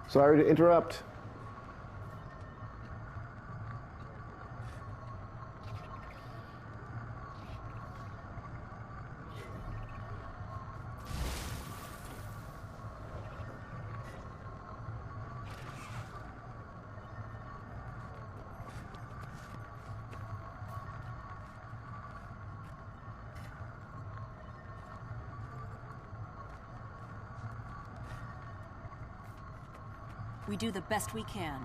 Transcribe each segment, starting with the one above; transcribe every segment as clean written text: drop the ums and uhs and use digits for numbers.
Sorry to interrupt. We do the best we can.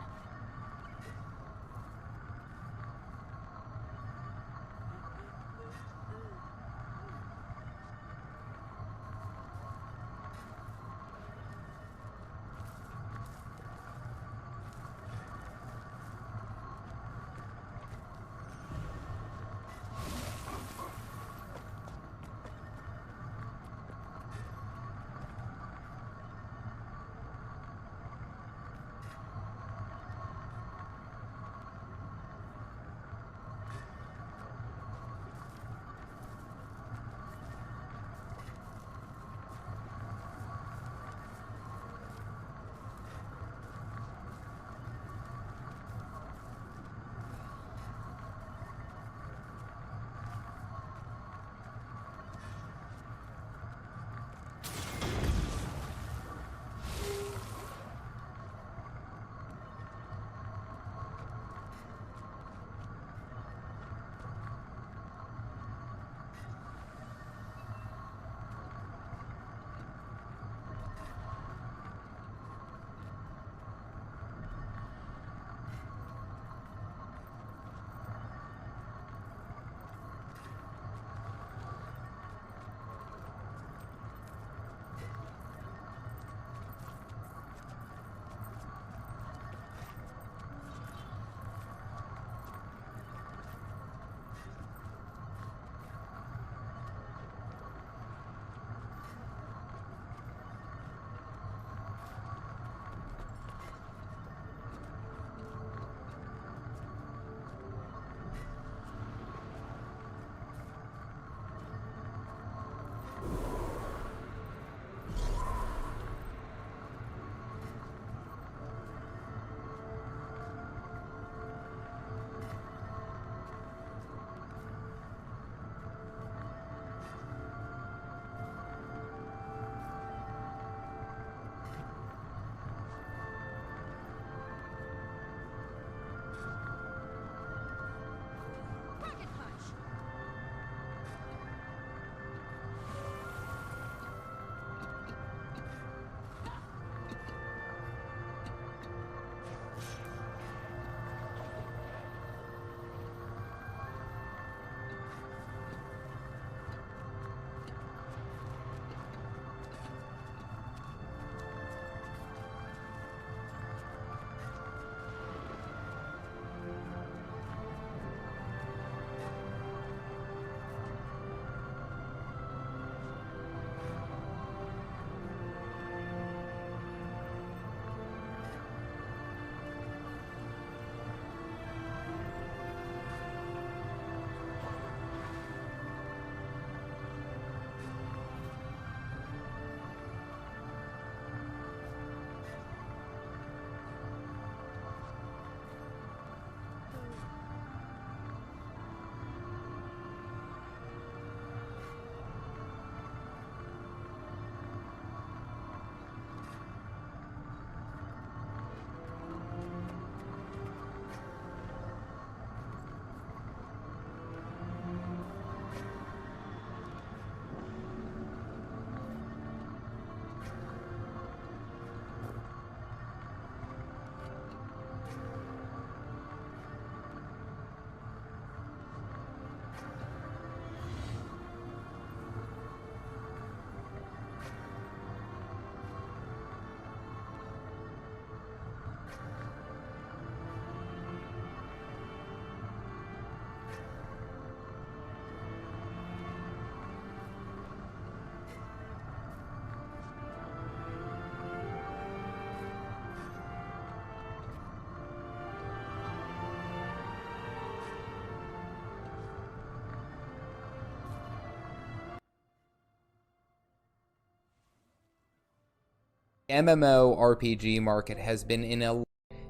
MMORPG market has been in a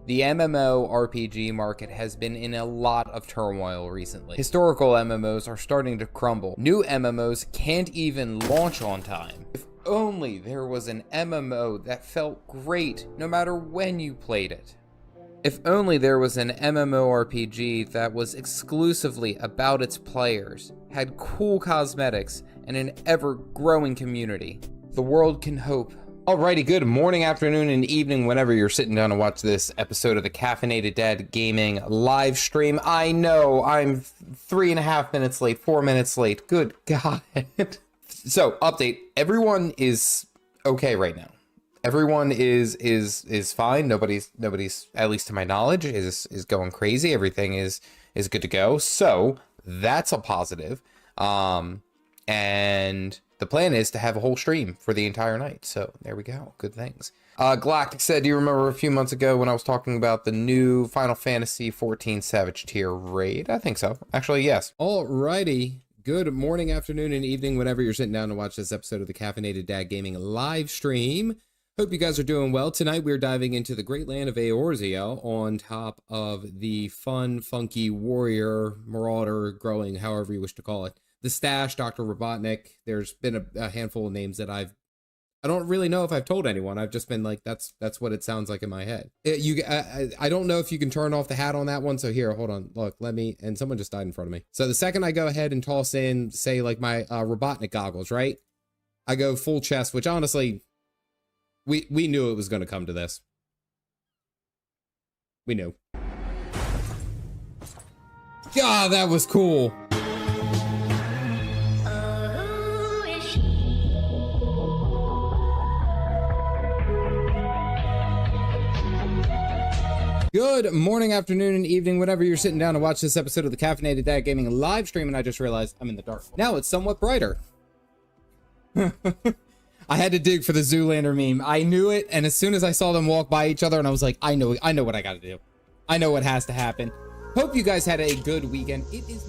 The MMORPG market has been in a lot of turmoil recently. Historical MMOs are starting to crumble. New MMOs can't even launch on time. If only there was an MMO that felt great no matter when you played it. If only there was an MMORPG that was exclusively about its players, had cool cosmetics, and an ever-growing community. The world can hope. Alrighty, good morning, afternoon, and evening whenever you're sitting down to watch this episode of the Caffeinated Dad Gaming live stream. I know, I'm 3.5 minutes late, 4 minutes late. Good God. So, update. Everyone is okay right now. Everyone is fine. Nobody's, at least to my knowledge, is going crazy. Everything is good to go. So, that's a positive. And the plan is to have a whole stream for the entire night. So there we go. Good things. Galactic said, do you remember a few months ago when I was talking about the new Final Fantasy XIV Savage Tier raid? I think so. Actually, yes. Alrighty. Good morning, afternoon, and evening whenever you're sitting down to watch this episode of the Caffeinated Dad Gaming live stream. Hope you guys are doing well. Tonight we're diving into the great land of Eorzea on top of the fun, funky warrior, marauder, growing, however you wish to call it. The Stash, Dr. Robotnik. There's been a handful of names that I don't really know if I've told anyone. I've just been like, that's what it sounds like in my head. I don't know if you can turn off the hat on that one. So here, hold on. Look, and someone just died in front of me. So the second I go ahead and toss in, say, like my Robotnik goggles, right? I go full chest, which honestly, we knew it was going to come to this. We knew. God, that was cool. Good morning, afternoon, and evening, whenever you're sitting down to watch this episode of the Caffeinated Dad Gaming live stream, and I just realized I'm in the dark. Now it's somewhat brighter. I had to dig for the Zoolander meme. I knew it, and as soon as I saw them walk by each other, and I was like, I know what I gotta do. I know what has to happen. Hope you guys had a good weekend. It is...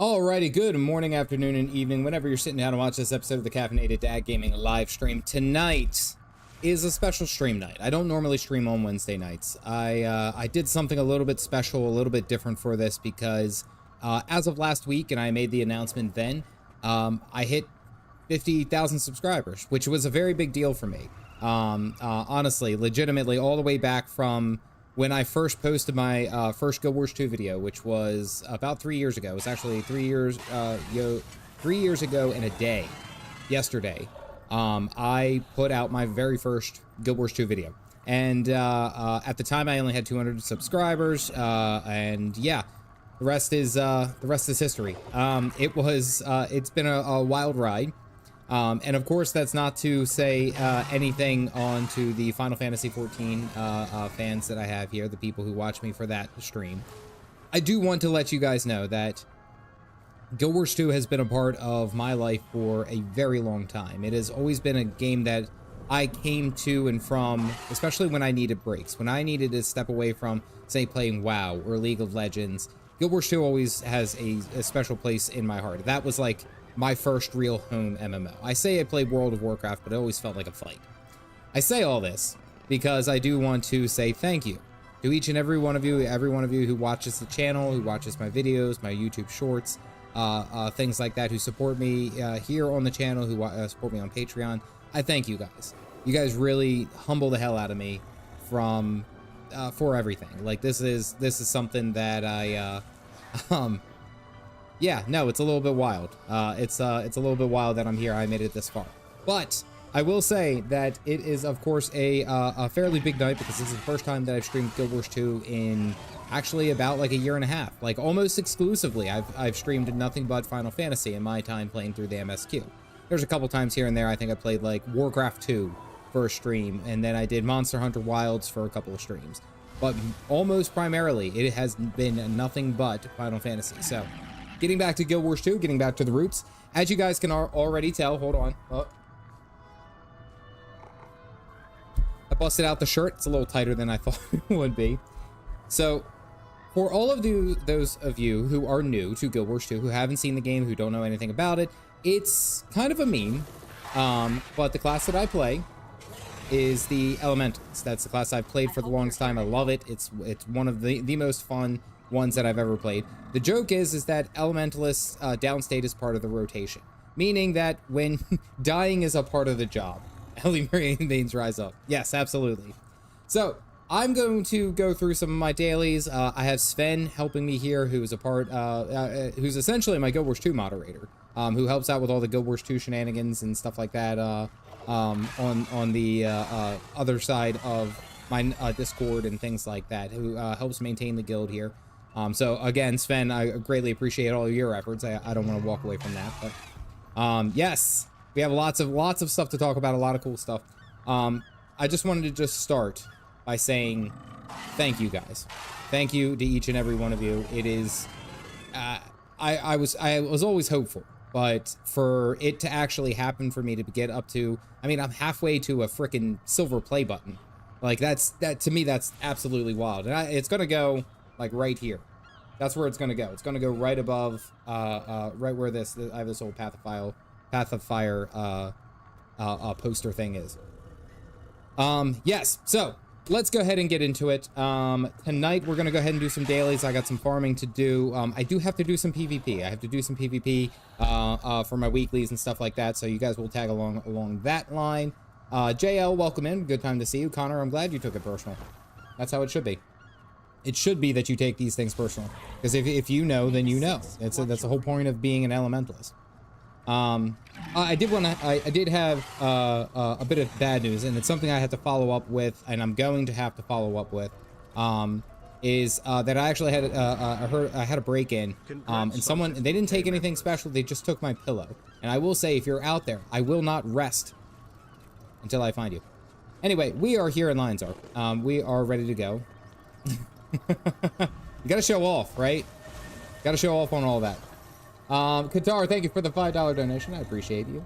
Alrighty, good morning, afternoon, and evening, whenever you're sitting down to watch this episode of the Caffeinated Dad Gaming live stream. Tonight is a special stream night. I don't normally stream on Wednesday nights. I did something a little bit special, a little bit different for this because as of last week, and I made the announcement then, I hit 50,000 subscribers, which was a very big deal for me. Honestly, legitimately, all the way back from when I first posted my first Guild Wars 2 video, which was about 3 years ago. It was actually 3 years ago and a day, yesterday. I put out my very first Guild Wars 2 video. And at the time, I only had 200 subscribers. And yeah, the rest is history. It's been a wild ride. And of course, that's not to say anything on to the Final Fantasy XIV fans that I have here, the people who watch me for that stream. I do want to let you guys know that Guild Wars 2 has been a part of my life for a very long time. It has always been a game that I came to and from, especially when I needed breaks. When I needed to step away from, say, playing WoW or League of Legends, Guild Wars 2 always has a special place in my heart. That was like my first real home MMO. I say I played World of Warcraft, but it always felt like a fight. I say all this because I do want to say thank you to each and every one of you who watches the channel, who watches my videos, my YouTube shorts, things like that, who support me here on the channel, who support me on Patreon. I thank you guys. You guys really humble the hell out of me for everything. Like this is something that I yeah, no, it's a little bit wild. It's a little bit wild that I'm here. I made it this far. But I will say that it is, of course, a fairly big night because this is the first time that I've streamed Guild Wars 2 in actually about like a year and a half. Like almost exclusively, I've streamed nothing but Final Fantasy in my time playing through the MSQ. There's a couple times here and there. I think I played like Warcraft 2 for a stream, and then I did Monster Hunter Wilds for a couple of streams. But almost primarily, it has been nothing but Final Fantasy. So getting back to Guild Wars 2, getting back to the roots. As you guys can already tell, hold on. Oh. I busted out the shirt. It's a little tighter than I thought it would be. So, For all of those of you who are new to Guild Wars 2, who haven't seen the game, who don't know anything about it, it's kind of a meme. But the class that I play is the Elementals. That's the class I've played for the longest time. I love it. It's one of the most fun ones that I've ever played. The joke is that Elementalist downstate is part of the rotation, meaning that when dying is a part of the job, Ellie Marine's rise up. Yes, absolutely. So I'm going to go through some of my dailies. I have Sven helping me here, who's who's essentially my Guild Wars 2 moderator, who helps out with all the Guild Wars 2 shenanigans and stuff like that on the other side of my Discord and things like that, who helps maintain the guild here. So again, Sven, I greatly appreciate all of your efforts. I don't want to walk away from that, but yes, we have lots of stuff to talk about, a lot of cool stuff. I just wanted to start by saying thank you guys. Thank you to each and every one of you. It is I was always hopeful, but for it to actually happen, for me to get up to, I mean, I'm halfway to a freaking silver play button. Like that to me, that's absolutely wild. And it's gonna go like right here. That's where it's gonna go. It's gonna go right above right where I have this old Path of Fire poster thing is. Yes, so let's go ahead and get into it. Tonight we're gonna go ahead and do some dailies. I got some farming to do. I do have to do some PvP. I have to do some PvP for my weeklies and stuff like that, so you guys will tag along that line. JL, welcome in. Good time to see you. Connor, I'm glad you took it personal. That's how it should be. It should be that you take these things personal, because if you know, then you know. That's the whole point of being an elementalist. I did have a bit of bad news, and it's something I had to follow up with, and I'm going to have to follow up with. Is that I actually had I had a break-in, and they didn't take anything special. They just took my pillow. And I will say, if you're out there, I will not rest until I find you. Anyway, we are here in Lions Arc. We are ready to go. You gotta show off, right? Gotta show off on all that. Qatar, thank you for the $5 donation. I appreciate you.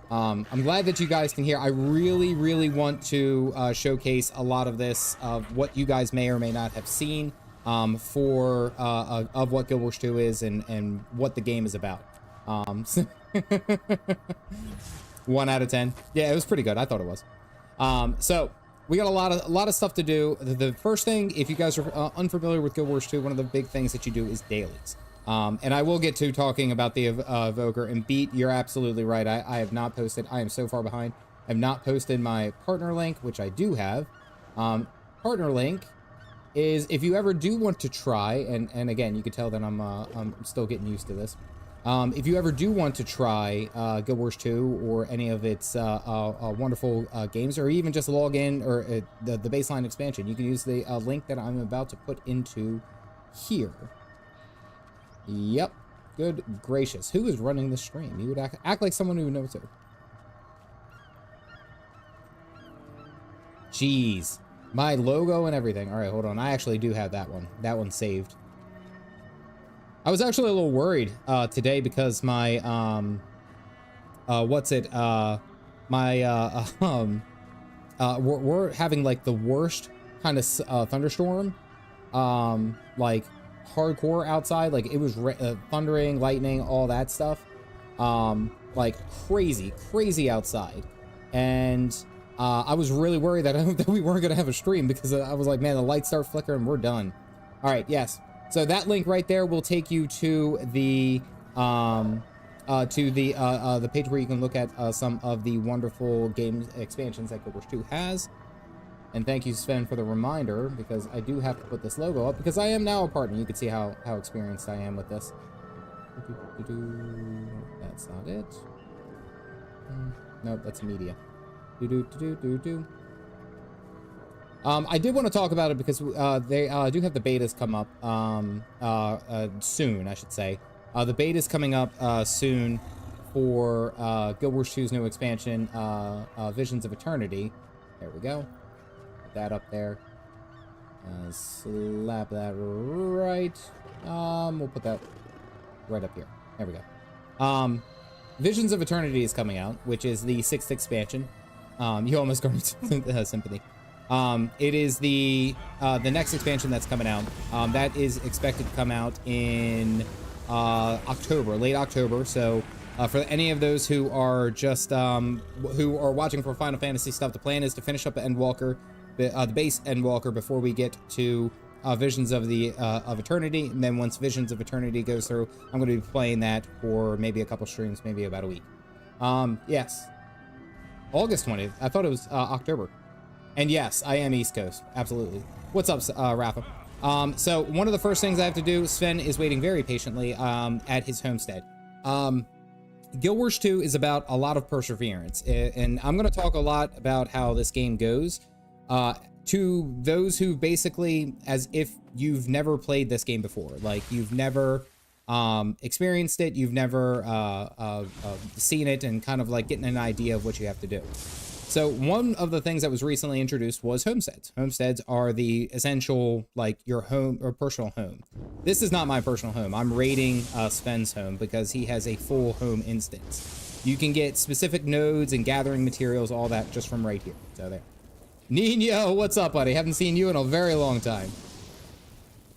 I'm glad that you guys can hear. I really want to showcase a lot of this, of what you guys may or may not have seen, of what Guild Wars 2 is and what the game is about. 1 out of 10. Yeah, it was pretty good. I thought it was. So we got a lot of stuff to do. The first thing, if you guys are unfamiliar with Guild Wars 2, one of the big things that you do is dailies. And I will get to talking about the Evoker. And Beat, you're absolutely right. I have not posted. I am so far behind. I have not posted my partner link, which I do have. Partner link is, if you ever do want to try, and again, you can tell that I'm still getting used to this. If you ever do want to try Guild Wars 2 or any of its wonderful games, or even just log in, or the baseline expansion, you can use the link that I'm about to put into here. Yep. Good gracious. Who is running the stream? You would act like someone who knows it. Jeez. My logo and everything. All right, hold on. I actually do have that one. That one's saved. I was actually a little worried today because my we're having like the worst kind of thunderstorm, like hardcore outside. Like it was thundering, lightning, all that stuff, like crazy outside. And I was really worried that we weren't gonna have a stream, because I was like, man, the lights start flickering, we're done. All right, yes. So that link right there will take you to the page where you can look at some of the wonderful game expansions that Guild Wars 2 has. And thank you, Sven, for the reminder, because I do have to put this logo up, because I am now a partner. You can see how experienced I am with this. That's not it. Nope, that's media. I did want to talk about it because they do have the betas come up soon, I should say. The beta's coming up soon for Guild Wars 2's new expansion, Visions of Eternity. There we go. Put that up there. Slap that right. We'll put that right up here. There we go. Visions of Eternity is coming out, which is the 6th expansion. You almost got into sympathy. It is the next expansion that's coming out. That is expected to come out in October, late October. So for any of those who are just who are watching for Final Fantasy stuff, the plan is to finish up Endwalker, the base Endwalker, before we get to Visions of the of Eternity. And then once Visions of Eternity goes through, I'm going to be playing that for maybe a couple streams, maybe about a week. Yes, August 20th. I thought it was October. And yes, I am East Coast. Absolutely. What's up, Rafa? So one of the first things I have to do, Sven is waiting very patiently at his homestead. Guild Wars 2 is about a lot of perseverance, and I'm going to talk a lot about how this game goes to those who basically, as if you've never played this game before, like you've never experienced it, you've never seen it, and kind of like getting an idea of what you have to do. So one of the things that was recently introduced was homesteads. Homesteads are the essential, like, your home or personal home. This is not my personal home. I'm raiding Sven's home because he has a full home instance. You can get specific nodes and gathering materials, all that, just from right here. So there. Nino, what's up, buddy? Haven't seen you in a very long time.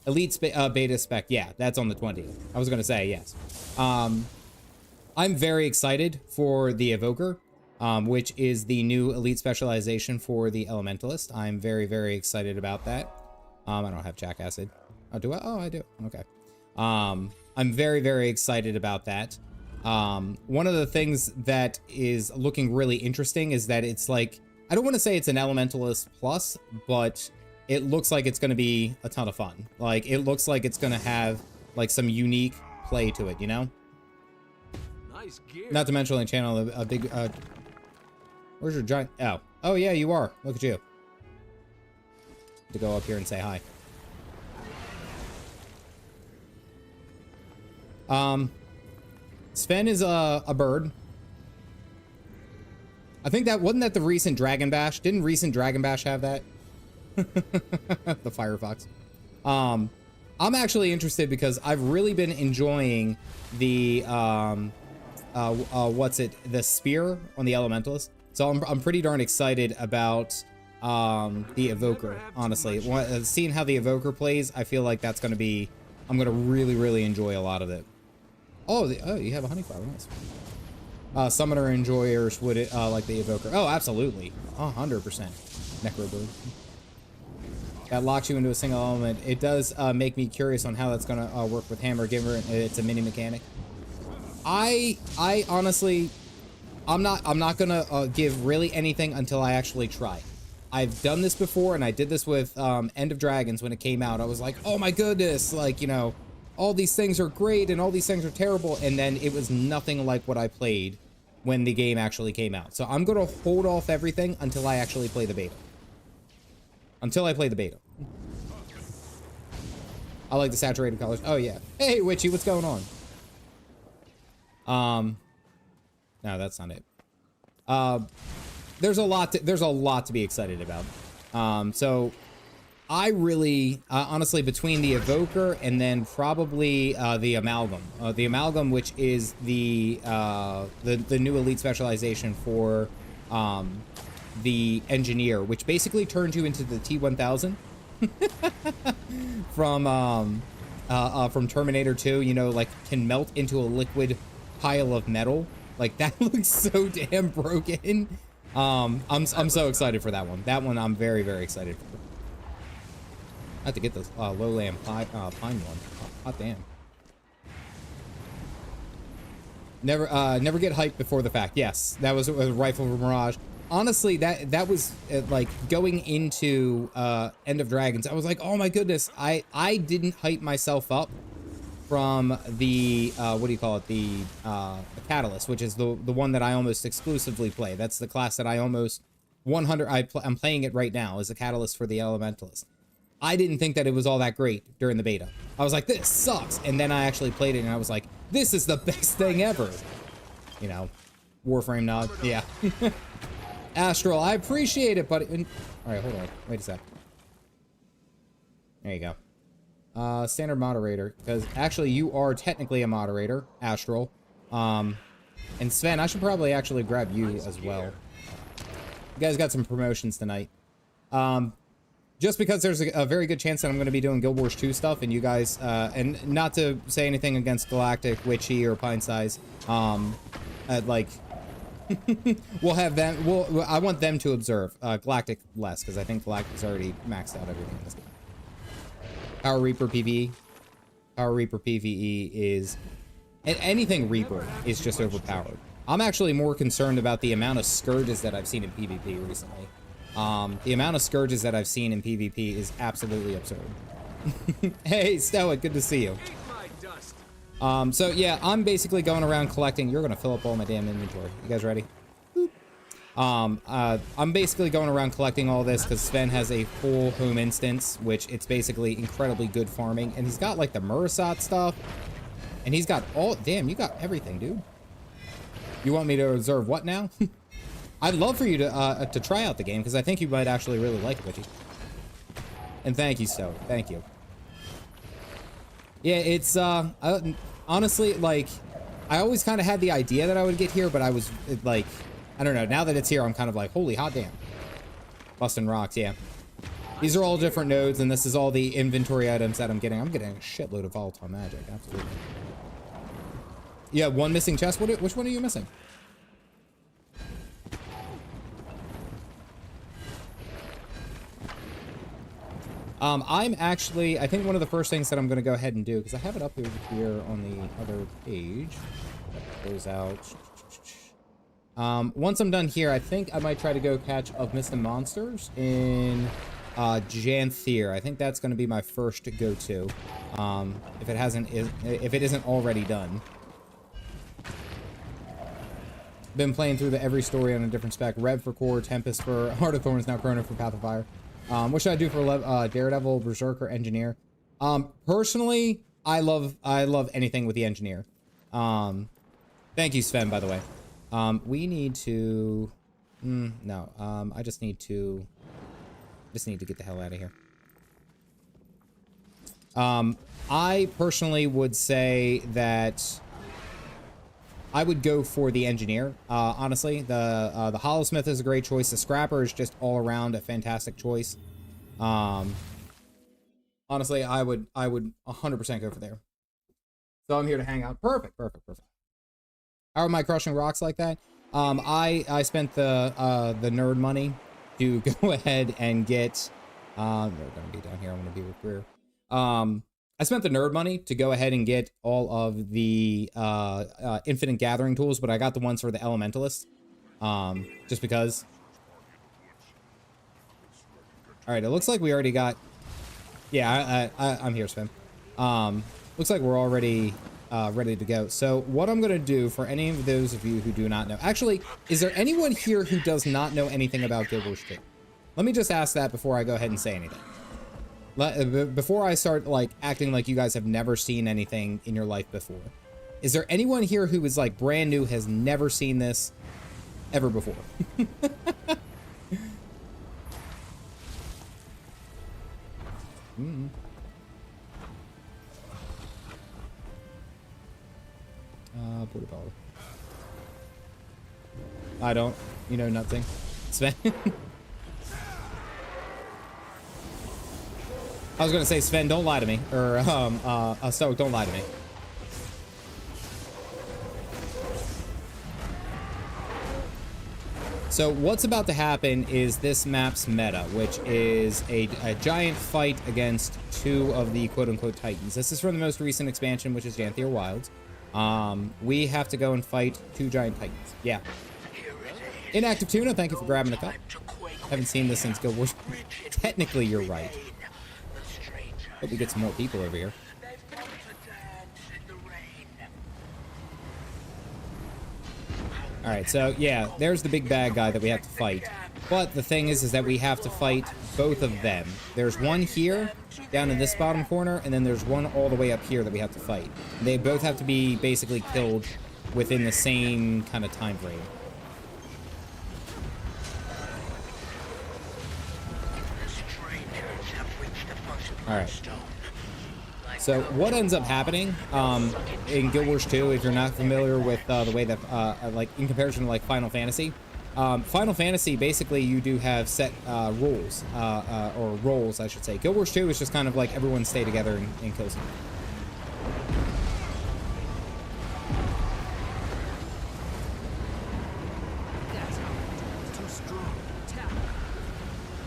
Elite beta spec. Yeah, that's on the 20th. I was going to say, yes. I'm very excited for the Evoker. Which is the new elite specialization for the Elementalist. I'm very, very excited about that. I don't have Jack Acid. Oh, do I? Oh, I do. Okay. I'm very, very excited about that. One of the things that is looking really interesting is that it's like, I don't want to say it's an Elementalist plus, but it looks like it's going to be a ton of fun. Like, it looks like it's going to have like some unique play to it, you know? Nice gear. Not to mention, channel a big, where's your giant? Oh yeah, you are. Look at you. To go up here and say hi. Sven is a bird. I think that wasn't that the recent Dragon Bash. Didn't recent Dragon Bash have that? The Firefox. I'm actually interested because I've really been enjoying the the spear on the Elementalist. So I'm pretty darn excited about the Evoker, honestly. Seeing how the Evoker plays, I feel like that's going to be... I'm going to really, really enjoy a lot of it. Oh, you have a honeyflower. Nice. Summoner enjoyers would like the Evoker. Oh, absolutely. 100%. Necrobird. That locks you into a single element. It does make me curious on how that's going to work with Hammer, given it's a mini mechanic. I honestly... I'm not gonna give really anything until I actually try. I've done this before, and I did this with End of Dragons when it came out. I was like, oh my goodness, like, you know, all these things are great and all these things are terrible, and then it was nothing like what I played when the game actually came out. So I'm gonna hold off everything until I actually play the beta. Until I play the beta. I like the saturated colors. Oh yeah. Hey Witchy, what's going on? No, that's not it. There's a lot to be excited about. So I really, honestly, between the Evoker and then probably the Amalgam, which is the new elite specialization for the Engineer, which basically turns you into the T-1000 from Terminator 2. You know, like can melt into a liquid pile of metal. Like, that looks so damn broken. I'm so excited for that one. That one I'm very, very excited for. I have to get this lowland pine one. Oh, hot damn. Never get hyped before the fact. Yes, that was a Rifle Mirage. Honestly, that was like going into End of Dragons. I was like, oh my goodness, I didn't hype myself up from the what do you call it, the Catalyst, which is the one that I almost exclusively play. That's the class that I almost 100 I'm playing it right now, is the Catalyst for the Elementalist. I didn't think that it was all that great during the beta. I was like, this sucks, and then I actually played it and I was like, this is the best thing ever. You know, Warframe nod. Yeah. Astral, I appreciate it, but all right, hold on, wait a sec. There you go. Standard moderator, because actually you are technically a moderator, Astral. And Sven, I should probably actually grab you as well. You guys got some promotions tonight. Just because there's a very good chance that I'm going to be doing Guild Wars 2 stuff, and you guys, and not to say anything against Galactic, Witchy, or Pine Size, like, we'll have them, I want them to observe, Galactic less, because I think Galactic's already maxed out everything in this game. Power Reaper PvE. Power Reaper PvE is, and anything Reaper is just overpowered. I'm actually more concerned about the amount of Scourges that I've seen in PvP recently. The amount of Scourges that I've seen in PvP is absolutely absurd. Hey, Stoic, good to see you. So yeah, I'm basically going around collecting. You're gonna fill up all my damn inventory. You guys ready? Boop. I'm basically going around collecting all this because Sven has a full home instance, which it's basically incredibly good farming, and he's got like the Murasat stuff, and he's got all. Damn, you got everything, dude. You want me to observe what now? I'd love for you to try out the game, because I think you might actually really like it, Witchy. And thank you, Stoic. Thank you. Yeah, it's, honestly, like, I always kind of had the idea that I would get here, but I was, like, I don't know, now that it's here, I'm kind of like, holy hot damn. Busting rocks, yeah. These are all different nodes, and this is all the inventory items that I'm getting. I'm getting a shitload of volatile magic, absolutely. Yeah, one missing chest. Which one are you missing? I'm actually, I think one of the first things that I'm going to go ahead and do, because I have it up over here on the other page. That goes out. Once I'm done here, I think I might try to go catch Of Mist and Monsters in Janthier. I think that's going to be my first go-to, if it isn't already done. Been playing through every story on a different spec. Rev for Core, Tempest for Heart of Thorns, now Chrono for Path of Fire. What should I do for Daredevil, Berserker, Engineer? Personally, I love anything with the Engineer. Thank you, Sven, by the way. We need to... no, I just need to get the hell out of here. I personally would say that I would go for the Engineer. Honestly, the Hollowsmith is a great choice. The Scrapper is just all around a fantastic choice. Honestly, I would 100% go for there. So I'm here to hang out. Perfect. How am I crushing rocks like that? I spent the nerd money to go ahead and get. They're gonna be down here. I'm gonna be with Greer. I spent the nerd money to go ahead and get all of the infinite gathering tools, but I got the ones for the elementalist, just because. All right, it looks like we already got. Yeah, I'm here, Sven. Looks like we're already ready to go. So what I'm gonna do for any of those of you who do not know, actually, is there anyone here who does not know anything about Guild Wars 2? Let me just ask that before I go ahead and say anything. Before I start like acting like you guys have never seen anything in your life before, is there anyone here who is like brand new, has never seen this ever before? Porta power. I don't, you know, nothing. Sven. I was gonna say, Sven, don't lie to me. Or, Stoic, don't lie to me. So what's about to happen is this map's meta, which is a giant fight against two of the quote-unquote titans. This is from the most recent expansion, which is Janthier Wilds. We have to go and fight two giant titans. Yeah. Inactive Tuna, thank you for grabbing the cup. Haven't seen this since Guild Wars. Technically, you're right. Hope we get some more people over here. Alright, so yeah, there's the big bad guy that we have to fight. But the thing is that we have to fight both of them. There's one here, down in this bottom corner, and then there's one all the way up here that we have to fight. They both have to be basically killed within the same kind of time frame. Alright. So what ends up happening in Guild Wars 2, if you're not familiar with the way that, like, in comparison to, like, Final Fantasy, Final Fantasy, basically, you do have set rules, or roles, I should say. Guild Wars 2 is just kind of like everyone stay together and kill someone.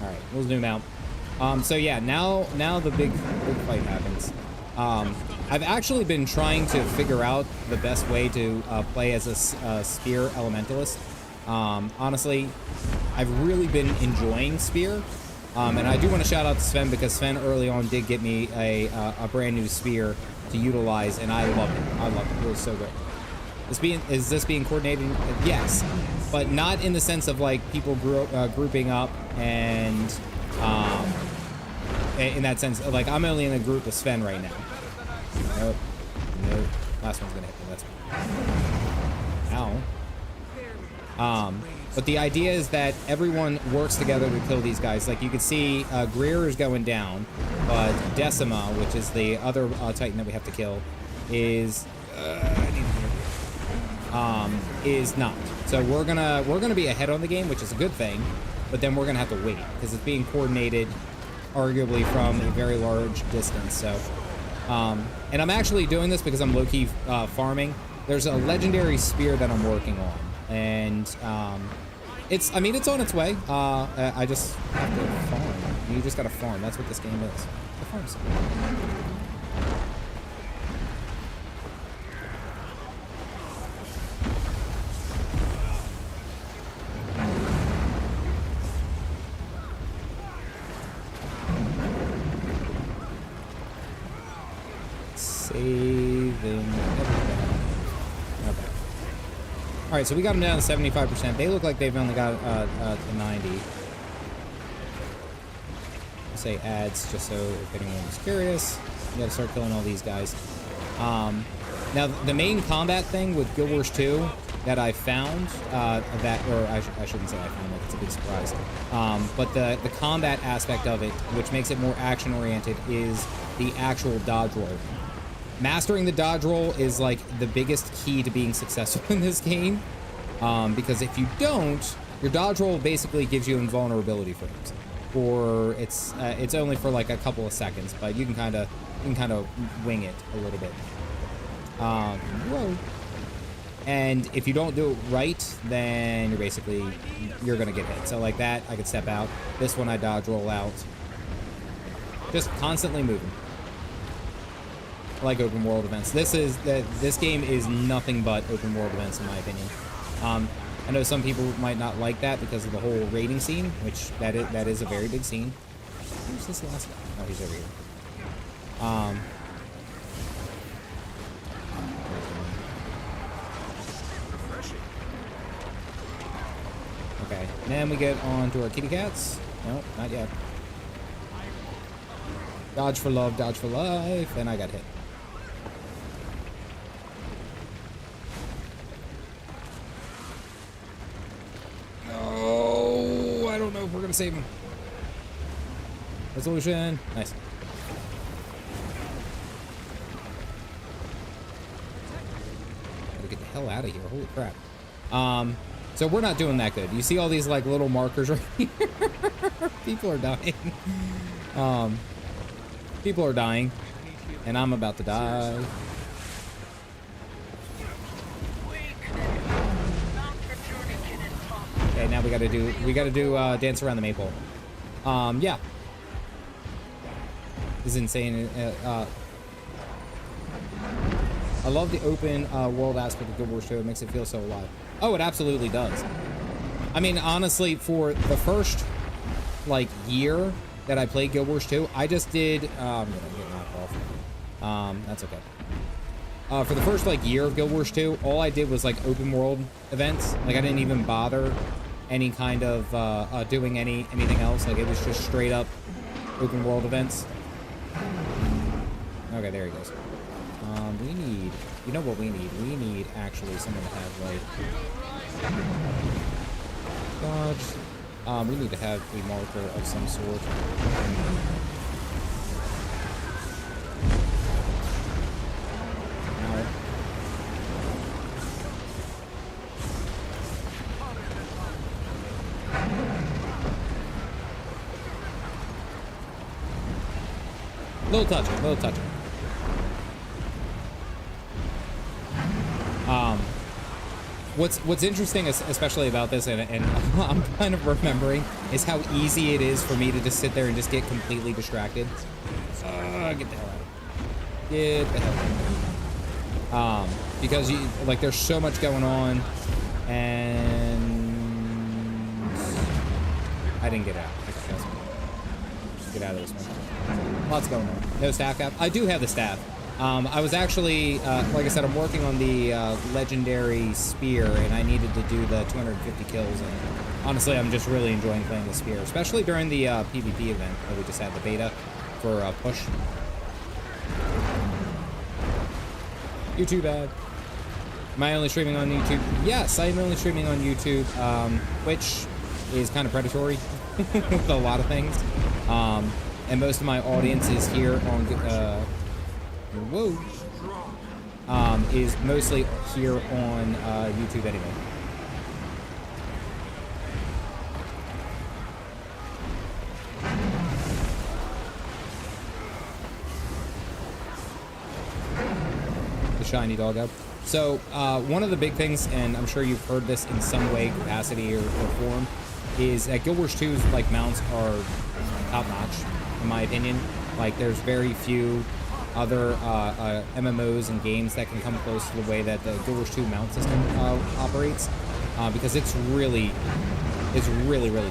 Alright, we'll zoom out. So yeah, now the big fight happens. I've actually been trying to figure out the best way to play as a Spear Elementalist. Honestly, I've really been enjoying Spear. And I do want to shout out to Sven, because Sven early on did get me a brand new Spear to utilize, and I loved it. I loved it. It was so good. Is this being coordinated? Yes, but not in the sense of like people grouping up and in that sense. Like, I'm only in a group with Sven right now. Nope. Nope. Last one's gonna hit me. That's fine. Ow. But the idea is that everyone works together to kill these guys. Like, you can see Greer is going down, but Decima, which is the other Titan that we have to kill, is not. So we're gonna be ahead on the game, which is a good thing, but then we're gonna have to wait because it's being coordinated arguably from a very large distance. So and I'm actually doing this because I'm low-key farming. There's a legendary spear that I'm working on, and it's on its way. I just have to farm. You just gotta farm. That's what this game is. The farm sim. Saving everything. Okay. All right, so we got them down to 75%. They look like they've only got to 90. I'll say ads just so if anyone was curious. You got to start killing all these guys. Now the main combat thing with Guild Wars 2 that I found I shouldn't say I found it. It's a big surprise. But the combat aspect of it, which makes it more action oriented, is the actual dodge roll. Mastering the dodge roll is like the biggest key to being successful in this game, because if you don't, your dodge roll basically gives you invulnerability frames, or it's only for like a couple of seconds, but you can kind of wing it a little bit. Whoa. And if you don't do it right, then you're gonna get hit. So like that, I could step out. This one I dodge roll out. Just constantly moving. I like open world events. This game is nothing but open world events in my opinion. I know some people might not like that because of the whole raiding scene, which that is a very big scene. Who's this last guy? Oh, he's over here. Okay, and then we get on to our kitty cats. Nope, not yet. Dodge for love, dodge for life, and I got hit. Oh, I don't know if we're gonna save him. Resolution, nice. Gotta get the hell out of here, holy crap. So we're not doing that good. You see all these like little markers right here? People are dying. People are dying, and I'm about to die. Okay, now we gotta do dance around the maypole. Yeah. This is insane. I love the open world aspect of Guild Wars 2. It makes it feel so alive. Oh, it absolutely does. I mean, honestly, for the first like year that I played Guild Wars 2, I just did I'm gonna get knocked off. That's okay. For the first like year of Guild Wars 2, all I did was like open world events. Like I didn't even bother any kind of doing anything else. Like it was just straight up open world events. Okay, there he goes. We need, you know what we need? We need actually someone to have like dodge. We need to have a marker of some sort. Little touching, little touching. What's interesting, especially about this, and I'm kind of remembering, is how easy it is for me to just sit there and just get completely distracted. Get the hell out of here. Get the hell out of here. Because like there's so much going on, and I didn't get out. Get out of this one. Lots going on. No staff cap. I do have the staff. I was actually, like I said, I'm working on the legendary spear, and I needed to do the 250 kills. And honestly, I'm just really enjoying playing the spear, especially during the PvP event that we just had, the beta for push. YouTube ad. Am I only streaming on YouTube? Yes, I am only streaming on YouTube, which is kind of predatory with a lot of things. And most of my audience is here on is mostly here on YouTube anyway. The shiny doggo. So one of the big things, and I'm sure you've heard this in some way, capacity or form, is that Guild Wars 2's like mounts are top notch, in my opinion. Like there's very few other MMOs and games that can come close to the way that the Guild Wars 2 mount system operates, because it's really good. It's really, really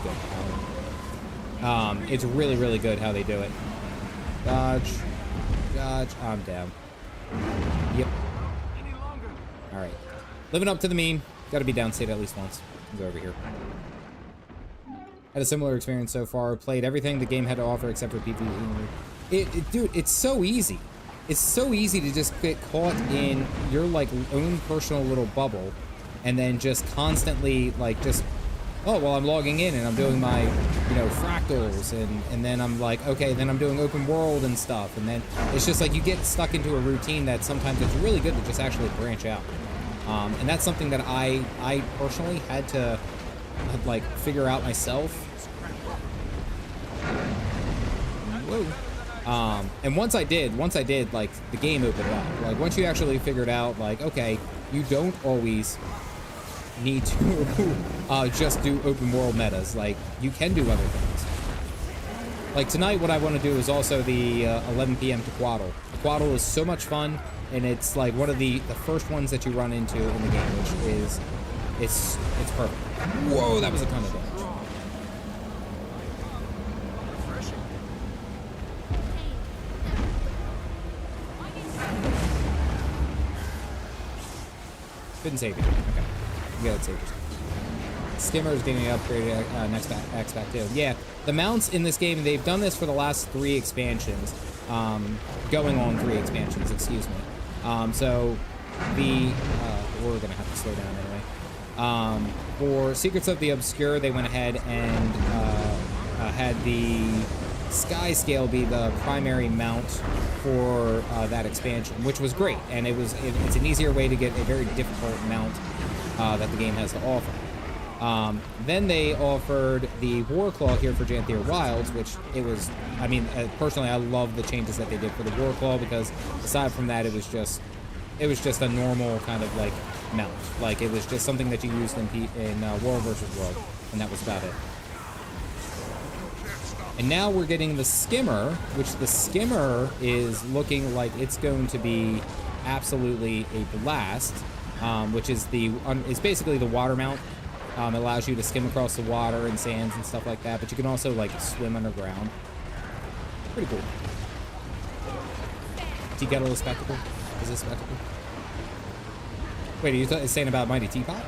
good how they do it. Dodge, I'm down. Yep. All right, living up to the meme. Got to be downstate at least once. Go over here. Had a similar experience so far. Played everything the game had to offer except for PvE. Dude, it's so easy. It's so easy to just get caught in your like own personal little bubble, and then just constantly like just, oh well, I'm logging in and I'm doing my, you know, fractals, and then I'm like, okay, then I'm doing open world and stuff, and then it's just like you get stuck into a routine that sometimes it's really good to just actually branch out, and that's something that I personally had to like figure out myself. Whoa. And once I did, like, the game opened up. Like, once you actually figured out, like, okay, you don't always need to just do open world metas. Like, you can do other things. Like, tonight, what I want to do is also the 11 p.m. Tequaddle. Tequaddle is so much fun, and it's, like, one of the first ones that you run into in the game, which is, it's perfect. Whoa, that was a ton of damage. Couldn't save you. Okay. You got it saved. Skimmer's getting upgraded next X-Pack too. Yeah, the mounts in this game, they've done this for the last 3 expansions. Going on 3 expansions, excuse me. So, we're going to have to slow down anyway. For Secrets of the Obscure, they went ahead and had the Sky Scale be the primary mount for that expansion, which was great, and it's an easier way to get a very difficult mount that the game has to offer. Then they offered the Warclaw here for Janthier Wilds, which I mean, personally, I love the changes that they did for the Warclaw, because aside from that, it was just a normal kind of like mount. Like, it was just something that you used in World versus World, and that was about it. And now we're getting the Skimmer, which the Skimmer is looking like it's going to be absolutely a blast, which is it's basically the water mount. It allows you to skim across the water and sands and stuff like that, but you can also like swim underground. Pretty cool. Tea-Kettle is spectacle? Is this spectacle? Wait, are you saying about Mighty Teapot?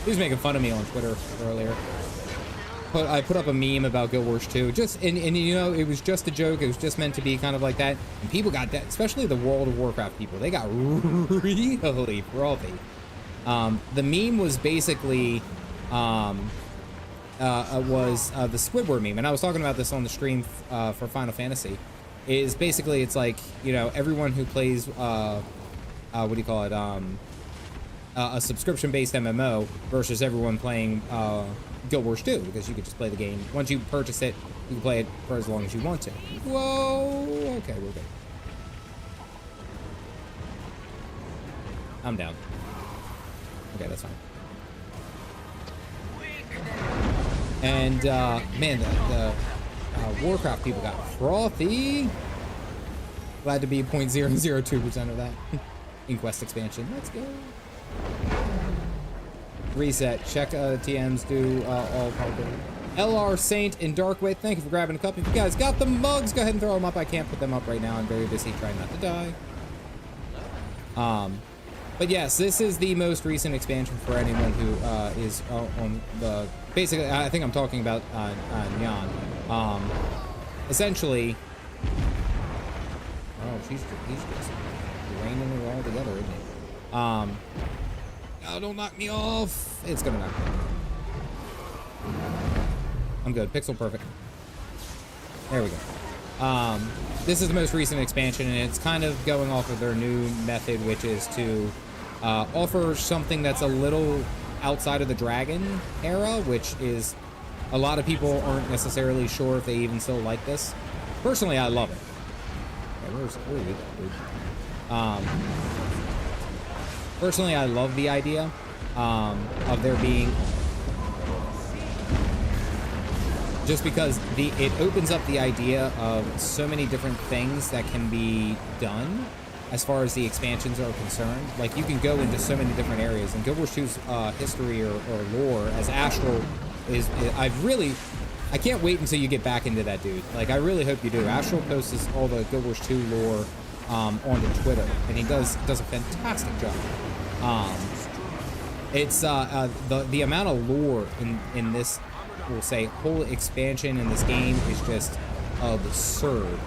He was making fun of me on Twitter earlier. I put up a meme about Guild Wars 2. And you know, it was just a joke. It was just meant to be kind of like that. And people got that, especially the World of Warcraft people. They got really frothy. The meme was basically the Squidward meme. And I was talking about this on the stream for Final Fantasy. Is basically, it's like, you know, everyone who plays, what do you call it? a subscription-based MMO versus everyone playing Guild Wars 2, because you could just play the game. Once you purchase it, you can play it for as long as you want to. Whoa! Okay, we're good. I'm down. Okay, that's fine. And, man, the Warcraft people got frothy. Glad to be 0.002% of that. Inquest expansion. Let's go. Reset. Check TMs. Do all public. LR Saint and Darkway, thank you for grabbing a cup. If you guys got the mugs, go ahead and throw them up. I can't put them up right now. I'm very busy trying not to die. But yes, this is the most recent expansion for anyone who is on the... Basically, I think I'm talking about Nyan. Essentially... Oh, he's just raining it all together, isn't he? Oh, don't knock me off. It's gonna knock me off. I'm good. Pixel perfect. There we go. This is the most recent expansion, and it's kind of going off of their new method, which is to offer something that's a little outside of the Dragon era, which is a lot of people aren't necessarily sure if they even still like this. Personally, I love it. Okay, where are you, dude? Personally, I love the idea of there being... Just because it opens up the idea of so many different things that can be done as far as the expansions are concerned. Like, you can go into so many different areas. And Guild Wars 2's history or lore, as Astral is... I can't wait until you get back into that, dude. Like, I really hope you do. Astral posts all the Guild Wars 2 lore onto Twitter, and he does a fantastic job. It's the amount of lore in this, we'll say, whole expansion in this game is just absurd.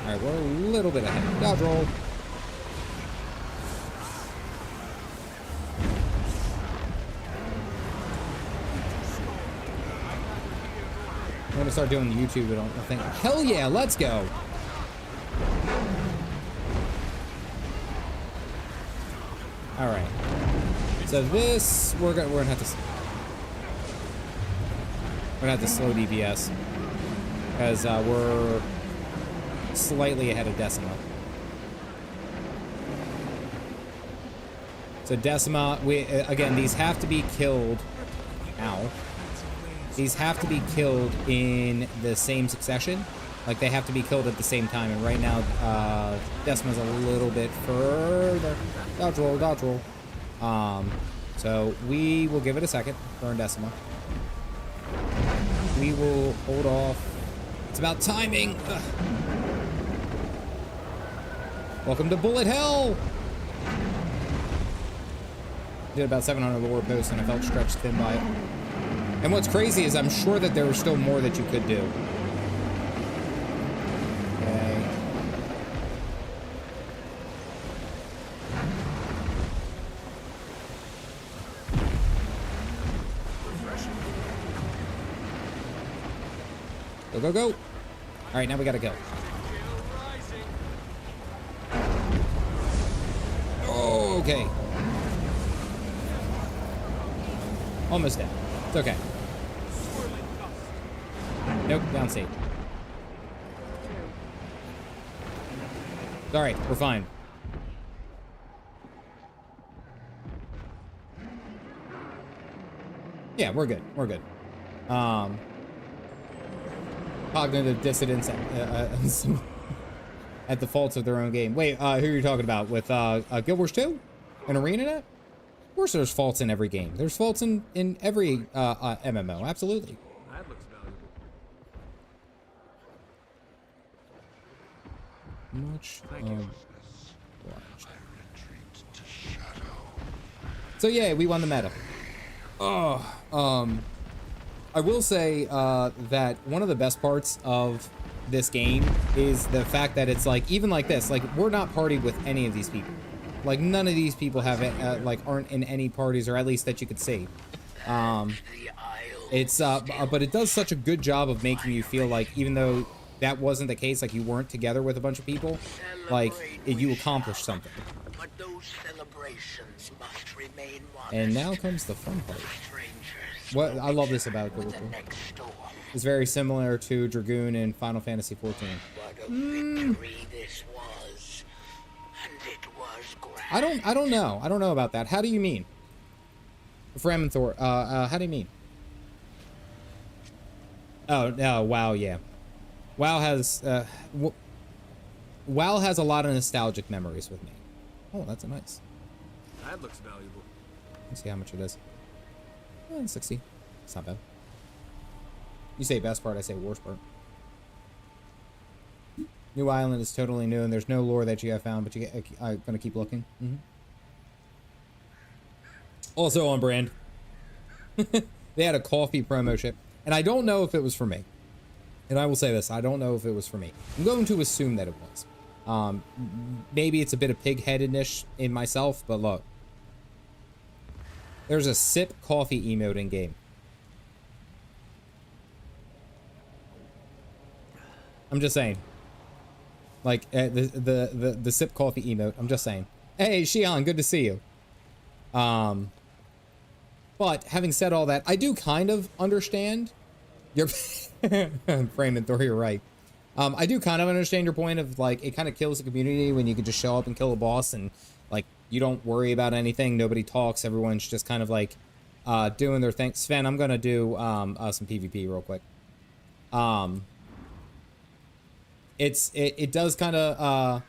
Alright, we're a little bit ahead. Dodge roll. I'm gonna start doing YouTube, I think. Hell yeah, let's go! Alright. So this, we're gonna have to slow DPS. Because we're slightly ahead of Decima. So Decima, again, these have to be killed. Ow. These have to be killed in the same succession. Like, they have to be killed at the same time. And right now, Decima's a little bit further. Dodge roll, dodge roll. So we will give it a second. Burn Decima. We will hold off. It's about timing. Ugh. Welcome to Bullet Hell. Did about 700 lore posts and I felt stretched thin by it. And what's crazy is I'm sure that there was still more that you could do. Okay. Go, go, go. All right, now we gotta go. Oh, okay. Almost dead. It's okay. Nope, down C. Alright, we're fine. Yeah, we're good. We're good. Cognitive dissonance at the faults of their own game. Wait, who are you talking about? With Guild Wars 2? And ArenaNet? Of course there's faults in every game. There's faults in every MMO, absolutely. That looks valuable. Much Thank you. So yeah, we won the meta. I will say that one of the best parts of this game is the fact that it's like, even like this, like, we're not partied with any of these people. Like, none of these people have it, like, aren't in any parties, or at least that you could see. It's but it does such a good job of making you feel like, even though that wasn't the case, like you weren't together with a bunch of people, like you accomplished something. But those celebrations must remain modest. And now comes the fun part. Strangers What I love this about with it. the next storm. It's very similar to Dragoon in Final Fantasy XIV. What a victory this was. And it was grand. I don't know. I don't know about that. How do you mean? Framenthor, how do you mean? Oh, no, WoW, yeah. WoW has a lot of nostalgic memories with me. Oh, that's a nice. That looks valuable. Let's see how much it is. 60. It's not bad. You say best part, I say worst part. New Island is totally new, and there's no lore that you have found, but I'm gonna keep looking. Also on brand. They had a coffee promo ship, and I don't know if it was for me. And I will say this, I don't know if it was for me. I'm going to assume that it was. Maybe it's a bit of pig-headedness in myself, but look. There's a sip coffee emote in game. I'm just saying. Like, the sip coffee emote, I'm just saying. Hey, Shion, good to see you. But having said all that, I do kind of understand your Freeman Thor, you're right. I do kind of understand your point of, like, it kind of kills the community when you can just show up and kill a boss and, like, you don't worry about anything, nobody talks, everyone's just kind of like doing their thing. Sven, I'm gonna do some PvP real quick. It does kind of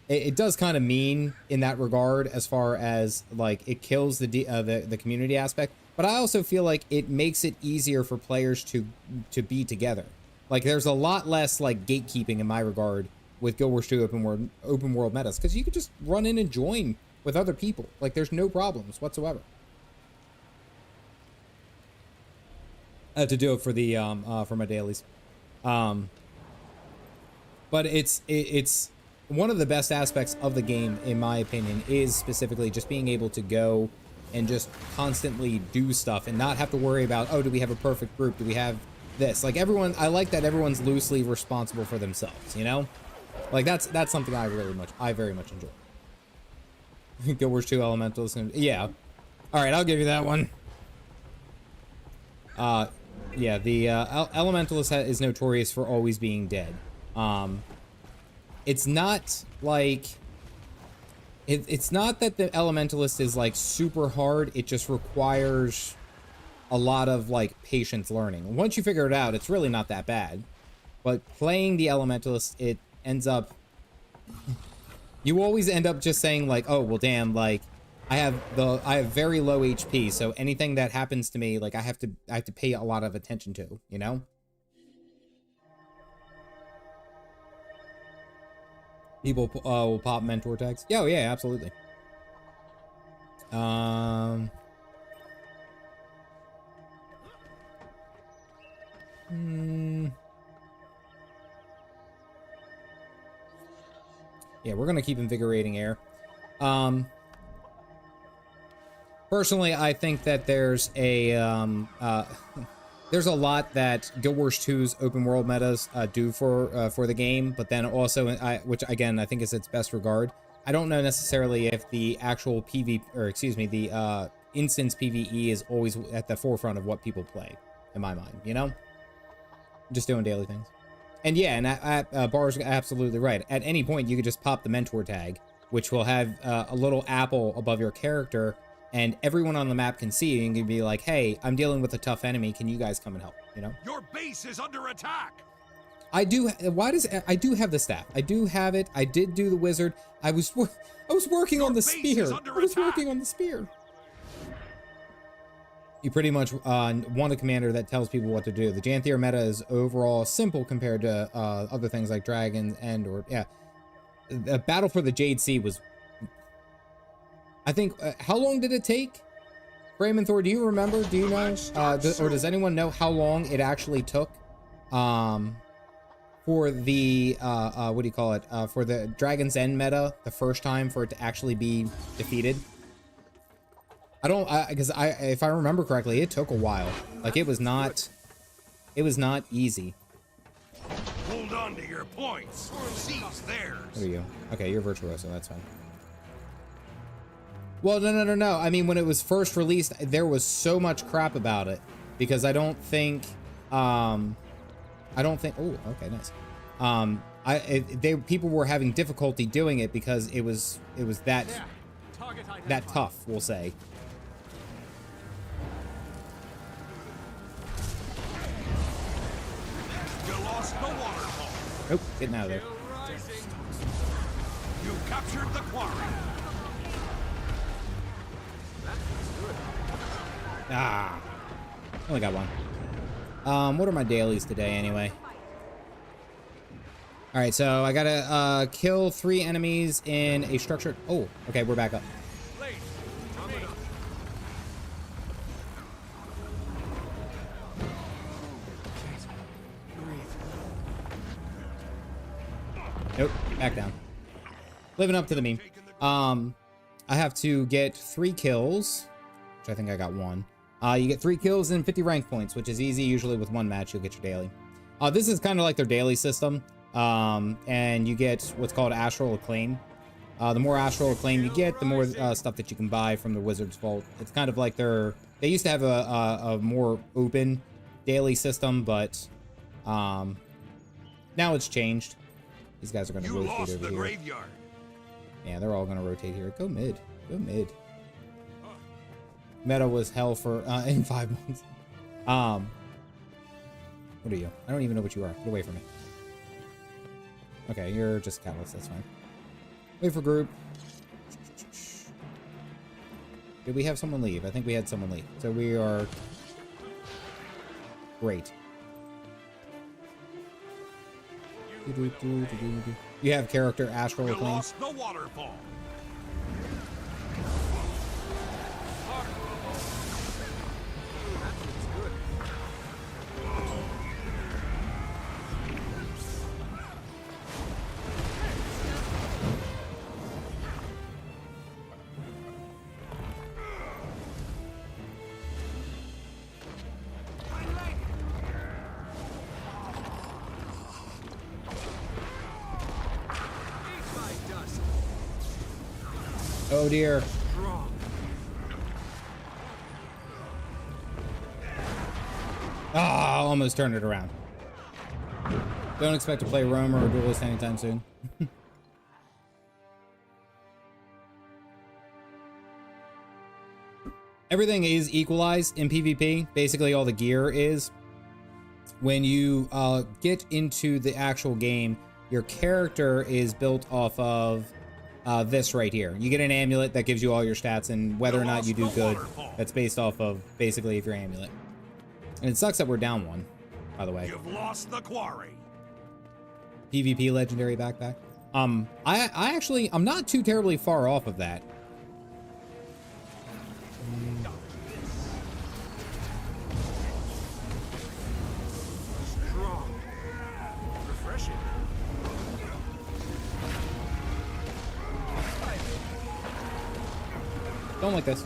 it does kind of mean in that regard, as far as like it kills the community aspect, but I also feel like it makes it easier for players to be together. Like there's a lot less like gatekeeping in my regard with Guild Wars 2 open world metas, because you could just run in and join with other people. Like there's no problems whatsoever. I had to do it for the for my dailies. But it's one of the best aspects of the game, in my opinion, is specifically just being able to go and just constantly do stuff and not have to worry about, oh, do we have a perfect group? Do we have this? Like everyone, I like that everyone's loosely responsible for themselves, you know? Like that's something I very much enjoy. Guild Wars 2 Elementals, and yeah. All right, I'll give you that one. Yeah, the Elementalist is notorious for always being dead. It's not like it's not that the Elementalist is like super hard. It just requires a lot of like patience learning. Once you figure it out, it's really not that bad. But playing the Elementalist, it ends up, you always end up just saying like, oh well, damn, like I have very low HP, so anything that happens to me, like I have to pay a lot of attention to, you know? People will pop mentor tags. Yeah, oh, yeah, absolutely. Yeah, we're gonna keep invigorating air. Personally, I think that there's a there's a lot that Guild Wars 2's open world metas do for the game, but then also, which again I think is its best regard. I don't know necessarily if the actual the instance PvE is always at the forefront of what people play, in my mind. You know, just doing daily things. And yeah, and Bar's absolutely right. At any point, you could just pop the mentor tag, which will have a little apple above your character. And everyone on the map can see you and can be like, hey, I'm dealing with a tough enemy. Can you guys come and help? You know? Your base is under attack. I do have the staff. I do have it. I did do the wizard. I was working on the spear. I was working on the spear. You pretty much want a commander that tells people what to do. The Janthier meta is overall simple compared to other things like Dragons the Battle for the Jade Sea was, I think, how long did it take? Brayman Thor, do you remember? Do you know? Or does anyone know how long it actually took for the, what do you call it? For the Dragon's End meta, the first time for it to actually be defeated? I don't, because if I remember correctly, it took a while. Like, it was not easy. Hold on to your points. Seize theirs. There you go. Okay, you're Virtuoso, that's fine. Well, no. I mean, when it was first released, there was so much crap about it because I don't think, oh, okay, nice. People were having difficulty doing it because it was that tough, we'll say. You lost the waterfall. Nope, getting out of there. You captured the quarry. Ah, only got one. What are my dailies today anyway? All right, so I gotta kill 3 enemies in a structured. Oh, okay, we're back up. Nope, back down. Living up to the meme. I have to get 3 kills, which I think I got 1. You get 3 kills and 50 rank points, which is easy. Usually with 1 match, you'll get your daily. This is kind of like their daily system. And you get what's called Astral Acclaim. The more Astral Acclaim you get, the more stuff that you can buy from the Wizard's Vault. It's kind of like they used to have a more open daily system, but now it's changed. These guys are going to rotate over here. Graveyard. Yeah, they're all going to rotate here. Go mid. Go mid. Meta was hell for in 5 months. What are you? I don't even know what you are. Get away from me. Okay, you're just Catalyst. That's fine. Wait for group. Did we have someone leave? I think we had someone leave. So we are great. You have character Astral You Acclaim. lost the waterfall. Oh dear. Ah, almost turned it around. Don't expect to play Roamer or Duelist anytime soon. Everything is equalized in PvP. Basically, all the gear is. When you get into the actual game, your character is built off of this right here. You get an amulet that gives you all your stats, and whether or not you do good, that's based off of basically if your amulet. And it sucks that we're down 1, by the way. You've lost the quarry. PvP legendary backpack. I'm not too terribly far off of that. Strong. Refreshing. Don't like this.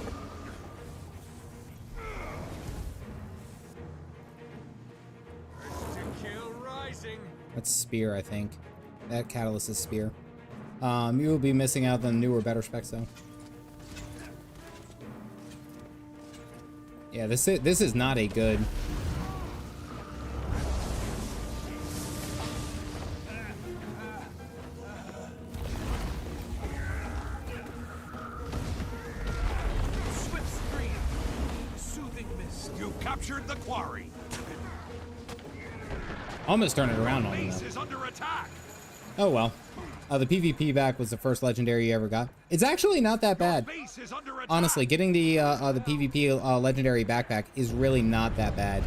That's spear, I think. That catalyst is spear. You will be missing out on newer, better specs though. Yeah, this is not a good. You captured the quarry. Almost turned it around on me. Base is under attack. Oh well. The PvP back was the first legendary you ever got. It's actually not that bad. Base is under attack. Honestly, getting the PvP legendary backpack is really not that bad.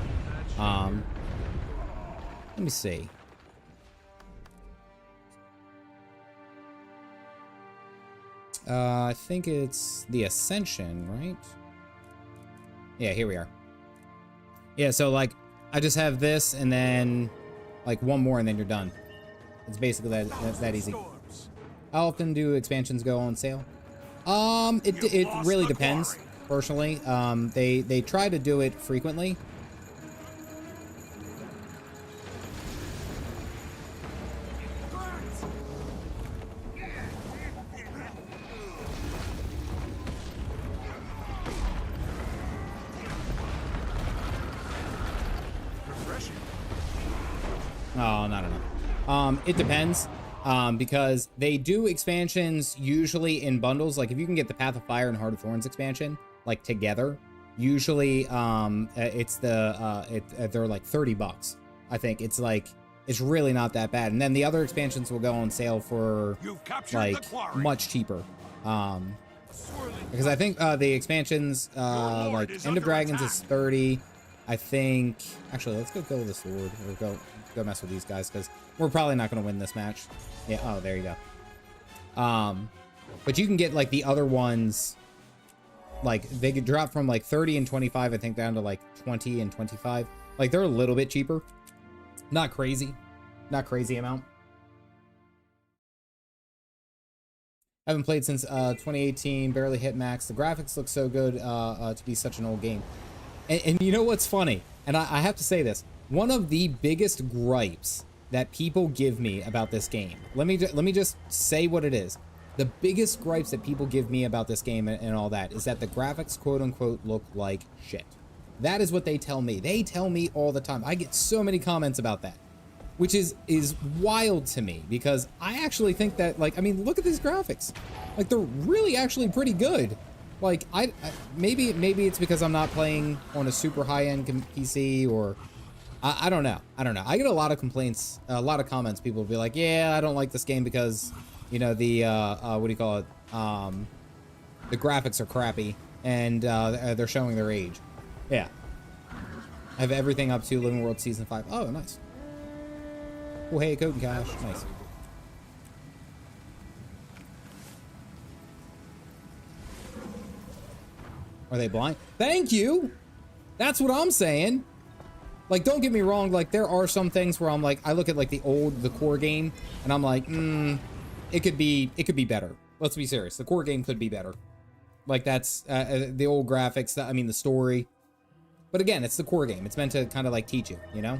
Let me see. I think it's the Ascension, right? Yeah, here we are. Yeah, so like I just have this and then like 1 more and then you're done. It's basically that easy. How often do expansions go on sale? It really depends. personally. They try to do it frequently. Oh, not enough. It depends. Because they do expansions usually in bundles. Like if you can get the Path of Fire and Heart of Thorns expansion like together, usually it's they're like $30. I think it's really not that bad. And then the other expansions will go on sale for like much cheaper. Because I think the expansions like End of Dragons is 30. I think actually let's go kill the sword or go mess with these guys because we're probably not going to win this match. Yeah. Oh, there you go. But you can get like the other ones, like they could drop from like 30 and 25, I think, down to like 20 and 25. Like they're a little bit cheaper. Not crazy amount. I haven't played since 2018, barely hit max. The graphics look so good to be such an old game. And you know what's funny? And I have to say this. One of the biggest gripes that people give me about this game, let me just say what it is. The biggest gripes that people give me about this game and all that is that the graphics, quote unquote, look like shit. That is what they tell me. They tell me all the time. I get so many comments about that, which is wild to me because I actually think that, like, I mean, look at these graphics. Like, they're really actually pretty good. Like, maybe it's because I'm not playing on a super high-end PC, or I don't know. I get a lot of complaints, a lot of comments. People will be like, yeah, I don't like this game because, you know, the what do you call it? The graphics are crappy and they're showing their age. Yeah. I have everything up to Living World Season 5. Oh, nice. Oh, hey, Code and Cash. Nice. Are they blind? Thank you! That's what I'm saying. Like, don't get me wrong, like, there are some things where I'm like, I look at, like, the core game, and I'm like, it could be better. Let's be serious. The core game could be better. Like, that's, the old graphics, I mean, the story. But again, it's the core game. It's meant to kind of, like, teach you, you know?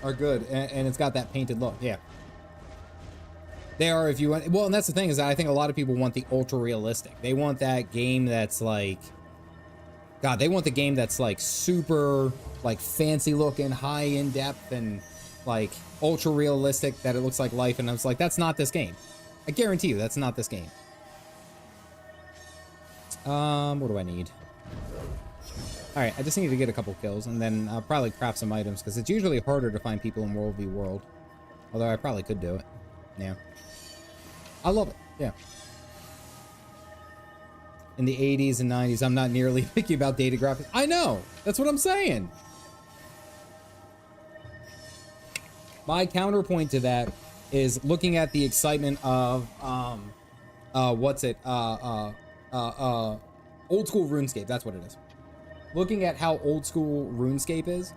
Are good, and it's got that painted look, yeah. They are, if you want, well, and that's the thing, is that I think a lot of people want the ultra realistic. They want that game that's like, God, they want the game that's like super, like fancy looking, high in depth, and like ultra realistic, that it looks like life. And I was like, that's not this game. I guarantee you, that's not this game. What do I need? All right, I just need to get a couple kills, and then I'll probably craft some items, because it's usually harder to find people in World v World. Although I probably could do it. Yeah. I love it. Yeah. In the 80s and 90s, I'm not nearly picky about data graphics. I know. That's what I'm saying. My counterpoint to that is looking at the excitement of old school RuneScape. That's what it is. Looking at how old school RuneScape is,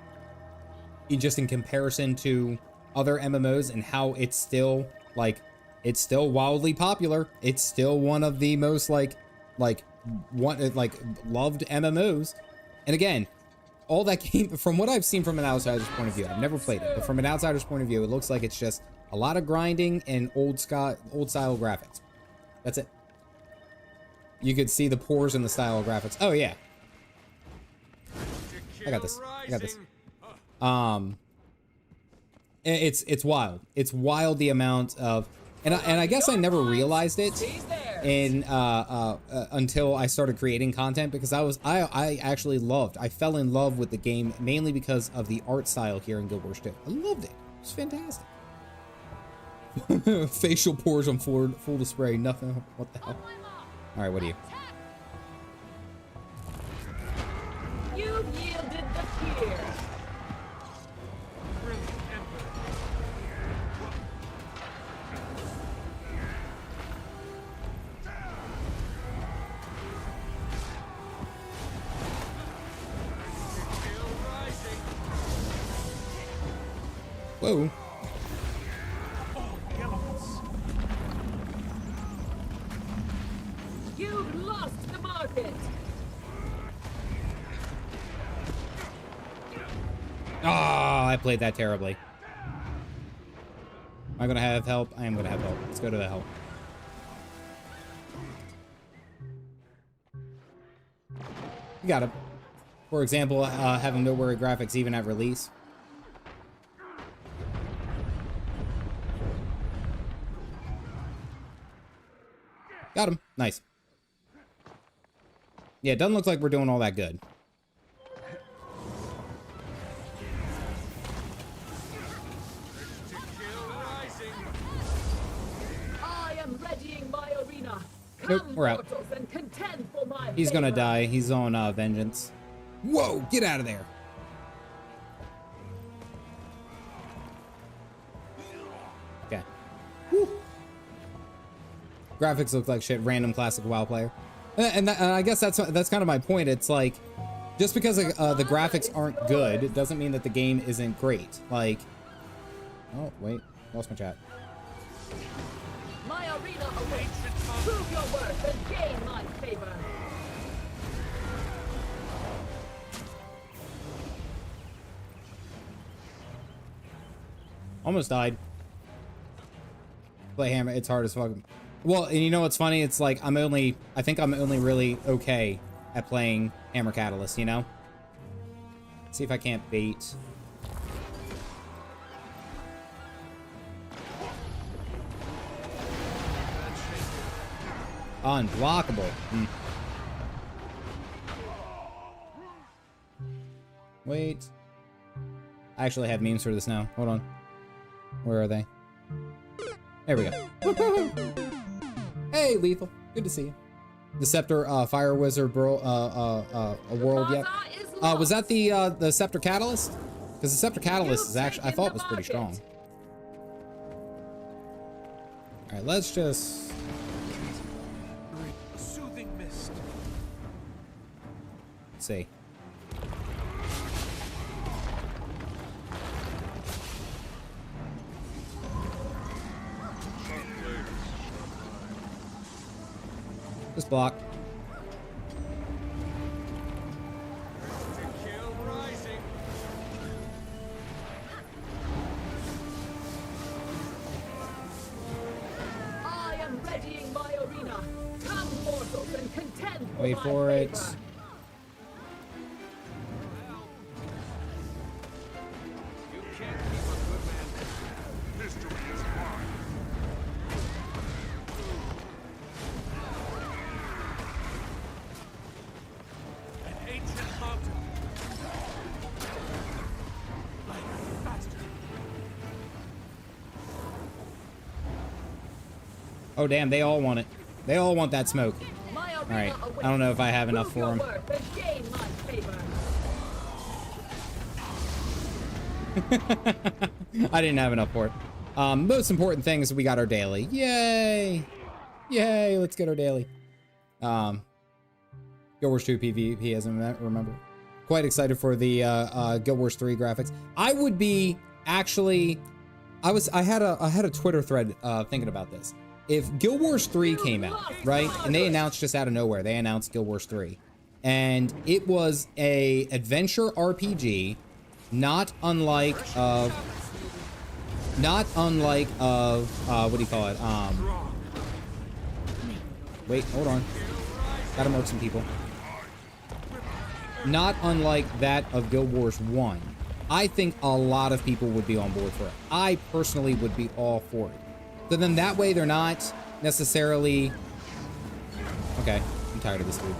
just in comparison to other MMOs, and how it's still like, it's still wildly popular. It's still one of the most loved MMOs. And again, all that came from what I've seen from an outsider's point of view. I've never played it, but from an outsider's point of view, it looks like it's just a lot of grinding and old style graphics. That's it. You could see the pores in the style of graphics. Oh yeah. I got this. It's wild. It's wild, the amount of, and I guess I never realized it until I started creating content, because I actually fell in love with the game mainly because of the art style here in Guild Wars 2. I loved it. It was fantastic. Facial pores on full display. Nothing. What the hell? All right, what do you? You yielded the fear. Whoa. You've lost the market. Oh, I played that terribly. Am I gonna have help? I am gonna have help. Let's go to the help. You got him. For example, having no worry graphics even at release. Got him. Nice. Yeah, it doesn't look like we're doing all that good. I am readying my arena. Nope, Come, we're out. mortals, and contend for my He's gonna favor. die. He's on vengeance. Whoa, get out of there. Okay. Whew. Graphics look like shit. Random classic WoW player. And I guess that's kind of my point. It's like, just because the graphics aren't good, it doesn't mean that the game isn't great. Like, oh wait, lost my chat. My arena awaits. Prove your worth and gain my favor. Almost died. Play hammer. It's hard as fuck. Well, and you know what's funny? It's like I think I'm only really okay at playing Hammer Catalyst, you know? See if I can't bait. Unblockable. Wait. I actually have memes for this now. Hold on. Where are they? There we go. Hey, Lethal. Good to see you. The Scepter Fire Wizard world yet? Was that the Scepter Catalyst? Because the Scepter Catalyst is actually, I thought was pretty strong. All right, let's just. Soothing mist. Let's see. Just block. I am readying my arena. Come, mortals, and contend for Wait my for it. favor. You can't keep a good man. History is mine. An ancient mountain. Like a bastard. Oh damn, they all want it. They all want that smoke. My arena Alright, awaits. I don't know if I have enough Prove for your him. worth and gain my favor. I didn't have enough for it. Most important thing is we got our daily. Yay! Yay, let's get our daily. Guild Wars 2 PvP, as I remember. Quite excited for the Guild Wars 3 graphics. I would be actually, I had a Twitter thread thinking about this. If Guild Wars 3 came out, right, and they announced just out of nowhere, they announced Guild Wars 3, and it was a adventure RPG, not unlike of what do you call it? Wait, hold on. Gotta murk some people. Not unlike that of Guild Wars 1. I think a lot of people would be on board for it. I personally would be all for it. So then that way they're not necessarily... Okay, I'm tired of this dude.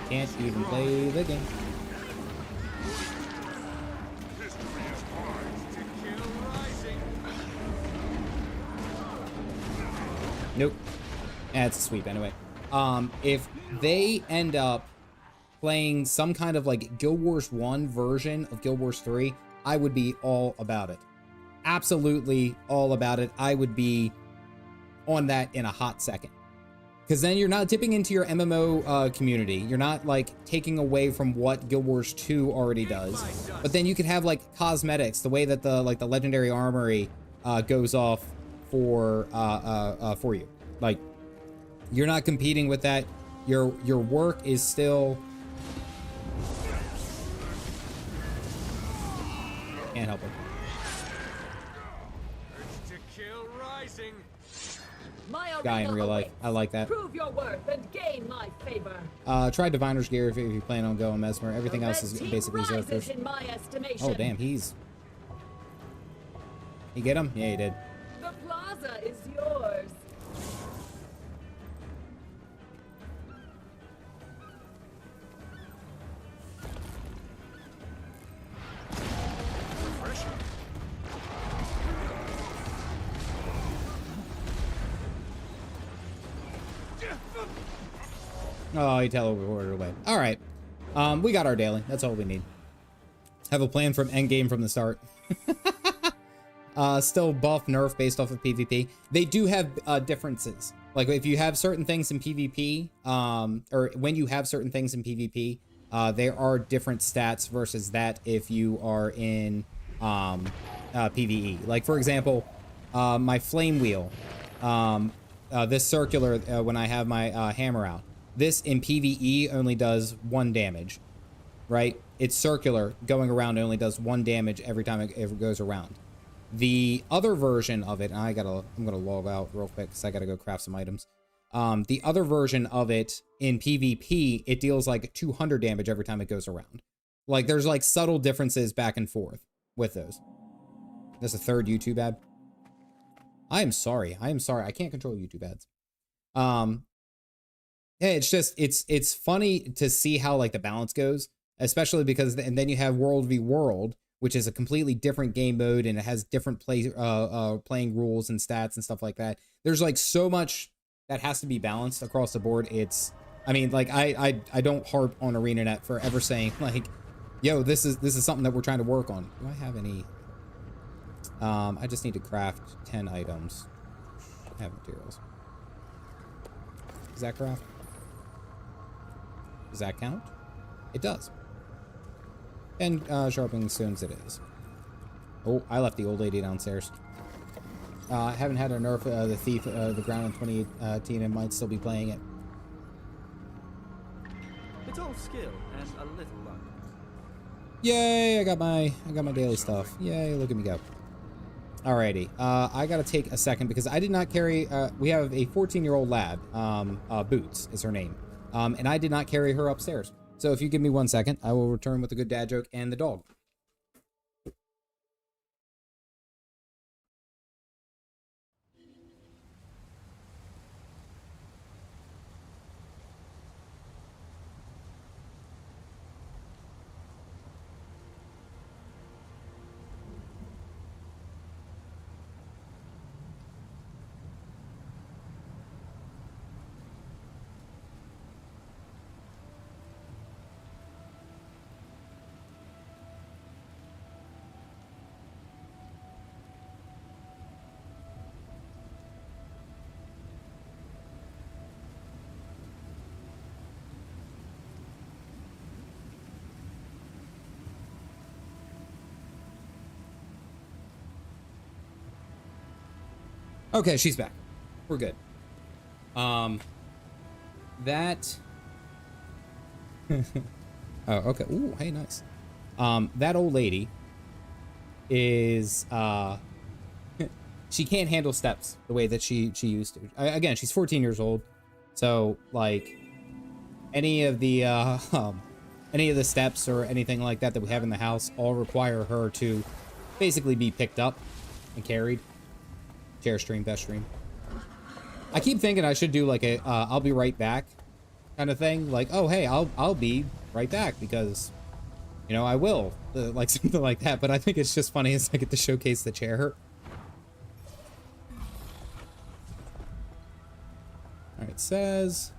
Can't even play the game. Nope. It's a sweep anyway. If they end up playing some kind of like Guild Wars 1 version of Guild Wars 3, I would be all about it. Absolutely all about it. I would be on that in a hot second. Because then you're not dipping into your MMO community. You're not like taking away from what Guild Wars 2 already does. But then you could have like cosmetics, the way that the legendary armory goes off for you. Like, you're not competing with that. Your work is still... Can't help it. Urge to kill rising. My Guy in arena real life. awaits. I like that. Prove your worth and gain my favor. Try Diviner's Gear if you plan on going Mesmer. Everything The else red is team basically rises Zerkers. in my estimation. Oh, damn, he's... You get him? Yeah, he did. The plaza is yours. Refreshing. Oh, he teleported away. All right. We got our daily. That's all we need. Have a plan from endgame from the start. Still buff, nerf based off of PvP. They do have differences. Like if you have certain things in PvP, or when you have certain things in PvP, there are different stats versus that if you are in PvE. Like for example, my flame wheel, this circular, when I have my hammer out, this in PvE only does 1 damage, right? It's circular, going around only does 1 damage every time it goes around. The other version of it, and I'm gonna log out real quick because I gotta go craft some items. The other version of it in PvP, it deals like 200 damage every time it goes around. Like there's like subtle differences back and forth with those. That's a third YouTube ad. I am sorry. I can't control YouTube ads. Yeah, it's just it's funny to see how like the balance goes, especially because and then you have World v World, which is a completely different game mode and it has different playing rules and stats and stuff like that. There's like so much that has to be balanced across the board. It's, I mean, like I don't harp on ArenaNet for ever saying like, yo, this is something that we're trying to work on. Do I have any? I just need to craft 10 items. I have materials. Does that craft? Does that count? It does. And sharpening stones it is. Oh, I left the old lady downstairs. I haven't had a nerf the thief the ground in 2018 and might still be playing it. It's all skill and a little luck. Yay! I got my daily stuff. Yay! Look at me go. Alrighty. I gotta take a second because I did not carry. We have a 14-year-old lad. Boots is her name. And I did not carry her upstairs. So if you give me 1 second, I will return with a good dad joke and the dog. Okay, she's back. We're good. That... oh, okay. Ooh, hey, nice. That old lady is, she can't handle steps the way that she used to. Again, she's 14 years old. So, like, any of the steps or anything like that that we have in the house all require her to basically be picked up and carried. Share stream, best stream. I keep thinking I should do like a I'll be right back kind of thing. Like, oh hey, I'll be right back because, you know, I will, like something like that. But I think it's just funny as I get to showcase the chair. All right, it says.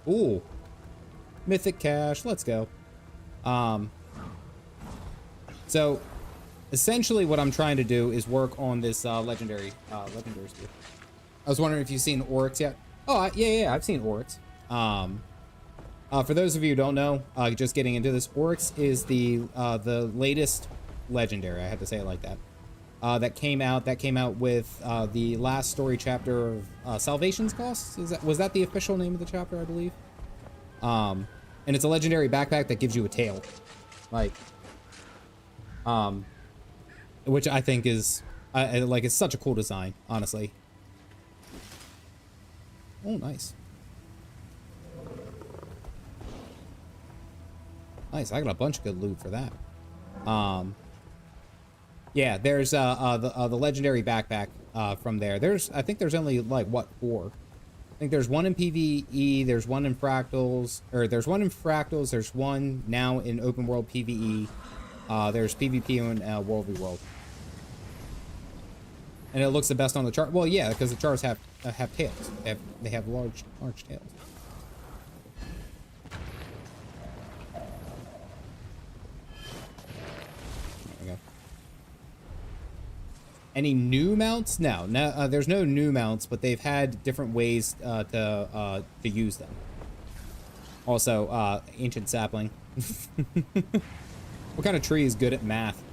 Ooh, mythic cache. Let's go. So, essentially what I'm trying to do is work on this legendary spear. I was wondering if you've seen Oryx yet. Oh, yeah, I've seen Oryx. For those of you who don't know, just getting into this, Oryx is the latest legendary. I had to say it like that. that came out with the last story chapter of Salvation's Cost. Was that the official name of the chapter, I believe? And it's a legendary backpack that gives you a tail, like, which I think is like, it's such a cool design, honestly. Oh, nice. Nice, I got a bunch of good loot for that. Yeah, there's the legendary backpack from there. I think there's only like, what, 4? I think there's one in PvE, there's one in Fractals, or there's one in Fractals, there's one now in open world PvE. There's PvP in World v World. And it looks the best on the chart. Well, yeah, because the charts have tails. They have large tails. Any new mounts? No, there's no new mounts, but they've had different ways to use them. Also, ancient sapling. What kind of tree is good at math?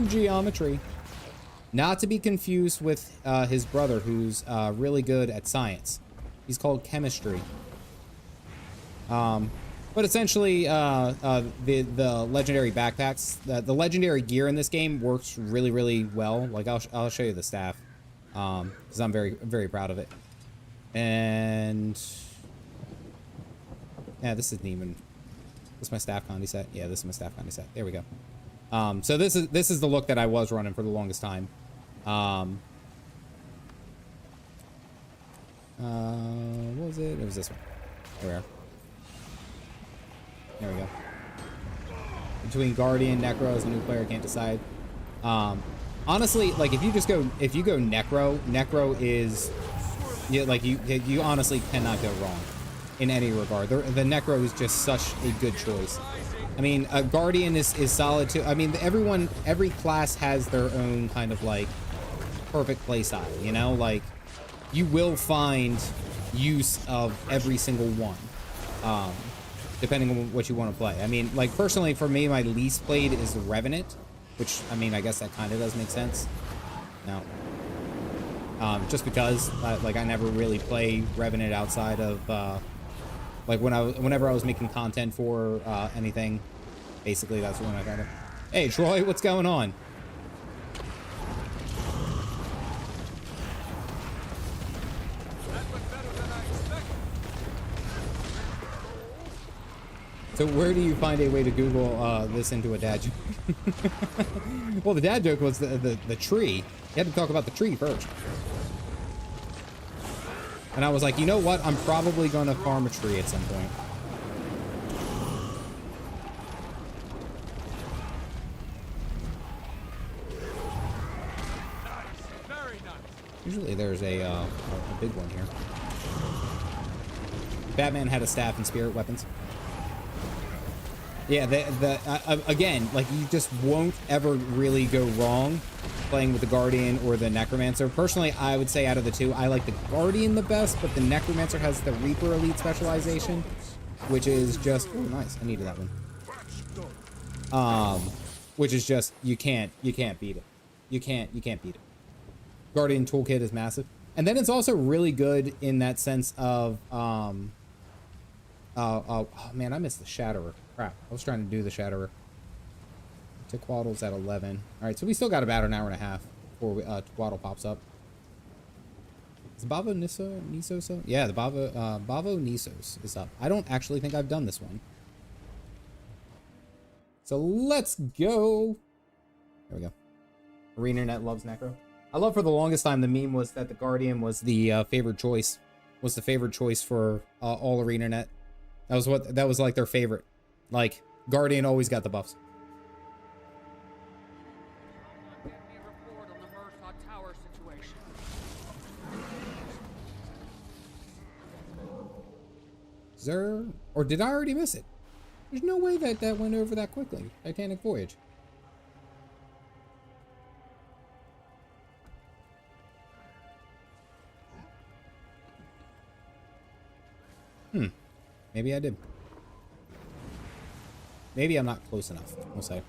Geometry. Not to be confused with his brother, who's really good at science. He's called chemistry. But essentially, the legendary backpacks, the legendary gear in this game works really, really well. Like, I'll show you the staff, because I'm very, very proud of it. And yeah, this isn't even. This is my staff condi set. Yeah, this is my staff condi set. There we go. So this is the look that I was running for the longest time. What was it? It was this one. There we are. There we go. Between Guardian, Necro, as a new player can't decide. Honestly, like, if you go Necro is, yeah, like, you honestly cannot go wrong in any regard. The Necro is just such a good choice. I mean, Guardian is solid too. I mean, every class has their own kind of like perfect play style, you know? Like, you will find use of every single one. Depending on what you want to play. I mean, like, personally, for me, my least played is the Revenant, which, I mean, I guess that kind of does make sense. No. Just because, like, I never really play Revenant outside of, like, whenever I was making content for anything, basically, that's when I got it. Hey, Troy, what's going on? So where do you find a way to Google this into a dad joke? Well, the dad joke was the tree. You had to talk about the tree first. And I was like, you know what? I'm probably going to farm a tree at some point. Nice. Very nice. Usually there's a big one here. Batman had a staff and spirit weapons. Yeah, again, like, you just won't ever really go wrong playing with the Guardian or the Necromancer. Personally, I would say out of the two, I like the Guardian the best, but the Necromancer has the Reaper Elite specialization, which is just, oh, nice, I needed that one. Which is just, you can't beat it. You can't beat it. Guardian toolkit is massive. And then it's also really good in that sense of, oh man, I missed the Shatterer. Crap, I was trying to do the Shatterer. Tequaddle's at 11. Alright, so we still got about an hour and a half before Tequaddle pops up. Is Bavo Nisos up? Yeah, the Bavo Nisos is up. I don't actually think I've done this one. So let's go. There we go. ArenaNet loves Necro. I love for the longest time the meme was that the Guardian was the favored choice. Was the favored choice for all ArenaNet. That was like their favorite. Like, Guardian always got the buffs. Get me a report on the Murtaugh Tower situation. Is there, or did I already miss it? There's no way that went over that quickly. Titanic Voyage. Maybe I did. Maybe I'm not close enough, we'll say.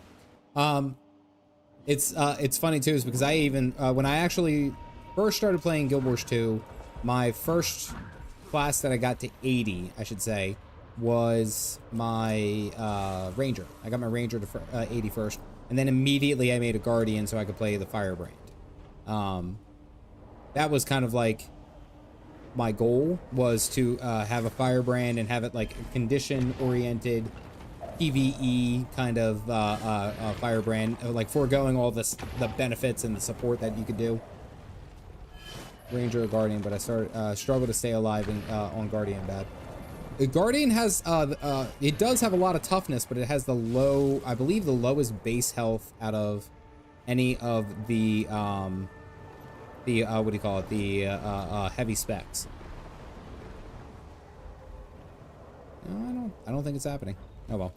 It's funny too, is because I even when I actually first started playing Guild Wars 2, my first class that I got to 80, I should say, was my Ranger. I got my Ranger to 80 first, and then immediately I made a Guardian so I could play the Firebrand. That was kind of like my goal, was to have a Firebrand and have it like condition-oriented PvE kind of Firebrand, like foregoing all the benefits and the support that you could do. Ranger or Guardian, but I struggle to stay alive on Guardian bad. Guardian has it does have a lot of toughness, but it has the low, I believe the lowest base health out of any of the what do you call it, the heavy specs. No, I don't think it's happening. Oh well.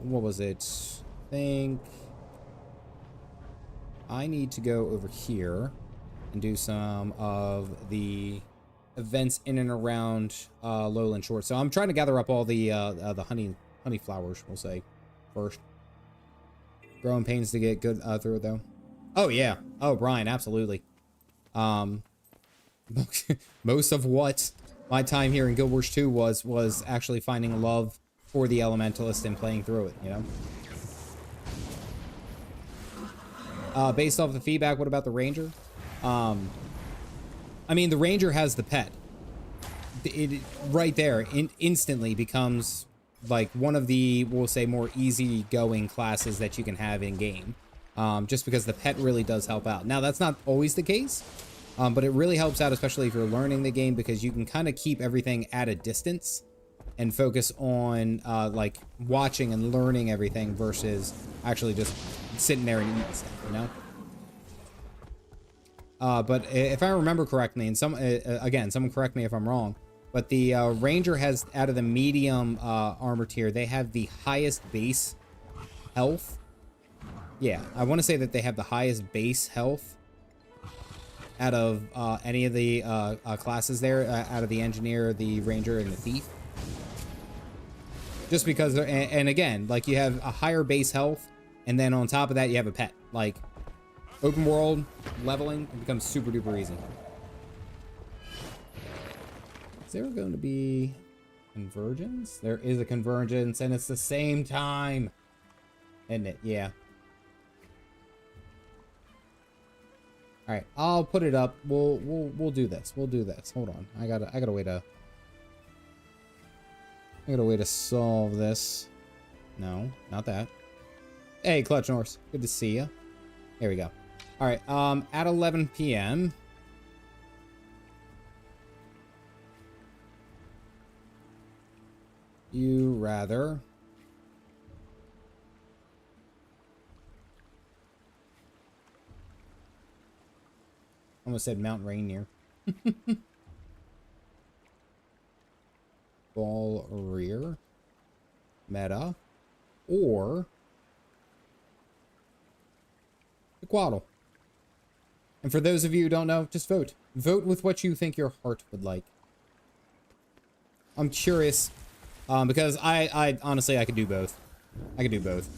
What was it? I think I need to go over here and do some of the events in and around Lowland Shores. So I'm trying to gather up all the honey flowers, we'll say, first. Growing pains to get good through it though. Oh yeah. Oh, Brian, absolutely. Most of what my time here in Guild Wars 2 was actually finding love for the Elementalist and playing through it, you know? Based off the feedback, what about the Ranger? I mean, the Ranger has the pet. It right there instantly becomes like one of the, we'll say, more easygoing classes that you can have in game. Just because the pet really does help out. Now, that's not always the case, but it really helps out, especially if you're learning the game, because you can kind of keep everything at a distance and focus on like watching and learning everything versus actually just sitting there and eating stuff, you know? But if I remember correctly, and again, someone correct me if I'm wrong, but the Ranger has, out of the medium armor tier, they have the highest base health. Yeah, I want to say that they have the highest base health out of any of the classes there, out of the Engineer, the Ranger, and the Thief. Just because, and again, like, you have a higher base health, and then on top of that, you have a pet. Like, open world leveling, it becomes super duper easy. Is there going to be convergence? There is a convergence, and it's the same time, isn't it? Yeah. All right, I'll put it up. We'll do this. We'll do this. Hold on. I got a way to solve this. No, not that. Hey, Clutch Norse. Good to see you. Here we go. All right. At 11 p.m. You rather almost said Mount Rainier. Ball rear meta or the Quaddle. And for those of you who don't know, just vote. Vote with what you think your heart would like. I'm curious, because I honestly, I could do both. I could do both.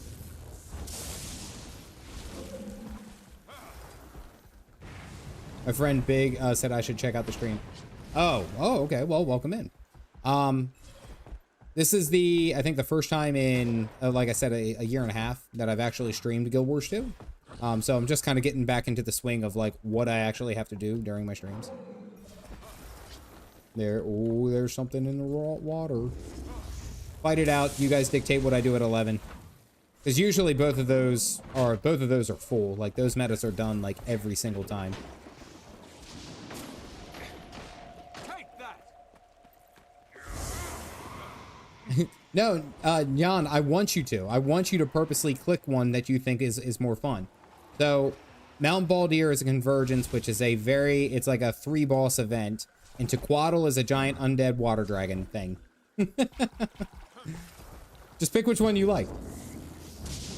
My friend Big said I should check out the stream. Oh, okay. Well, welcome in. This is I think the first time in, like I said, a year and a half that I've actually streamed Guild Wars 2. So I'm just kind of getting back into the swing of like what I actually have to do during my streams. There's something in the raw water. Fight it out. You guys dictate what I do at 11. Because usually both of those are full. Like, those metas are done like every single time. No, Jan, I want you to. I want you to purposely click one that you think is more fun. So, Mount Baldir is a convergence, which is it's like a 3-boss event. And Tequaddle is a giant undead water dragon thing. Just pick which one you like.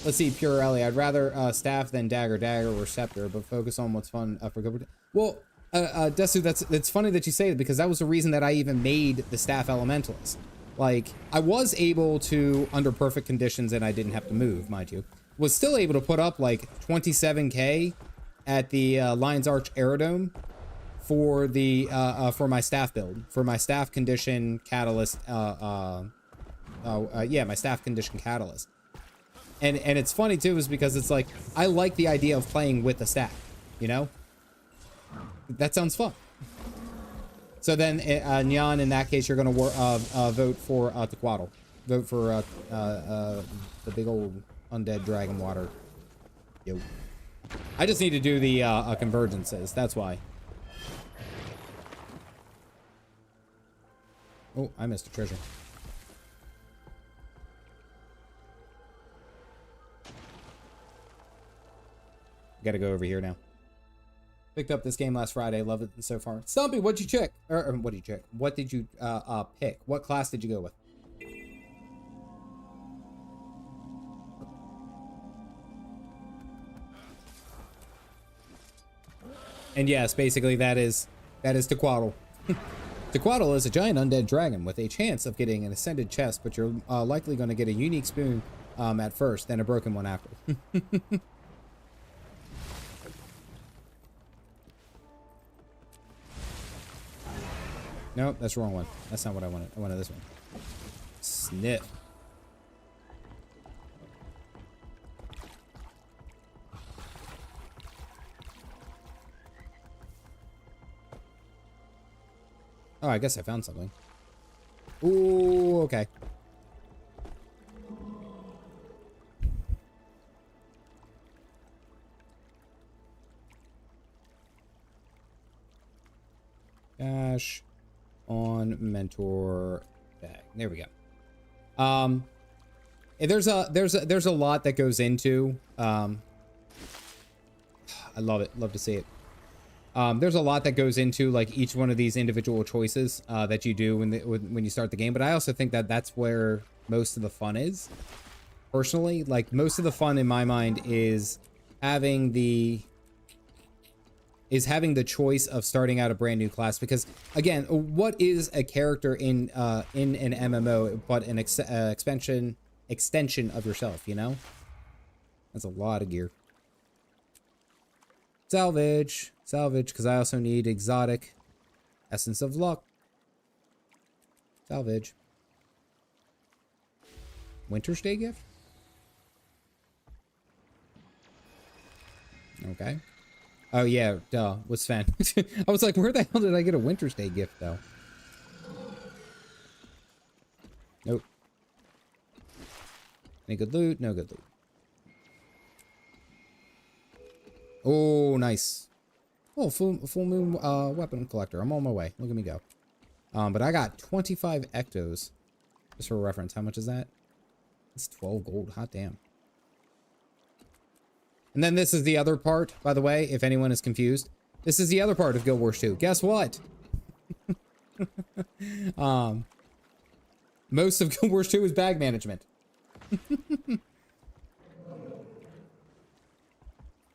Let's see, Pure Ellie. I'd rather staff than dagger or scepter, but focus on what's fun for good. Well, Desu, it's funny that you say it, because that was the reason that I even made the staff elementalist. Like, I was able to, under perfect conditions, and I didn't have to move, mind you, was still able to put up like 27k at the Lion's Arch Aerodome for the for my staff build, for my staff condition catalyst. Yeah, my staff condition catalyst. And it's funny too, is because it's like I like the idea of playing with the staff. You know, that sounds fun. So then, Nyan, in that case, you're gonna vote for Tequatl. Vote for the big old undead dragon water. Yo. I just need to do the convergences. That's why. Oh, I missed a treasure. Gotta go over here now. Picked up this game last Friday. Love it so far. Stumpy, what'd you check? Or what did you check? What did you pick? What class did you go with? And yes, basically that is Tequatl. Tequatl is a giant undead dragon with a chance of getting an ascended chest, but you're likely going to get a unique spoon at first, then a broken one after. Nope, that's the wrong one. That's not what I wanted. I wanted this one. Sniff. Oh, I guess I found something. Ooh, okay. Dash on mentor bag. There we go. There's a lot that goes into I love it. Love to see it. There's a lot that goes into like each one of these individual choices that you do when you start the game, but I also think that that's where most of the fun is. Personally, like most of the fun in my mind is having the choice of starting out a brand new class, because again, what is a character in an MMO but an extension of yourself, you know? That's a lot of gear. Salvage, because I also need exotic essence of luck. Salvage. Winter's Day gift? Okay. Oh yeah, duh. What's Sven? I was like, where the hell did I get a Winter's Day gift though? Nope. Any good loot? No good loot. Oh, nice. Oh, full moon weapon collector. I'm on my way. Look at me go. But I got 25 ectos. Just for reference, how much is that? It's 12 gold. Hot damn. And then this is the other part, by the way, if anyone is confused. This is the other part of Guild Wars 2. Guess what? Most of Guild Wars 2 is bag management.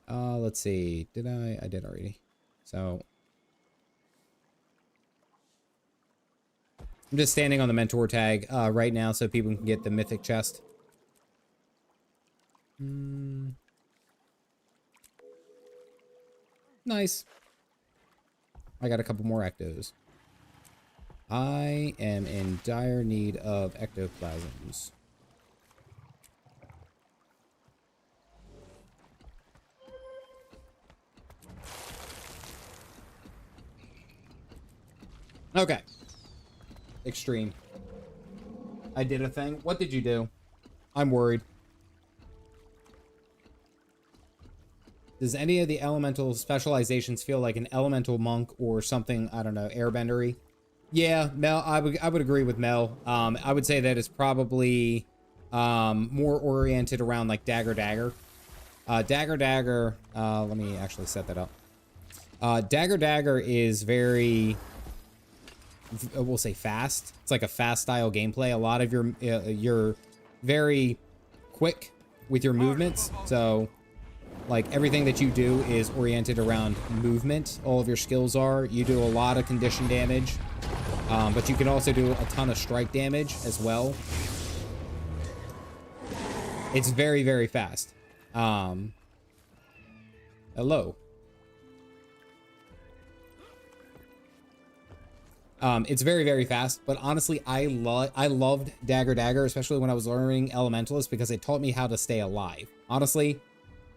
Let's see. Did I did already. So I'm just standing on the mentor tag right now so people can get the mythic chest. Nice. I got a couple more ectos. I am in dire need of ectoplasms. Okay. Extreme. I did a thing. What did you do? I'm worried. Does any of the elemental specializations feel like an elemental monk or something, I don't know, airbendery? Yeah, Mel, I would agree with Mel. I would say that it's probably more oriented around like Dagger. Dagger, let me actually set that up. Dagger is very, we'll say fast. It's like a fast style gameplay. A lot of you're very quick with your movements. So like everything that you do is oriented around movement. All of your skills are. You do a lot of condition damage, but you can also do a ton of strike damage as well. It's very, very fast. Hello. It's very, very fast, but honestly, I loved Dagger, especially when I was learning Elementalist, because it taught me how to stay alive. Honestly,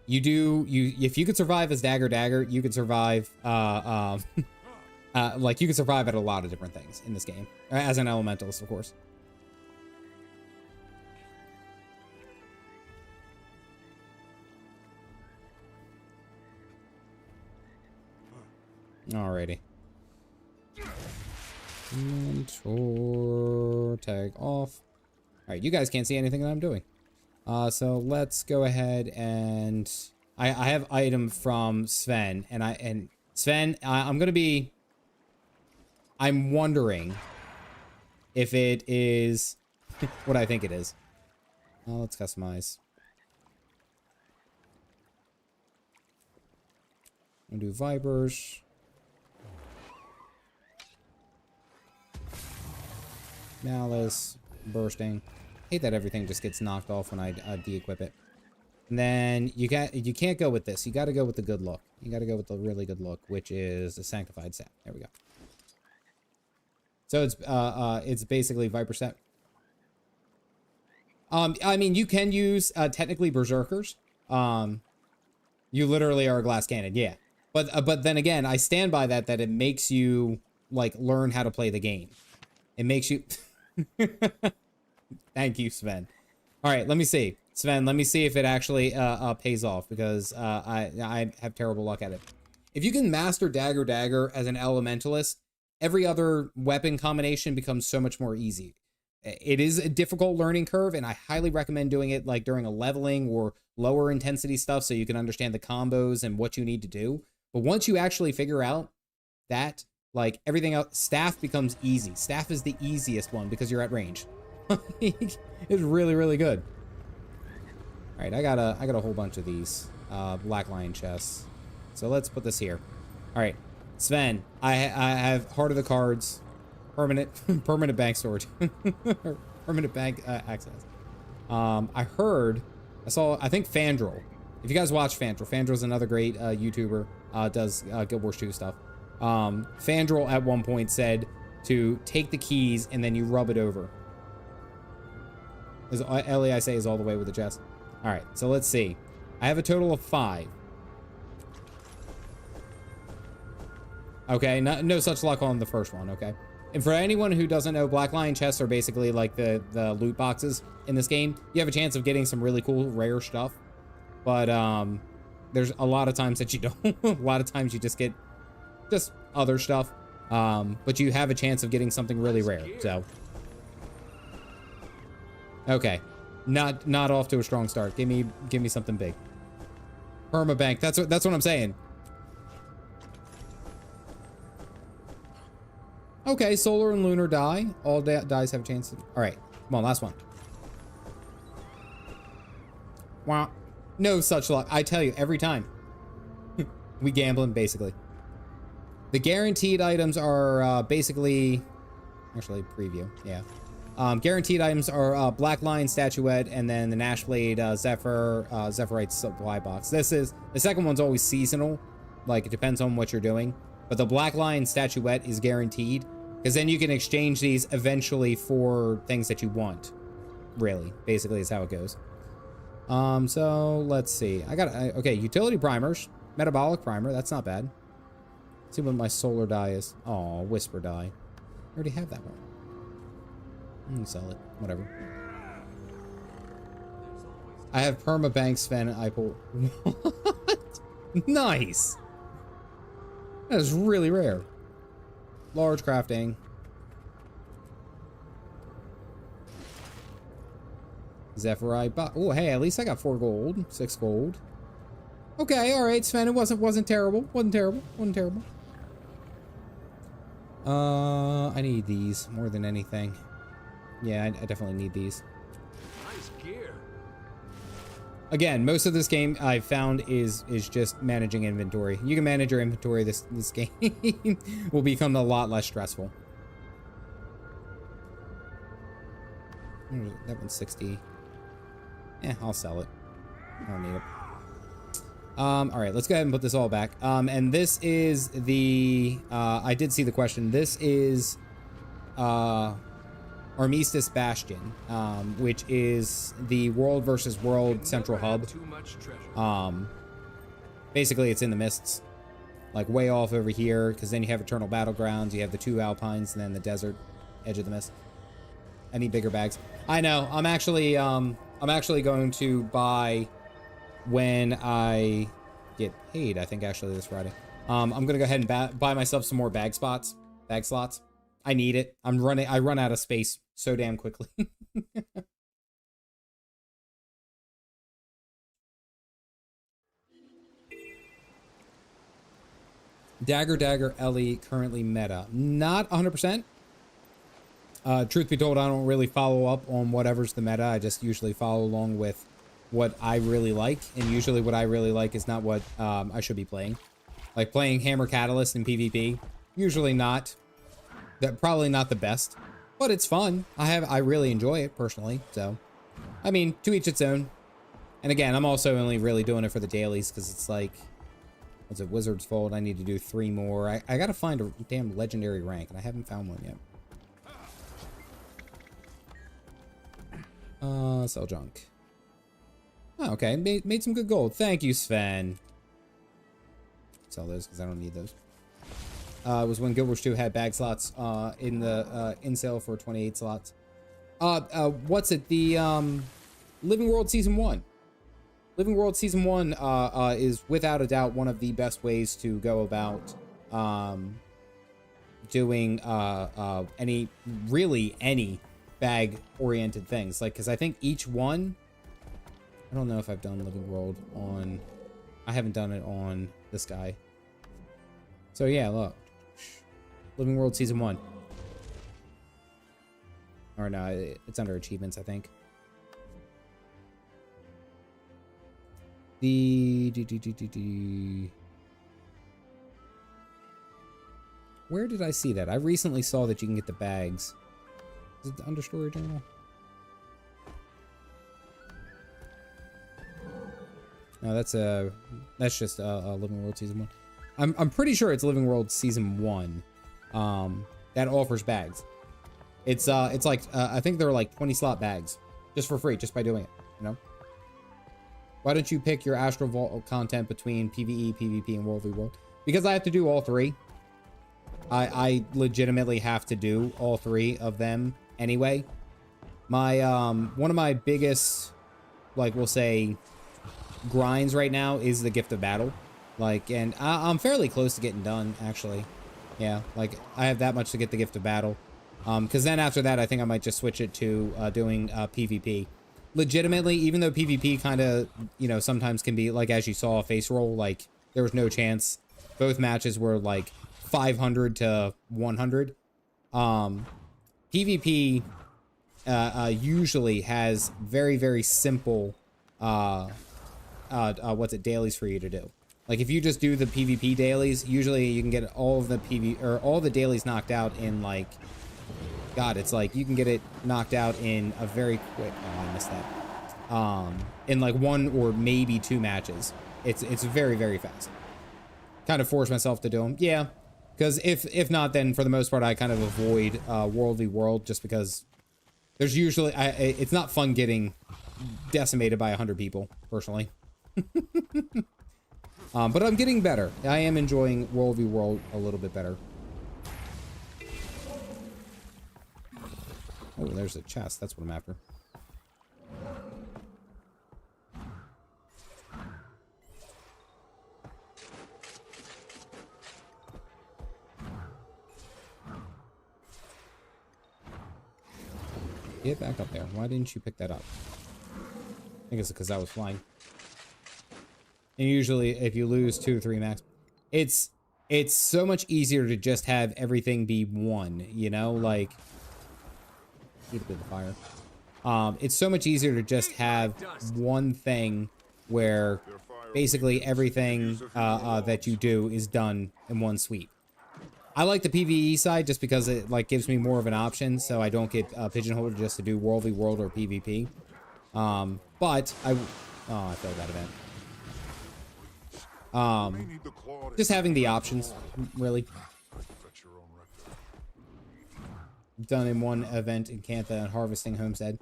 if you could survive as Dagger, you could survive, like you could survive at a lot of different things in this game, as an Elementalist, of course. Alrighty. Mentor tag off. All right, you guys can't see anything that I'm doing. So let's go ahead and I have item from Sven, and Sven, I'm wondering if it is what I think it is. Let's customize. I'll do Vipers. Malice, bursting. Hate that everything just gets knocked off when I de-equip it. And then you can't go with this. You got to go with the good look. You got to go with the really good look, which is the Sanctified Staff. There we go. So it's basically Viper Step. I mean, you can use technically Berserkers. You literally are a glass cannon, yeah. But then again, I stand by that it makes you like learn how to play the game. It makes you. Thank you, Sven. All right, let me see. Sven, let me see if it actually pays off, because I have terrible luck at it. If you can master Dagger as an Elementalist, every other weapon combination becomes so much more easy. It is a difficult learning curve, and I highly recommend doing it like during a leveling or lower intensity stuff, so you can understand the combos and what you need to do. But once you actually figure out that, like, everything else, staff becomes easy. Staff is the easiest one because you're at range. It's really, really good. All right, I got a whole bunch of these Black Lion chests. So let's put this here. All right, Sven, I have Heart of the Cards, permanent bank storage, permanent bank access. I think Fandral. If you guys watch Fandral's another great YouTuber. Does Guild Wars 2 stuff. Fandral at one point said to take the keys and then you rub it over. As Ellie, I say, is all the way with the chest. All right, so let's see. I have a total of 5. Okay, no such luck on the first one, okay? And for anyone who doesn't know, Black Lion chests are basically like the loot boxes in this game. You have a chance of getting some really cool, rare stuff. But there's a lot of times that you don't. A lot of times you just get just other stuff. But you have a chance of getting something really rare, so. Okay. Not off to a strong start. Give me something big. Permabank. That's what I'm saying. Okay, solar and lunar die. All dies have a chance to... All right, come on, last one. Wow. No such luck. I tell you, every time. We gambling, basically. The guaranteed items are basically... Actually, preview, yeah. Guaranteed items are Black Lion Statuette and then the Nashblade Zephyrite Supply Box. The second one's always seasonal. Like, it depends on what you're doing. But the Black Lion Statuette is guaranteed. Because then you can exchange these eventually for things that you want. Really, basically is how it goes. So let's see. Okay, utility primers, metabolic primer. That's not bad. Let's see what my solar die is. Oh, whisper die. I already have that one. I'm gonna sell it. Whatever. I have permabank Sven Eipel. What? Nice. That is really rare. Large crafting. Zephyrite. Oh, hey, at least I got 4 gold, 6 gold. Okay, all right, Sven. It wasn't terrible. Wasn't terrible. I need these more than anything. Yeah, I definitely need these. Nice gear. Again, most of this game I've found is just managing inventory. You can manage your inventory. This game will become a lot less stressful. That one's 60. Yeah, I'll sell it. I don't need it. All right, let's go ahead and put this all back. And this is the, I did see the question. This is, Armistice Bastion, which is the world versus world central hub. Too much treasure. Basically it's in the mists, like way off over here, because then you have Eternal Battlegrounds, you have the 2 Alpines, and then the desert edge of the mist. I need bigger bags. I know, I'm actually going to buy, when I get paid, I think actually this Friday, I'm gonna go ahead and buy myself some more bag slots. I need it. I run out of space so damn quickly. Dagger Ellie currently meta. Not 100%. Truth be told, I don't really follow up on whatever's the meta. I just usually follow along with what I really like. And usually what I really like is not what I should be playing. Like playing Hammer Catalyst in PvP. Usually not. Probably not the best. But it's fun. I really enjoy it personally. So, I mean, to each its own. And again, I'm also only really doing it for the dailies because it's like... What's it? Wizard's Fold. I need to do 3 more. I gotta find a damn legendary rank, and I haven't found one yet. Sell junk. Oh, okay. Made some good gold. Thank you, Sven. Sell those, because I don't need those. It was when Guild Wars 2 had bag slots in the in sale for 28 slots. What's it? The Living World Season 1. Living World Season 1 is without a doubt one of the best ways to go about doing any bag-oriented things. Like, because I think each one... I don't know if I've done Living World on... I haven't done it on this guy. So yeah, look. Living World Season 1. Or no, it's under achievements, I think. Where did I see that? I recently saw that you can get the bags. Is it the Understory Journal? No, that's just Living World Season 1. I'm pretty sure it's Living World Season 1 that offers bags. It's like I think they're like 20 slot bags just for free, just by doing it, you know? Why don't you pick your Astral Vault content between PvE, PvP, and World v World? Because I have to do all 3. I legitimately have to do all 3 of them anyway. My one of my biggest, like, we'll say, grinds right now is the Gift of Battle. Like, and I'm fairly close to getting done, actually. Yeah, like, I have that much to get the Gift of Battle. Because then after that, I think I might just switch it to doing PvP. Legitimately, even though PvP kind of, you know, sometimes can be, like, as you saw, a face roll, like, there was no chance. Both matches were, like, 500 to 100. PvP usually has very, very simple, dailies for you to do. Like, if you just do the PvP dailies, usually you can get all of the all the dailies knocked out in, like, God, it's like you can get it knocked out in a very quick... Oh, I missed that. In like 1 or maybe 2 matches. It's very, very fast. Kind of force myself to do them. Yeah, because if not, then for the most part, I kind of avoid World v World just because there's usually... it's not fun getting decimated by 100 people, personally. But I'm getting better. I am enjoying World v World a little bit better. Oh, there's a chest. That's what I'm after. Get back up there. Why didn't you pick that up? I think it's because I was flying. And usually, if you lose 2 or 3 max, it's so much easier to just have everything be 1, you know? Like... Need a bit of fire. It's so much easier to just have one thing where basically everything that you do is done in one sweep. I like the PvE side just because it like gives me more of an option, so I don't get pigeonholed just to do World v World or PvP. But I failed that event. Just having the options, really. Done in one event in Cantha and Harvesting Homestead.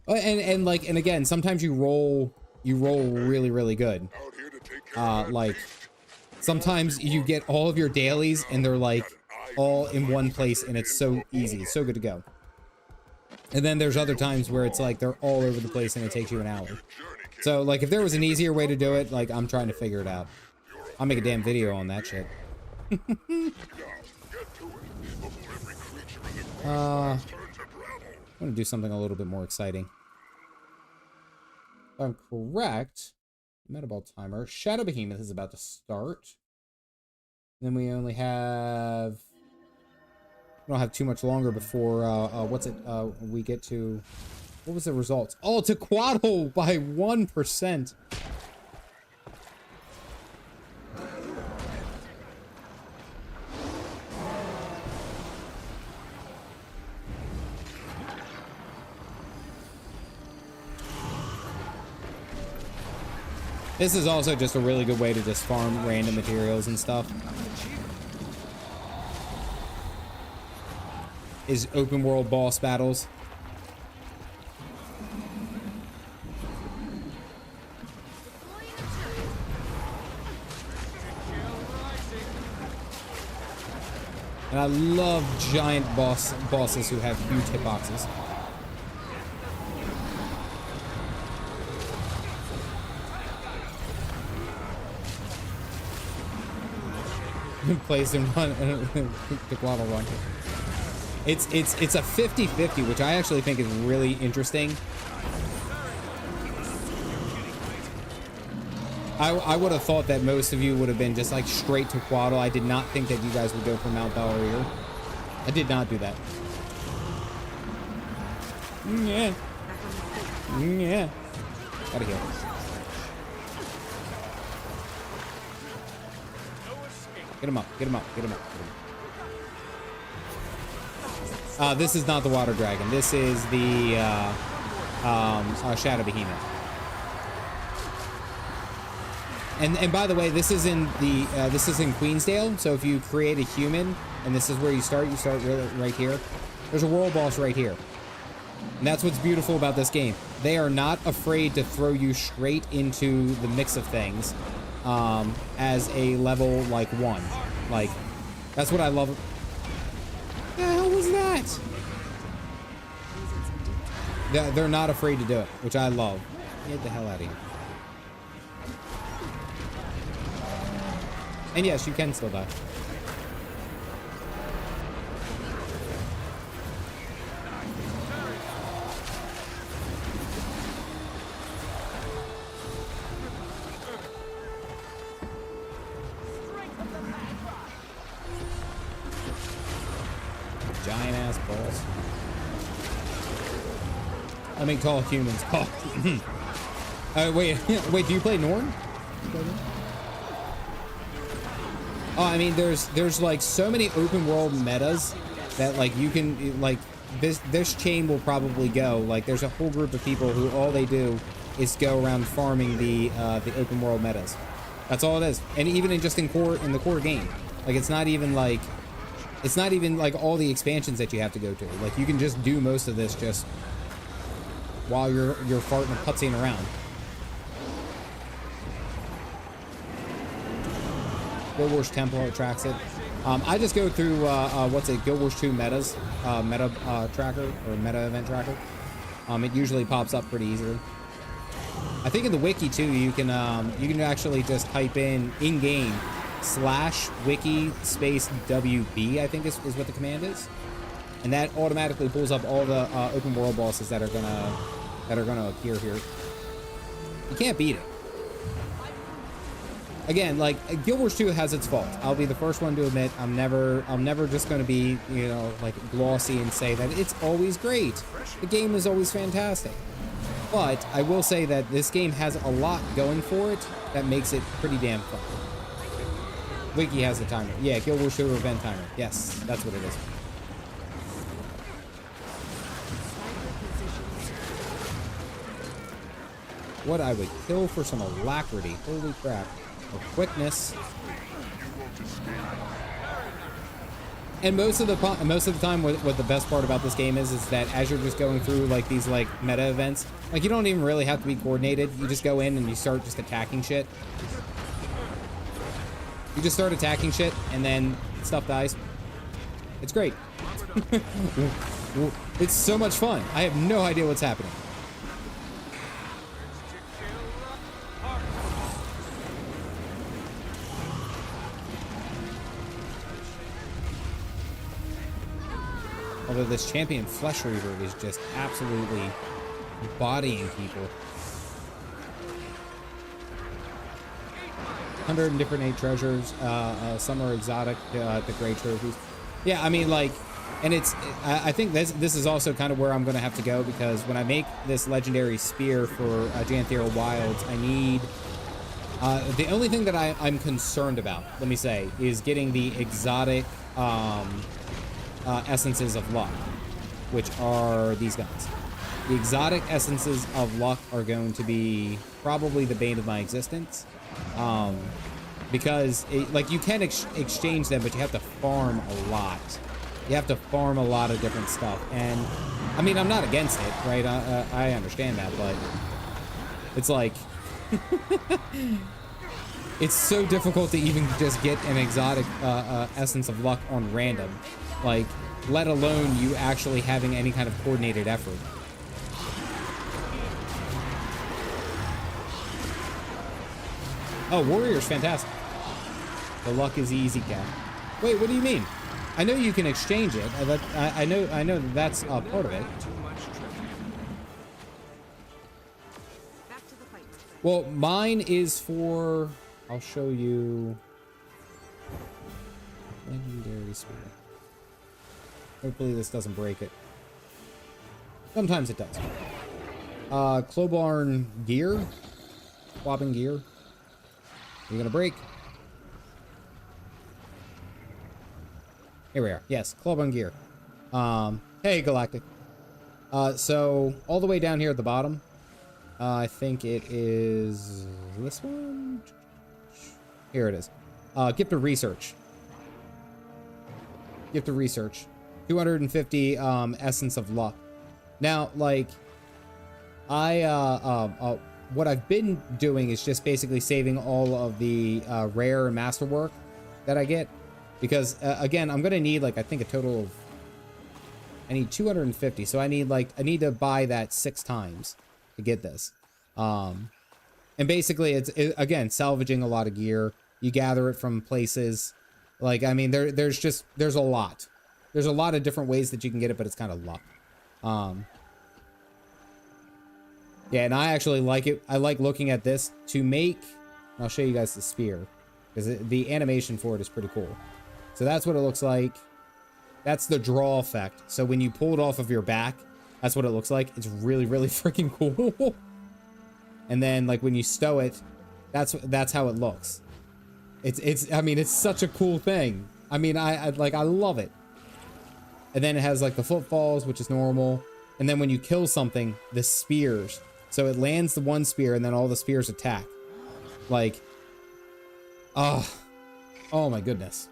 And again, sometimes you roll really, really good. Like, sometimes you get all of your dailies and they're like all in one place and it's so easy. It's so good to go. And then there's other times where it's like they're all over the place and it takes you an hour. So like if there was an easier way to do it, like I'm trying to figure it out. I'll make a damn video on that shit. I'm gonna do something a little bit more exciting. If I'm correct, Metaball timer. Shadow Behemoth is about to start. Then we only have... We don't have too much longer before, we get to... What was the results? Oh, Tequaddle by 1%. This is also just a really good way to just farm random materials and stuff. Is open world boss battles. And I love giant bosses who have huge hitboxes. Plays and run Tequaddle run. It's a 50-50, which I actually think is really interesting. I would have thought that most of you would have been just like straight Tequaddle. I did not think that you guys would go for Mount Belrier. I did not do that. Yeah. Yeah. Gotta heal. Get him up, get him up, get him up, get him up. This is not the Water Dragon. This is the Shadow Behemoth. And by the way, this is in Queensdale. So if you create a human, and this is where you start really right here. There's a world boss right here. And that's what's beautiful about this game. They are not afraid to throw you straight into the mix of things. As a level like 1. Like, that's what I love. What the hell was that? They're not afraid to do it, which I love. Get the hell out of here. And yes, you can still die. Giant ass balls. I make tall humans. Oh. Wait, do you play Norn? Oh, I mean, there's like so many open world metas that like you can like this chain will probably go. Like there's a whole group of people who all they do is go around farming the open world metas. That's all it is. And even in the core game, like it's not even like all the expansions that you have to go to. Like you can just do most of this just while you're farting and putzing around. Guild Wars Temple attracts it. I just go through Guild Wars 2 metas, meta tracker or meta event tracker. It usually pops up pretty easily. I think in the wiki too, you can actually just type in game /wiki space WB, I think is what the command is, and that automatically pulls up all the open world bosses that are gonna appear here. You can't beat it. Again, like Guild Wars 2 has its fault. I'll be the first one to admit I'm never just gonna be, you know, like glossy and say that it's always great. The game is always fantastic. But I will say that this game has a lot going for it that makes it pretty damn fun. Wiki has the timer. Yeah, Guild Wars 2 event timer. Yes, that's what it is. What I would kill for some alacrity. Holy crap. or quickness. And most of the time, what the best part about this game is that as you're just going through like these like meta events, like you don't even really have to be coordinated. You just go in and you start just attacking shit. You just start attacking shit, and then stuff dies. It's great. It's so much fun. I have no idea what's happening. Although this champion Flesh Reaver is just absolutely bodying people. 108 treasures. Some are exotic, the gray trophies. Yeah, I mean, like, and I think this is also kind of where I'm going to have to go, because when I make this legendary spear for Janthira Wilds, I need... the only thing that I'm concerned about, let me say, is getting the exotic essences of luck, which are these guys. The exotic essences of luck are going to be probably the bane of my existence. Because like you can exchange them, but you have to farm a lot. You have to farm a lot of different stuff. And I mean, I'm not against it, right? I understand that, but it's like, it's so difficult to even just get an exotic essence of luck on random. Like, let alone you actually having any kind of coordinated effort. Oh, Warrior's fantastic. The luck is easy, cat. Wait, what do you mean? I know you can exchange it. I know that's a part of it. Well, mine is for... I'll show you... Legendary Spear. Hopefully this doesn't break it. Sometimes it does. Clobarn Gear. Quabbin Gear. Are you gonna break? Here we are. Yes, Clobarn Gear. Hey, Galactic. So, all the way down here at the bottom, I think it is this one? Here it is. Gift of Research. Gift of Research. 250 Essence of Luck. Now, like, what I've been doing is just basically saving all of the rare and masterwork that I get. Because, again, I'm going to need, like, I think a total of... I need 250. So I need to buy that 6 times to get this. And basically, it's again, salvaging a lot of gear. You gather it from places. Like, I mean, there's a lot. There's a lot of different ways that you can get it, but it's kind of luck. Yeah, and I actually like it. I like looking at this to make... I'll show you guys the spear, because the animation for it is pretty cool. So that's what it looks like. That's the draw effect. So when you pull it off of your back, that's what it looks like. It's really, really freaking cool. And then, like, when you stow it, that's how it looks. I mean, it's such a cool thing. I mean, I love it. And then it has, like, the footfalls, which is normal. And then when you kill something, the spears. So it lands the one spear, and then all the spears attack. Like, oh my goodness.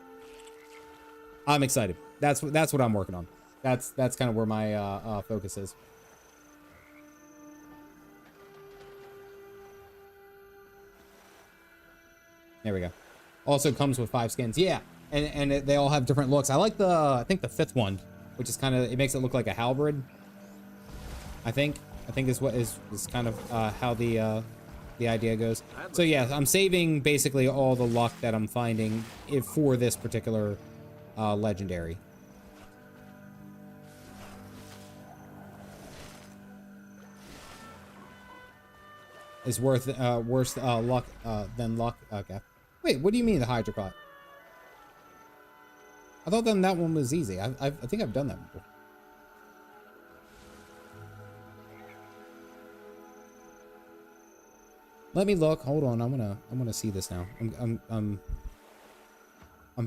I'm excited. That's what I'm working on. That's kind of where my focus is. There we go. Also comes with 5 skins. Yeah, and they all have different looks. I like I think the 5th one, which is kind of, it makes it look like a halberd. I think is what is kind of how the idea goes. So yeah, I'm saving basically all the luck that I'm finding for this particular legendary. Is worse luck than luck. Okay. Wait, what do you mean the Hydroclot? I thought that one was easy. I think I've done that before. Let me look. Hold on. I'm gonna see this now. I'm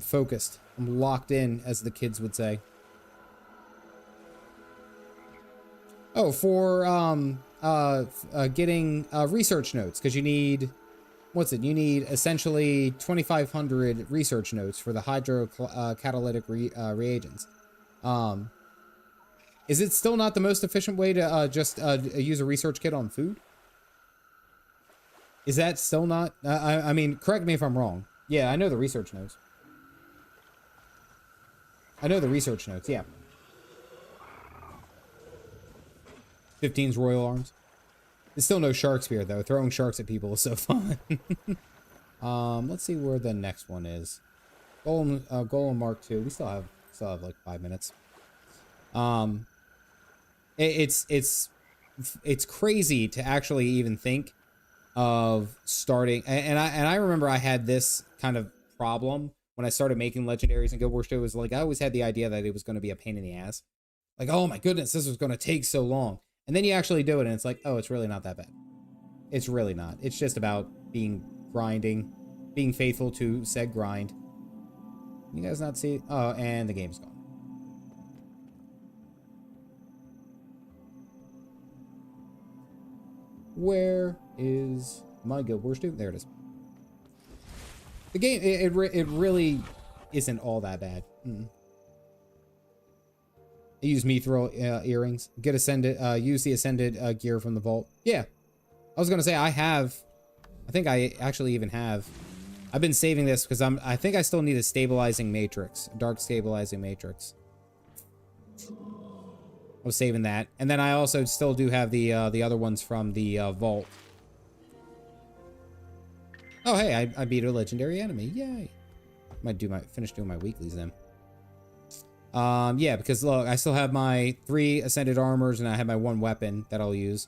focused. I'm locked in, as the kids would say. Oh, for getting research notes, because you need what's it? You need essentially 2,500 research notes for the hydrocatalytic reagents. Is it still not the most efficient way to just use a research kit on food? Is that still not? I mean, correct me if I'm wrong. Yeah, I know the research notes. I know the research notes, yeah. 15's Royal Arms. There's still no shark spear, though. Throwing sharks at people is so fun. Let's see where the next one is. Golem Mark II. We still have like 5 minutes. It's crazy to actually even think of starting. And I remember I had this kind of problem when I started making legendaries in Guild Wars 2. It was like, I always had the idea that it was going to be a pain in the ass. Like, oh my goodness, this was going to take so long. And then you actually do it and it's like, oh, it's really not that bad. It's really not. It's just about grinding, being faithful to said grind. You guys not see? Oh, and the game's gone. Where is my Guild Wars 2? There it is. The game, it really isn't all that bad. I use mithril earrings. Get ascended. Use the ascended gear from the vault. Yeah, I was gonna say I think I actually even have. I've been saving this because I think I still need a stabilizing matrix, a dark stabilizing matrix. I was saving that, and then I also still do have the other ones from the vault. Oh hey, I beat a legendary enemy! Yay! Might finish doing my weeklies then. Yeah, because look, I still have my 3 ascended armors and I have my 1 weapon that I'll use.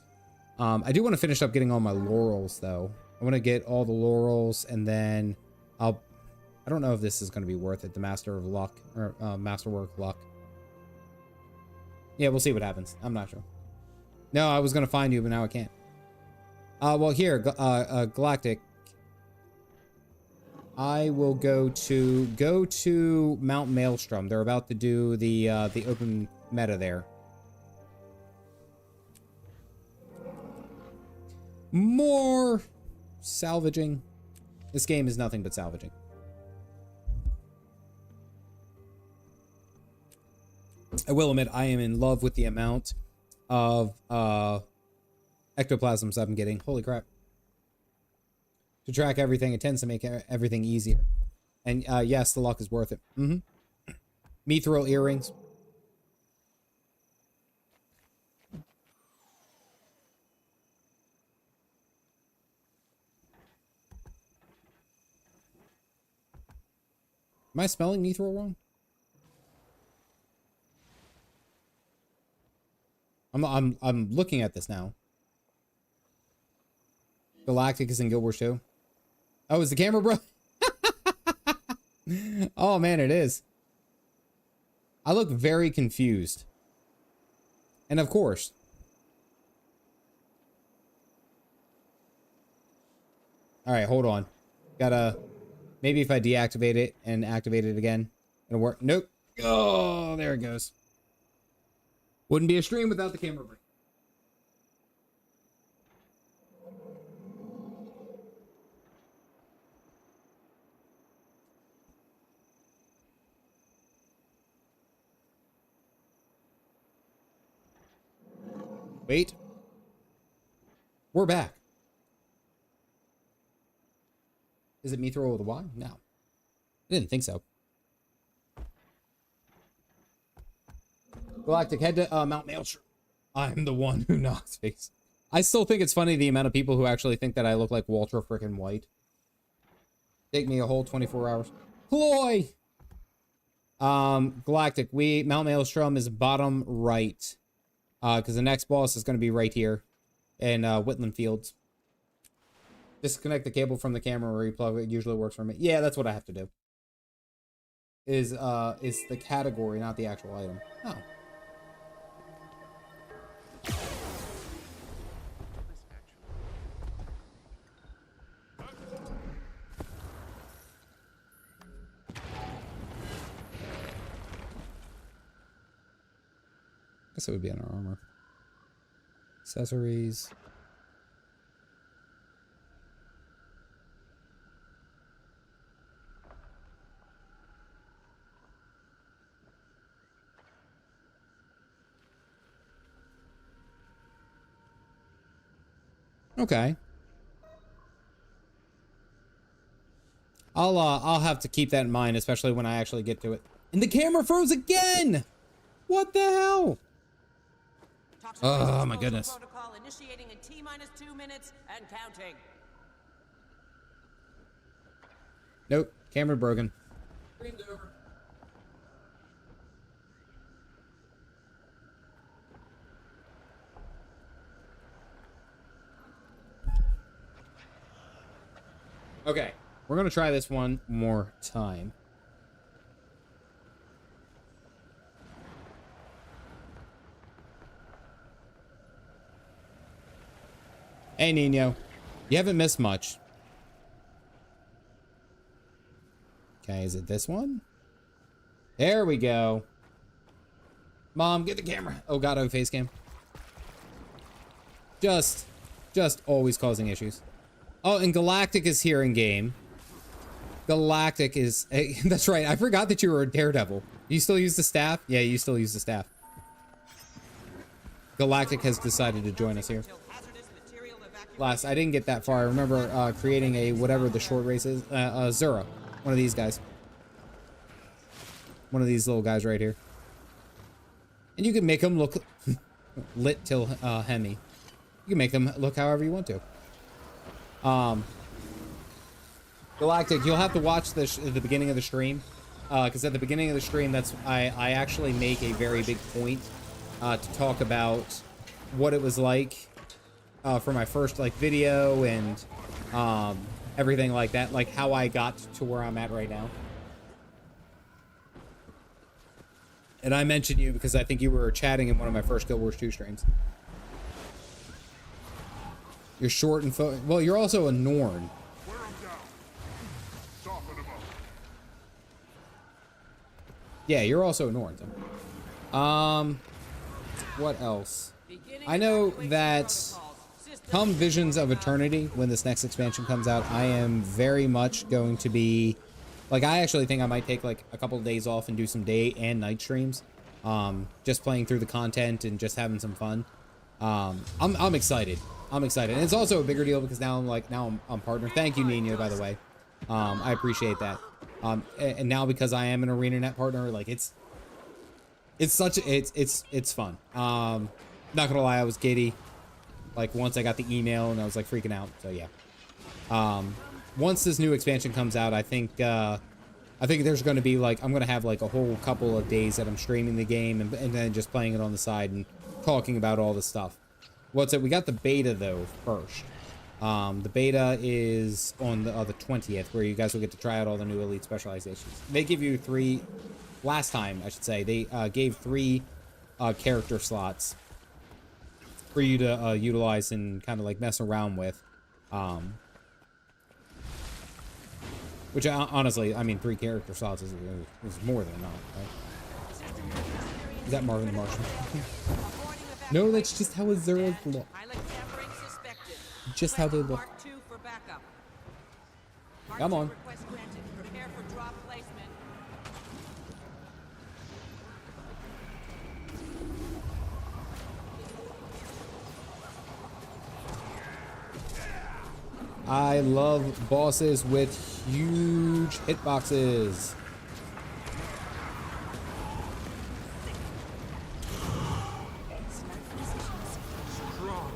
I do want to finish up getting all my laurels though. I want to get all the laurels and then I don't know if this is going to be worth it. The Master of Luck or Masterwork Luck. Yeah, we'll see what happens. I'm not sure. No, I was going to find you, but now I can't. Well here, Galactic. I will go to Mount Maelstrom. They're about to do the open meta there. More salvaging. This game is nothing but salvaging. I will admit I am in love with the amount of ectoplasms I've been getting. Holy crap. To track everything, it tends to make everything easier. And yes, the luck is worth it. Mithril earrings. Am I spelling mithril wrong? I'm looking at this now. Galactic is in Guild Wars 2. Oh, is the camera, bro? Oh man, it is. I look very confused. And of course. All right, hold on. Gotta, maybe if I deactivate it and activate it again, it'll work. Nope. Oh, there it goes. Wouldn't be a stream without the camera break. Wait. We're back. Is it Mithril with a Y? No. I didn't think so. Galactic, head to Mount Maelstrom. I'm the one who knocks face. I still think it's funny the amount of people who actually think that I look like Walter frickin' White. Take me a whole 24 hours. Ploy! Galactic, Mount Maelstrom is bottom right. Because the next boss is going to be right here in Whitland Fields. Disconnect the cable from the camera or replug it. Usually works for me. Yeah, that's what I have to do. Is the category, not the actual item. Oh. Guess it would be on our armor. Accessories. Okay. I'll have to keep that in mind, especially when I actually get to it. And the camera froze again! What the hell? Oh my goodness. Protocol initiating in T-2 minutes and counting. Nope, camera broken. Okay, we're gonna try this one more time. Hey, Nino. You haven't missed much. Okay, is it this one? There we go. Mom, get the camera. Oh god, I'm face cam. Just always causing issues. Oh, and Galactic is here in game. Galactic is... Hey, that's right, I forgot that you were a Daredevil. You still use the staff? Yeah, you still use the staff. Galactic has decided to join us here. Last, I didn't get that far. I remember creating a whatever the short race is. Zura. One of these guys. One of these little guys right here. And you can make them look lit till Hemi. You can make them look however you want to. Galactic, you'll have to watch this at the beginning of the stream. Because at the beginning of the stream, that's I actually make a very big point to talk about what it was like for my first video and everything like that, like how I got to where I'm at right now. And I mentioned you because I think you were chatting in one of my first Guild Wars 2 streams. You're short and well, you're also a Norn. Wear 'em down. Soften 'em up. Yeah, you're also a Norn. What else? I know that come Visions of Eternity, when this next expansion comes out, I am very much going to be... Like, I actually think I might take, like, a couple of days off and do some day and night streams. Just playing through the content and just having some fun. I'm excited. I'm excited. And it's also a bigger deal because now I'm partner. Thank you, Nino, by the way. I appreciate that. And now because I am an ArenaNet partner, like, it's fun. Not gonna lie, I was giddy. Like, once I got the email and I was, like, freaking out. So, yeah. Once this new expansion comes out, I think there's going to be, like, I'm going to have, like, a whole couple of days that I'm streaming the game and then just playing it on the side and talking about all the stuff. What's it? We got the beta, though, first. The beta is on the 20th, where you guys will get to try out all the new Elite specializations. They give you 3... Last time, I should say, they gave 3 character slots for you to utilize and kind of, like, mess around with. Which, honestly, I mean, 3 character slots is more than enough, right? Is that Marvin the Martian? No, that's just how Azura's look. Just how they look. Come on. I love bosses with huge hitboxes. Strong.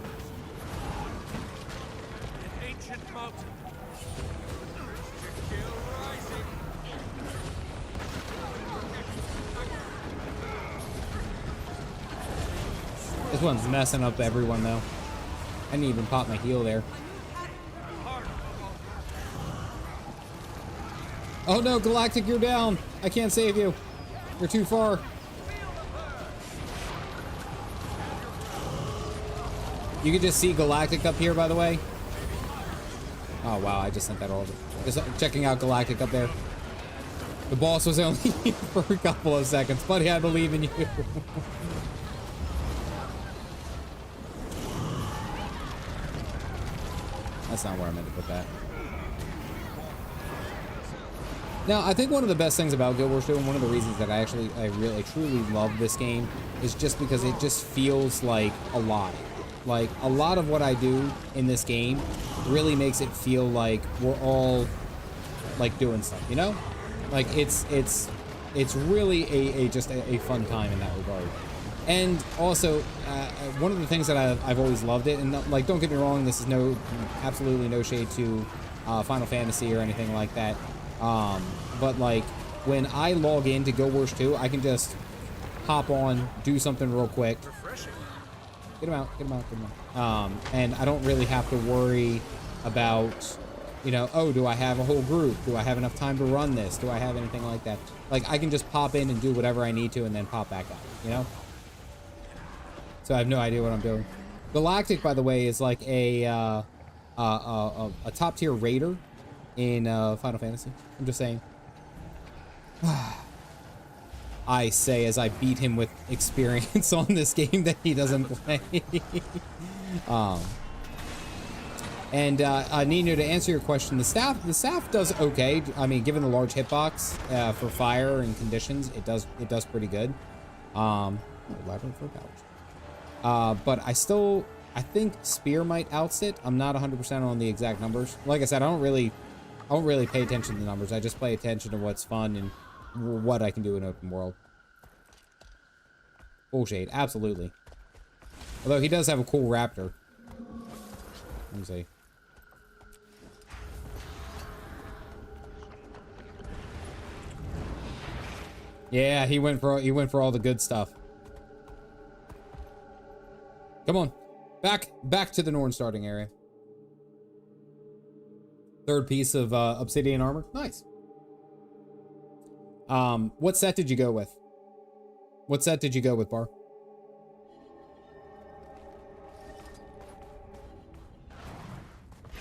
An ancient mountain. Still rising. This one's messing up everyone, though. I didn't even pop my heal there. Oh no, Galactic, you're down. I can't save you. You're too far. You can just see Galactic up here, by the way. Oh wow, I just sent that over. Just checking out Galactic up there. The boss was only here for a couple of seconds, buddy. I believe in you. That's not where I meant to put that. Now, I think one of the best things about Guild Wars 2, and one of the reasons that I really truly love this game, is just because it just feels like alive. Like, a lot of what I do in this game really makes it feel like we're all, like, doing stuff, you know? Like, it's really just a fun time in that regard. And also, one of the things that I've always loved it, and like, don't get me wrong, this is absolutely no shade to Final Fantasy or anything like that. But like, when I log in to Guild Wars 2, I can just hop on, do something real quick. Get him out. And I don't really have to worry about, you know, oh, do I have a whole group? Do I have enough time to run this? Do I have anything like that? Like, I can just pop in and do whatever I need to and then pop back out, you know? So I have no idea what I'm doing. Galactic, by the way, is like a top tier raider in Final Fantasy. I'm just saying. I say as I beat him with experience on this game that he doesn't play. And Nino, to answer your question, the staff does okay. I mean, given the large hitbox for fire and conditions, it does pretty good. Labyrinth for pouch. But I think Spear might outsit. I'm not 100% on the exact numbers. Like I said, I don't really pay attention to the numbers. I just pay attention to what's fun and what I can do in open world. Full shade, absolutely. Although he does have a cool raptor. Let me see. Yeah, he went for all the good stuff. Come on. Back to the Norn starting area. Third piece of obsidian armor. Nice. What set did you go with? What set did you go with, Bar?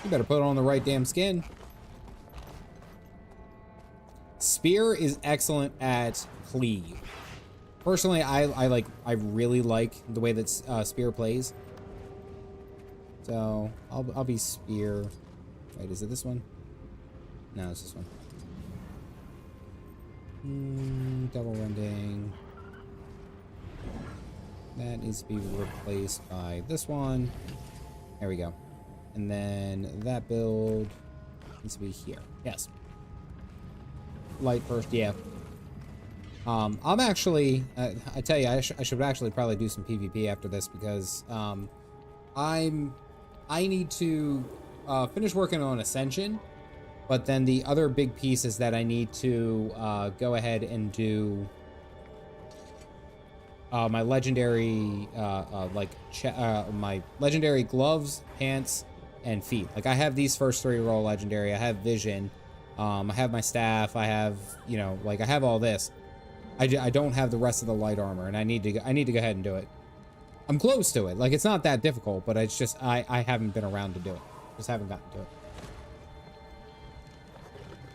You better put on the right damn skin. Spear is excellent at cleave. Personally, I really like the way that Spear plays. So I'll be Spear. Wait, is it this one? No, it's this one. Double rending. That needs to be replaced by this one. There we go. And then that build needs to be here. Yes. Light first, yeah. I'm actually, I tell you, I should actually probably do some PvP after this because I need to finish working on Ascension, but then the other big piece is that I need to go ahead and do my legendary my legendary gloves, pants, and feet. Like, I have these first three roll legendary. I have vision. I have my staff. I have, you know, like, I have all this. I don't have the rest of the light armor, and I need to go ahead and do it. I'm close to it. Like, it's not that difficult, but it's just I haven't been around to do it. Just haven't gotten to it.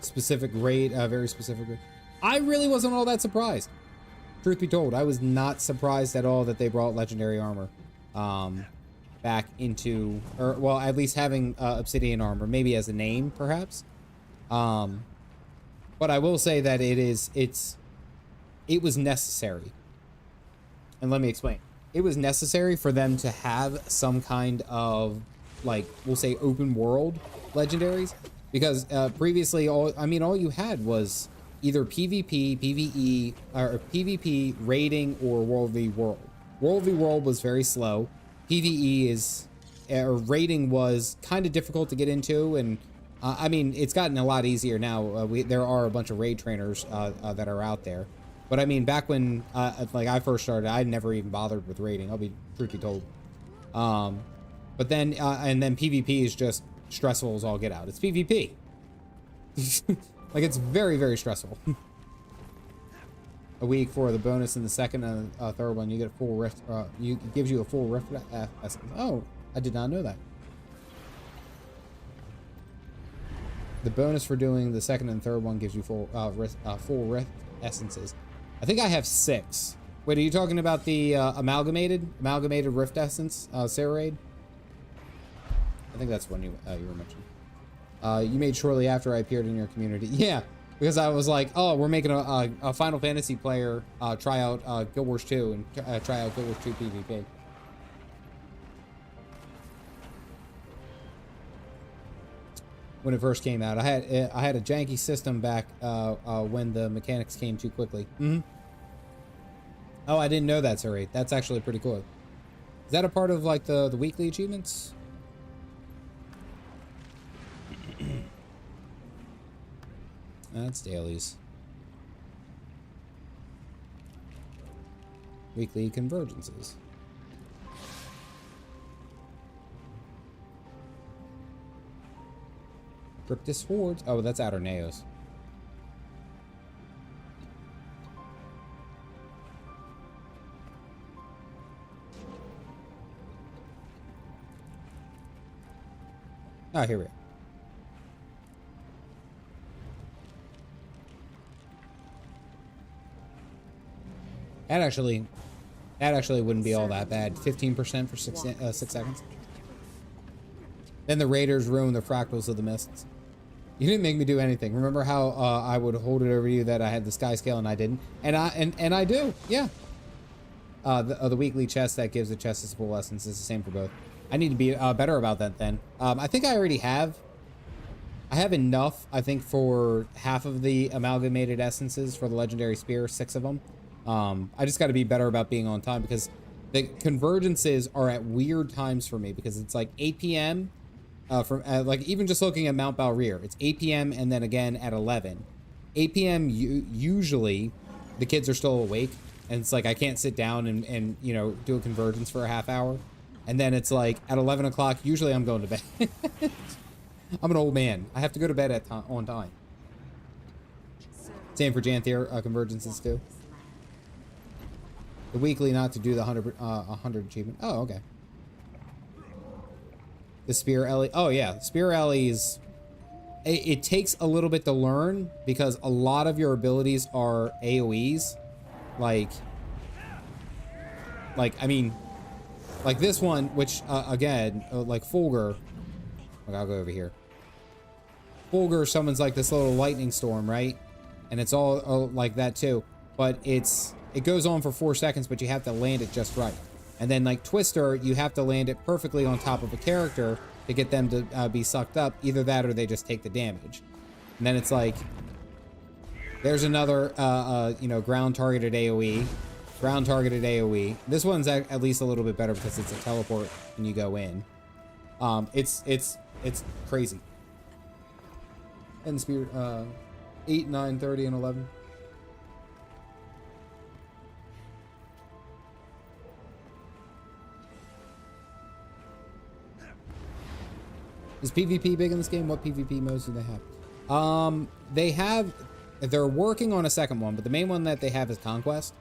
Specific raid, very specific raid. I really wasn't all that surprised. Truth be told, I was not surprised at all that they brought legendary armor back into, or well, at least having obsidian armor, maybe as a name, perhaps. But I will say that it was necessary. And let me explain. It was necessary for them to have some kind of, like, we'll say open world legendaries, because previously all you had was either PvP, PvE, or PvP, raiding, or World v World. World v World was very slow. PvE raiding was kind of difficult to get into, and I mean, it's gotten a lot easier now. There are a bunch of raid trainers that are out there. But I mean, back when like I first started, I never even bothered with raiding. I'll be truth be told. But then and then PvP is just stressful as all get out. It's PvP. Like, it's very, very stressful. A week for the bonus in the second and third one, you get a full rift. It gives you a full rift essence. Oh, I did not know that. The bonus for doing the second and third one gives you full rift essences. I think I have 6. Wait, are you talking about the amalgamated rift essence, Serraid? I think that's one you were mentioning. You made shortly after I appeared in your community. Yeah, because I was like, oh, we're making a Final Fantasy player try out Guild Wars 2 and try out Guild Wars 2 PvP. when it first came out. I had a janky system back when the mechanics came too quickly. Oh, I didn't know that, sorry. That's actually pretty cool. Is that a part of like the weekly achievements? That's dailies. Weekly convergences. Cryptus hordes. Oh, that's outer Naos. Oh, here we go. That actually wouldn't be all that bad. 15% for 6 seconds. Then the Raiders ruined the fractals of the mists. You didn't make me do anything. Remember how I would hold it over you that I had the sky scale and I didn't? And I do, yeah. The weekly chest that gives the chest its full essence is the same for both. I need to be better about that then. I think I already have. I have enough, I think, for half of the amalgamated essences for the legendary spear, 6 of them. I just got to be better about being on time because the convergences are at weird times for me because it's like 8 p.m. From like even just looking at Mount Balrier, it's 8 p.m. and then again at 11. 8 p.m. usually the kids are still awake and it's like I can't sit down and you know do a convergence for a half hour. And then it's like at 11 o'clock, usually I'm going to bed. I'm an old man. I have to go to bed on time. Same for Janthier convergences too. The weekly not to do the 100 achievement. Oh, okay. The Spear Ellie. Oh, yeah. Spear Ellie's... It takes a little bit to learn because a lot of your abilities are AoEs. Like, I mean... Like this one, which, again, like Fulgur. Okay, I'll go over here. Fulgur summons like this little lightning storm, right? And it's all like that too. But it goes on for 4 seconds, but you have to land it just right. And then like Twister, you have to land it perfectly on top of a character to get them to be sucked up. Either that or they just take the damage. And then it's like, there's another, you know, ground targeted AoE. Ground targeted AoE. This one's at least a little bit better because it's a teleport when you go in. It's crazy. And Spear, 8, 9, 30, and 11. Is PvP big in this game? What PvP modes do they have? They're working on a second one, but the main one that they have is Conquest.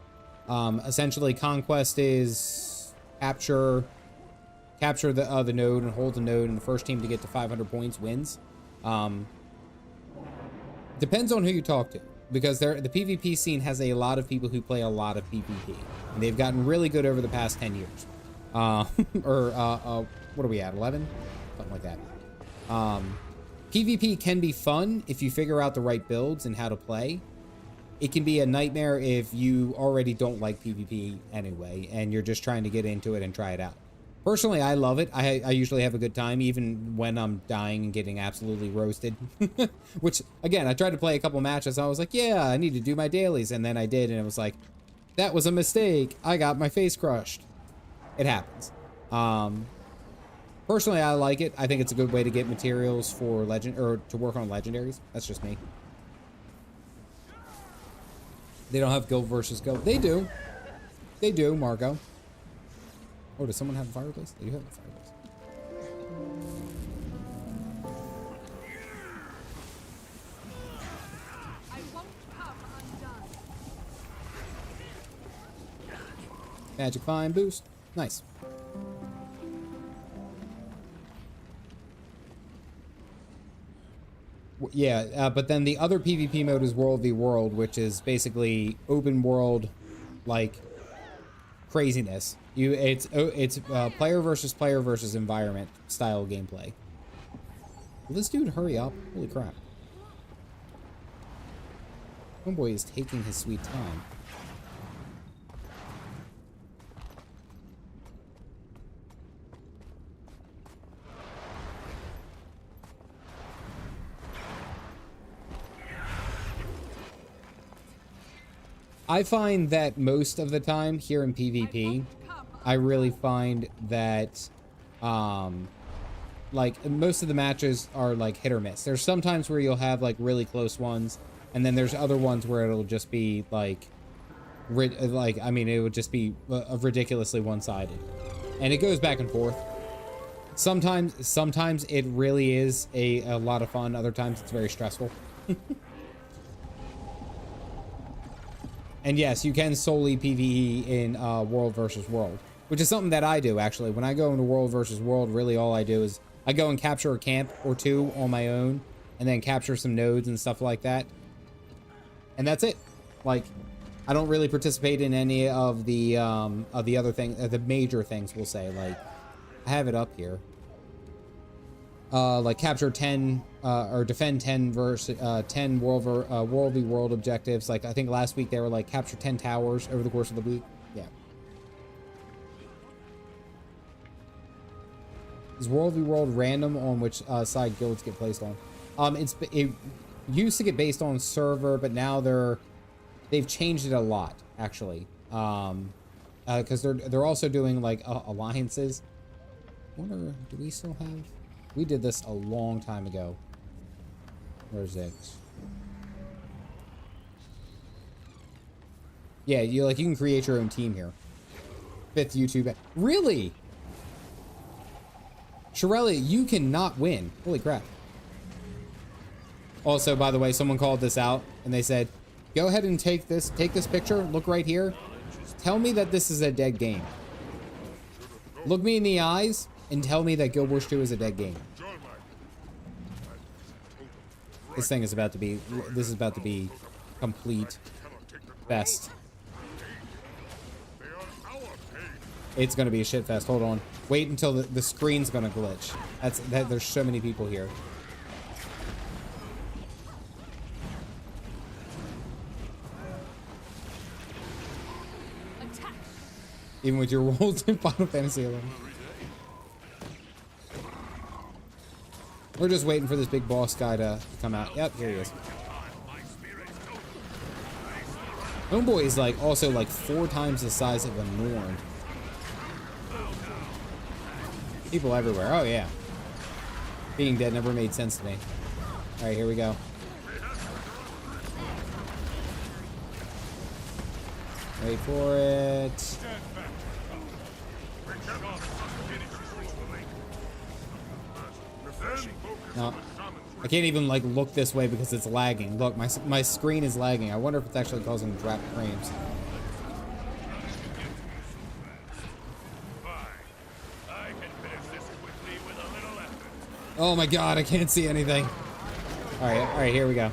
Essentially, Conquest is capture the node and hold the node, and the first team to get to 500 points wins. Depends on who you talk to, because the PvP scene has a lot of people who play a lot of PvP, and they've gotten really good over the past 10 years. What are we at, 11? Something like that. PvP can be fun if you figure out the right builds and how to play. It can be a nightmare if you already don't like PvP anyway, and you're just trying to get into it and try it out. Personally, I love it. I usually have a good time, even when I'm dying and getting absolutely roasted. Which, again, I tried to play a couple matches. I was like, yeah, I need to do my dailies. And then I did, and it was like, that was a mistake. I got my face crushed. It happens. Personally, I like it. I think it's a good way to get materials for to work on legendaries. That's just me. They don't have guild versus guild. They do. They do, Marco. Oh, does someone have a fireplace? They do have a fireplace. I won't come undone. Magic Vine boost. Nice. Yeah, but then the other PvP mode is World v World, which is basically open world, like, craziness. It's player versus environment style gameplay. Will this dude hurry up? Holy crap. Homeboy is taking his sweet time. I find that most of the time here in PvP, I really find that, like, most of the matches are, like, hit or miss. There's sometimes where you'll have, like, really close ones, and then there's other ones where it'll just be, like, I mean, it would just be ridiculously one-sided. And it goes back and forth. Sometimes it really is a lot of fun. Other times it's very stressful. And yes, you can solely PvE in World versus World, which is something that I do, actually. When I go into World versus World, really all I do is I go and capture a camp or two on my own, and then capture some nodes and stuff like that. And that's it. Like, I don't really participate in any of the other things, the major things, we'll say. Like, I have it up here. Like capture 10 or defend 10 versus 10 world v world objectives. Like I think last week they were like capture 10 towers over the course of the week. Yeah. Is world v world random on which side guilds get placed on? It used to get based on server, but now they've changed it a lot actually. Because they're also doing like alliances. I wonder, do we still have? We did this a long time ago. Where's it? Yeah, you can create your own team here. 5th YouTube. Really? Shirelli, you cannot win. Holy crap. Also, by the way, someone called this out and they said, go ahead and take this picture. Look right here. Tell me that this is a dead game. Look me in the eyes and tell me that Guild Wars 2 is a dead game. This thing is about to be, complete best. It's gonna be a shit fest. Hold on. Wait until the screen's gonna glitch. There's so many people here. Even with your rolls in Final Fantasy XI. We're just waiting for this big boss guy to come out. Yep, here he is. Homeboy is like also like 4 times the size of a Norn. People everywhere. Oh yeah. Being dead never made sense to me. All right, here we go. Wait for it. No, I can't even like look this way because it's lagging. Look, my screen is lagging. I wonder if it's actually causing drop frames. Oh my god, I can't see anything. All right, here we go.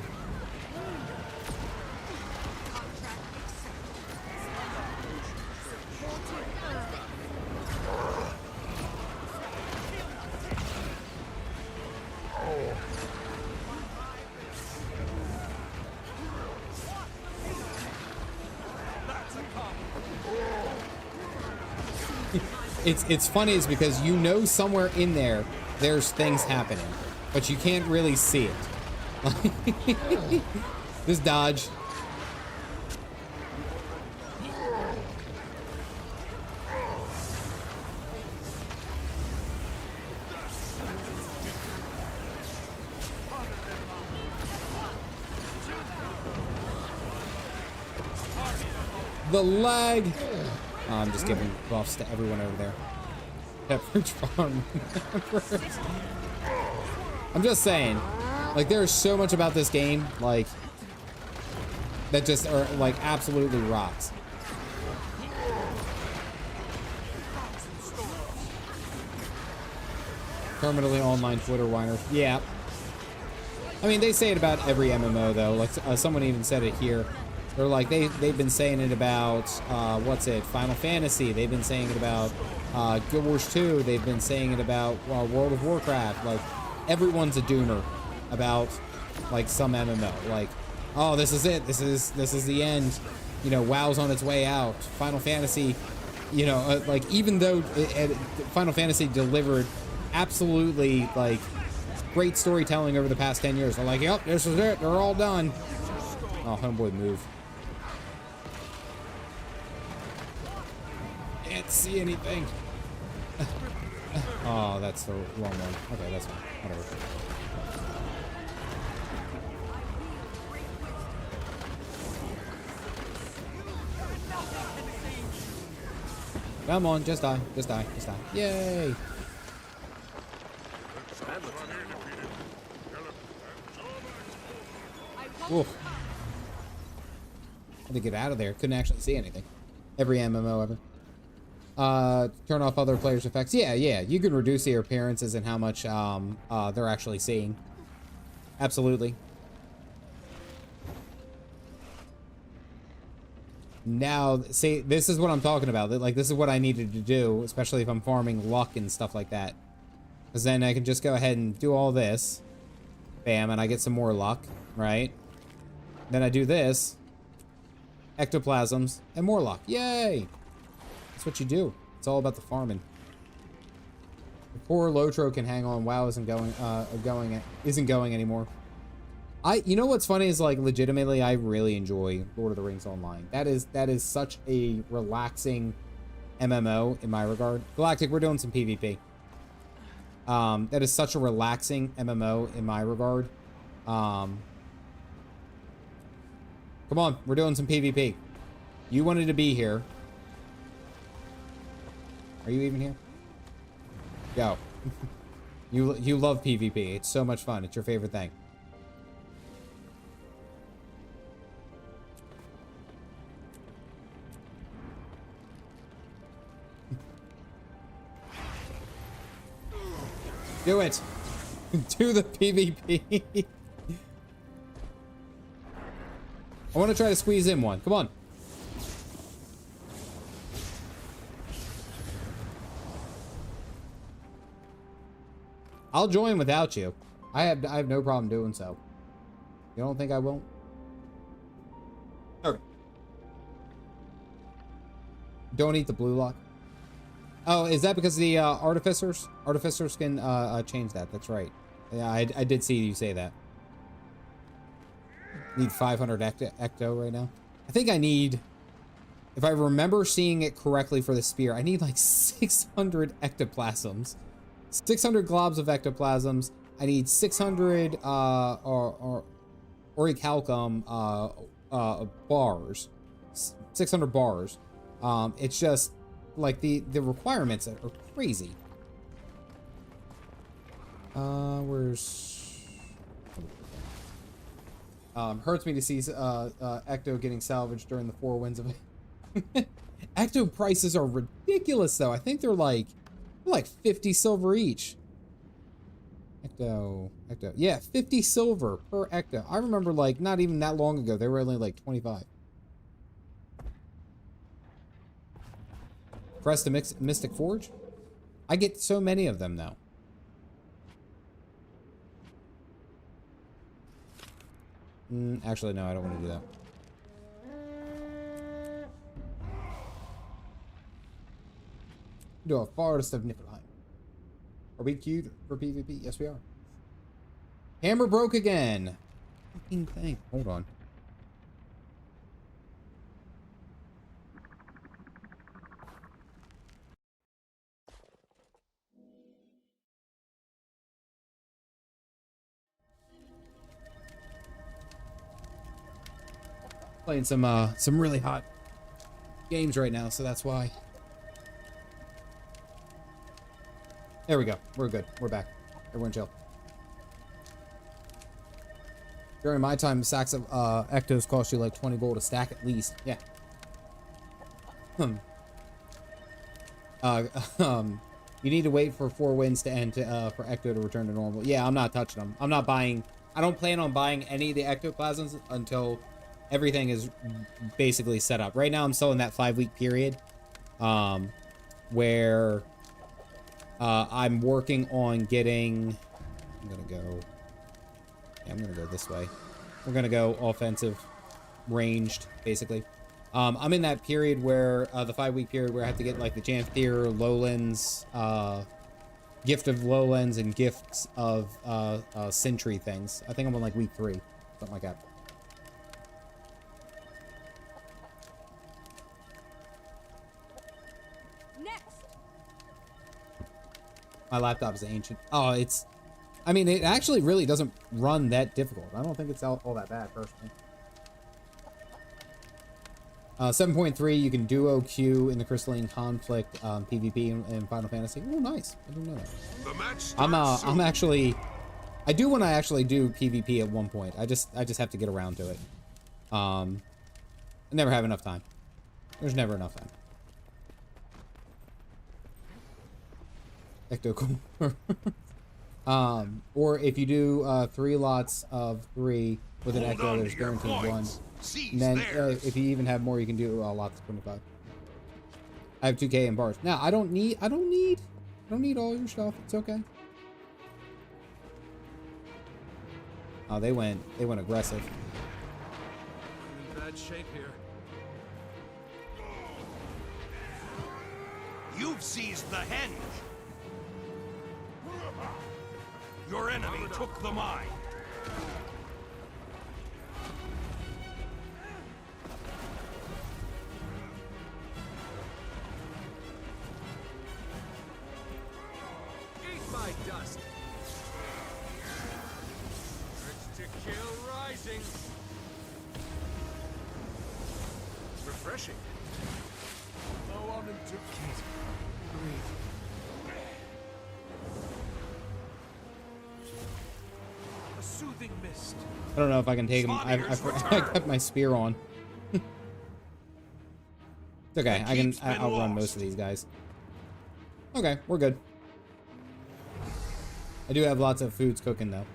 It's funny is because you know somewhere in there there's things happening, but you can't really see it. Just dodge. The lag. Oh, I'm just giving buffs to everyone over there. Pepperidge Farm. I'm just saying, like, there's so much about this game, like, that just are like absolutely rocks. Permanently online Twitter whiners. Yeah. I mean, they say it about every MMO though. Like someone even said it here. They're like they've been saying it about what's it? Final Fantasy. They've been saying it about Guild Wars 2. They've been saying it about World of Warcraft. Like everyone's a doomer about like some MMO. Like, oh, this is it. This is the end. You know, WoW's on its way out. Final Fantasy. You know, like even though Final Fantasy delivered absolutely like great storytelling over the past 10 years, they're like, yep, this is it. They're all done. Oh, homeboy, move. can't see anything. Oh, that's the wrong one. Okay, that's fine. Whatever. Come on, just die. Just die. Just die. Yay! Oof. Had to get out of there. Couldn't actually see anything. Every MMO ever. Turn off other players' effects. Yeah, you can reduce their appearances and how much they're actually seeing. Absolutely. Now, see, this is what I'm talking about. Like, this is what I needed to do, especially if I'm farming luck and stuff like that. Because then I can just go ahead and do all this. Bam, and I get some more luck, right? Then I do this. Ectoplasms, and more luck. Yay! That's what you do. It's all about the farming. The poor Lotro can hang on. WoW isn't going anymore. You know what's funny is, like, legitimately, I really enjoy Lord of the Rings Online. That is such a relaxing MMO in my regard. Galactic, we're doing some PvP. That is such a relaxing MMO in my regard. Come on, we're doing some PvP. You wanted to be here. Are you even here? Go. You love PvP. It's so much fun. It's your favorite thing. Do it. Do the PvP. I want to try to squeeze in one. Come on. I'll join without you. I have no problem doing so. You don't think I won't? Okay. Don't eat the blue lock. Oh, is that because the artificers? Artificers can change that. That's right. Yeah, I did see you say that. Need 500 ecto right now. I think I need, if I remember seeing it correctly for the spear, I need like 600 ectoplasms. 600 globs of ectoplasms. I need 600 orichalcum bars. 600 bars. It's just like the requirements are crazy. Where's hurts me to see ecto getting salvaged during the 4 winds of it. Ecto prices are ridiculous though. I think they're like 50 silver each. Ecto. Yeah, 50 silver per ecto. I remember like not even that long ago they were only like 25. Press the Mystic Forge. I get so many of them now. Actually, no, I don't want to do that. Do a Forest of Niflheim. Are we queued for PvP? Yes, we are. Hammer broke again. Fucking thing. Hold on. Playing some really hot games right now, so that's why. There we go. We're good. We're back. Everyone chill. During my time, sacks of ectos cost you like 20 gold a stack at least. Yeah. You need to wait for 4 wins to end for ecto to return to normal. Yeah, I'm not touching them. I'm not buying. I don't plan on buying any of the ectoplasms until everything is basically set up. Right now, I'm still in that 5-week period, where I'm working on getting. I'm gonna go this way. We're gonna go offensive, ranged, basically. I'm in that period where the 5-week period where I have to get like the Champier, Lowlands, Gift of Lowlands, and gifts of Sentry things. I think I'm on like week 3, something like that. My laptop is ancient. Oh, it's... I mean, it actually really doesn't run that difficult. I don't think it's all that bad, personally. 7.3, you can duo queue in the Crystalline Conflict PvP in Final Fantasy. Oh, nice. I didn't know that. The match I'm actually... I do want to actually do PvP at one point. I just have to get around to it. I never have enough time. There's never enough time. Ecto or if you do 3 lots of 3 with an Ecto, there's guaranteed 1. And then if you even have more, you can do lots of 25. I have 2K in bars. Now I don't need all your stuff. It's okay. Oh, they went aggressive. I'm in bad shape here. You've seized the henge. Your enemy took the mine. Eat my dust. Urge to kill rising. Refreshing. Low on Kate, breathe. A soothing mist. I don't know if I can take him. I kept my spear on. It's okay. I'll outrun most of these guys. Okay, we're good. I do have lots of foods cooking though.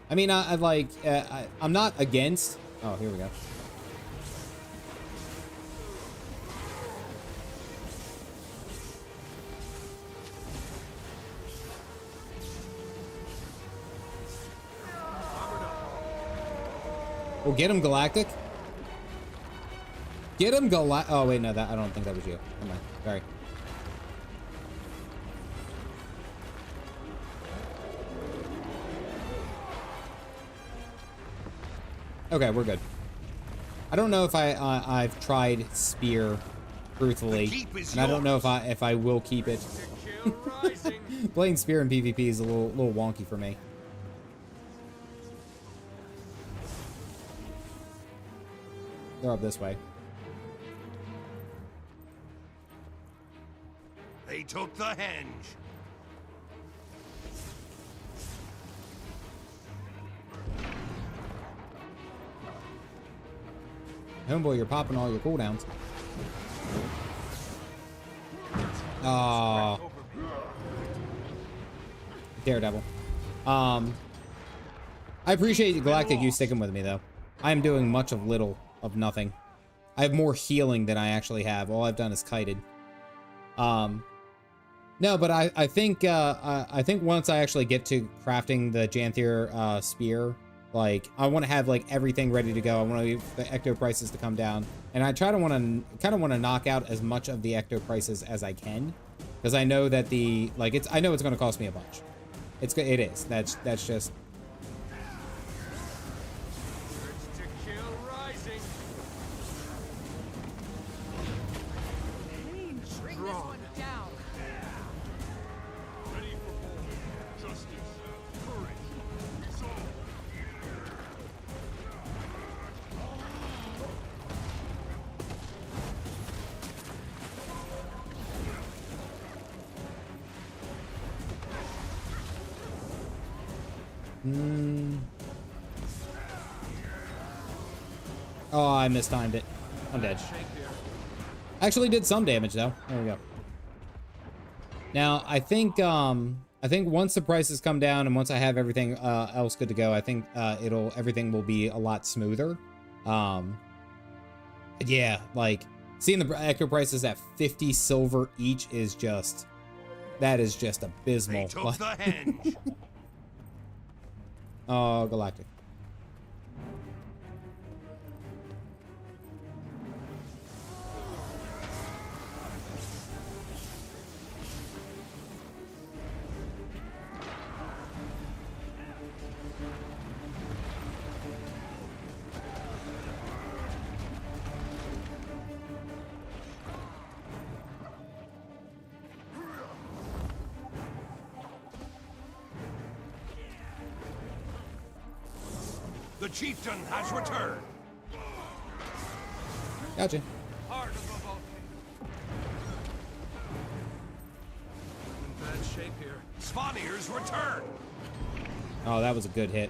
I mean, I'm not against. Oh, here we go. Well, get him, Galactic. Get him, Oh, wait, no, I don't think that was you. Come on, sorry. Okay, we're good. I don't know if I've tried spear truthfully, and I don't know if I will keep it. Playing spear in PvP is a little wonky for me. They're up this way. They took the henge. Homeboy, you're popping all your cooldowns. Oh. Daredevil. I appreciate Galactic you sticking with me though. I am doing much of little of nothing. I have more healing than I actually have. All I've done is kited. No, but I think once I actually get to crafting the Janthier spear, like I want to have like everything ready to go. I want the Ecto prices to come down, and I kind of want to knock out as much of the Ecto prices as I can, because I know that I know it's going to cost me a bunch. It is. That's just. Oh, I mistimed it. I'm dead. Actually did some damage though. There we go. Now, I think once the prices come down and once I have everything else good to go, I think everything will be a lot smoother. Yeah, like seeing the Ecto prices at 50 silver each is just abysmal. They took the henge. Oh, Galactic. The chieftain has returned. Gotcha. Heart of the volcano. In bad shape here. Svanir's return. Oh, that was a good hit.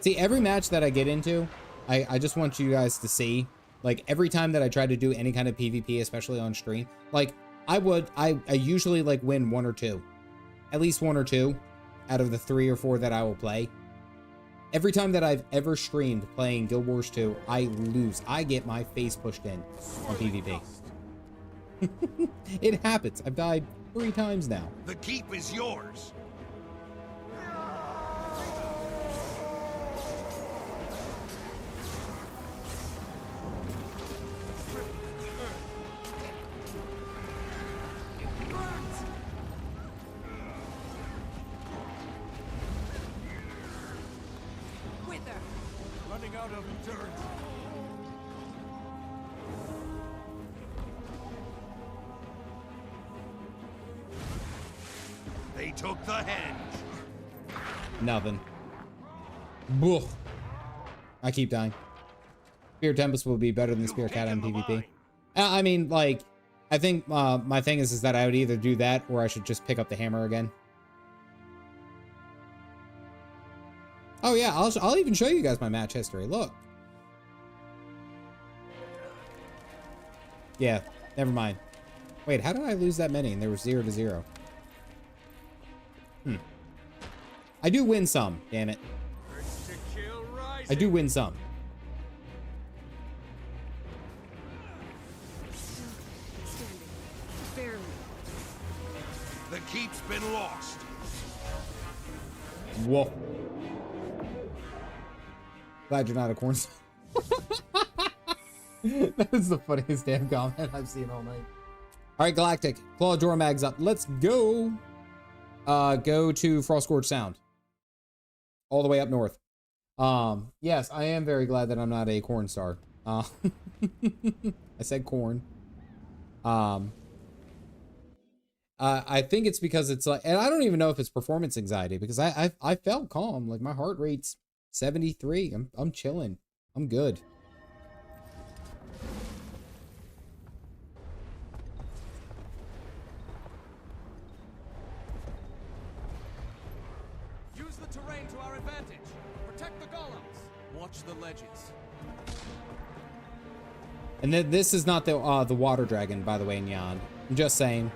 See, every match that I get into, I just want you guys to see, like, every time that I try to do any kind of PvP, especially on stream, like, I usually, like, win 1 or 2. At least 1 or 2 out of the 3 or 4 that I will play. Every time that I've ever streamed playing Guild Wars 2, I lose. I get my face pushed in on PvP. It happens. I've died 3 times now. The keep is yours. Running out of endurance. They took the henge. Nothing. Boof. I keep dying. Spear Tempest will be better than Spear Cat in PvP. I mean, like, I think my thing is that I would either do that or I should just pick up the hammer again. Oh yeah, I'll even show you guys my match history. Look. Yeah, never mind. Wait, how did I lose that many? And there was 0 to 0. I do win some, damn it. I do win some. The keep's been lost. Whoa. Glad you're not a corn. That is the funniest damn comment I've seen all night. All right, Galactic. Claw Dormag's up. Let's go. Go to Frostgorge Sound. All the way up north. Yes, I am very glad that I'm not a corn star. I said corn. I think it's because it's like, and I don't even know if it's performance anxiety because I felt calm. Like my heart rate's 73. I'm chilling. I'm good. Use the terrain to our advantage. Protect the golems. Watch the ledges. And then this is not the water dragon, by the way, Nyan. I'm just saying.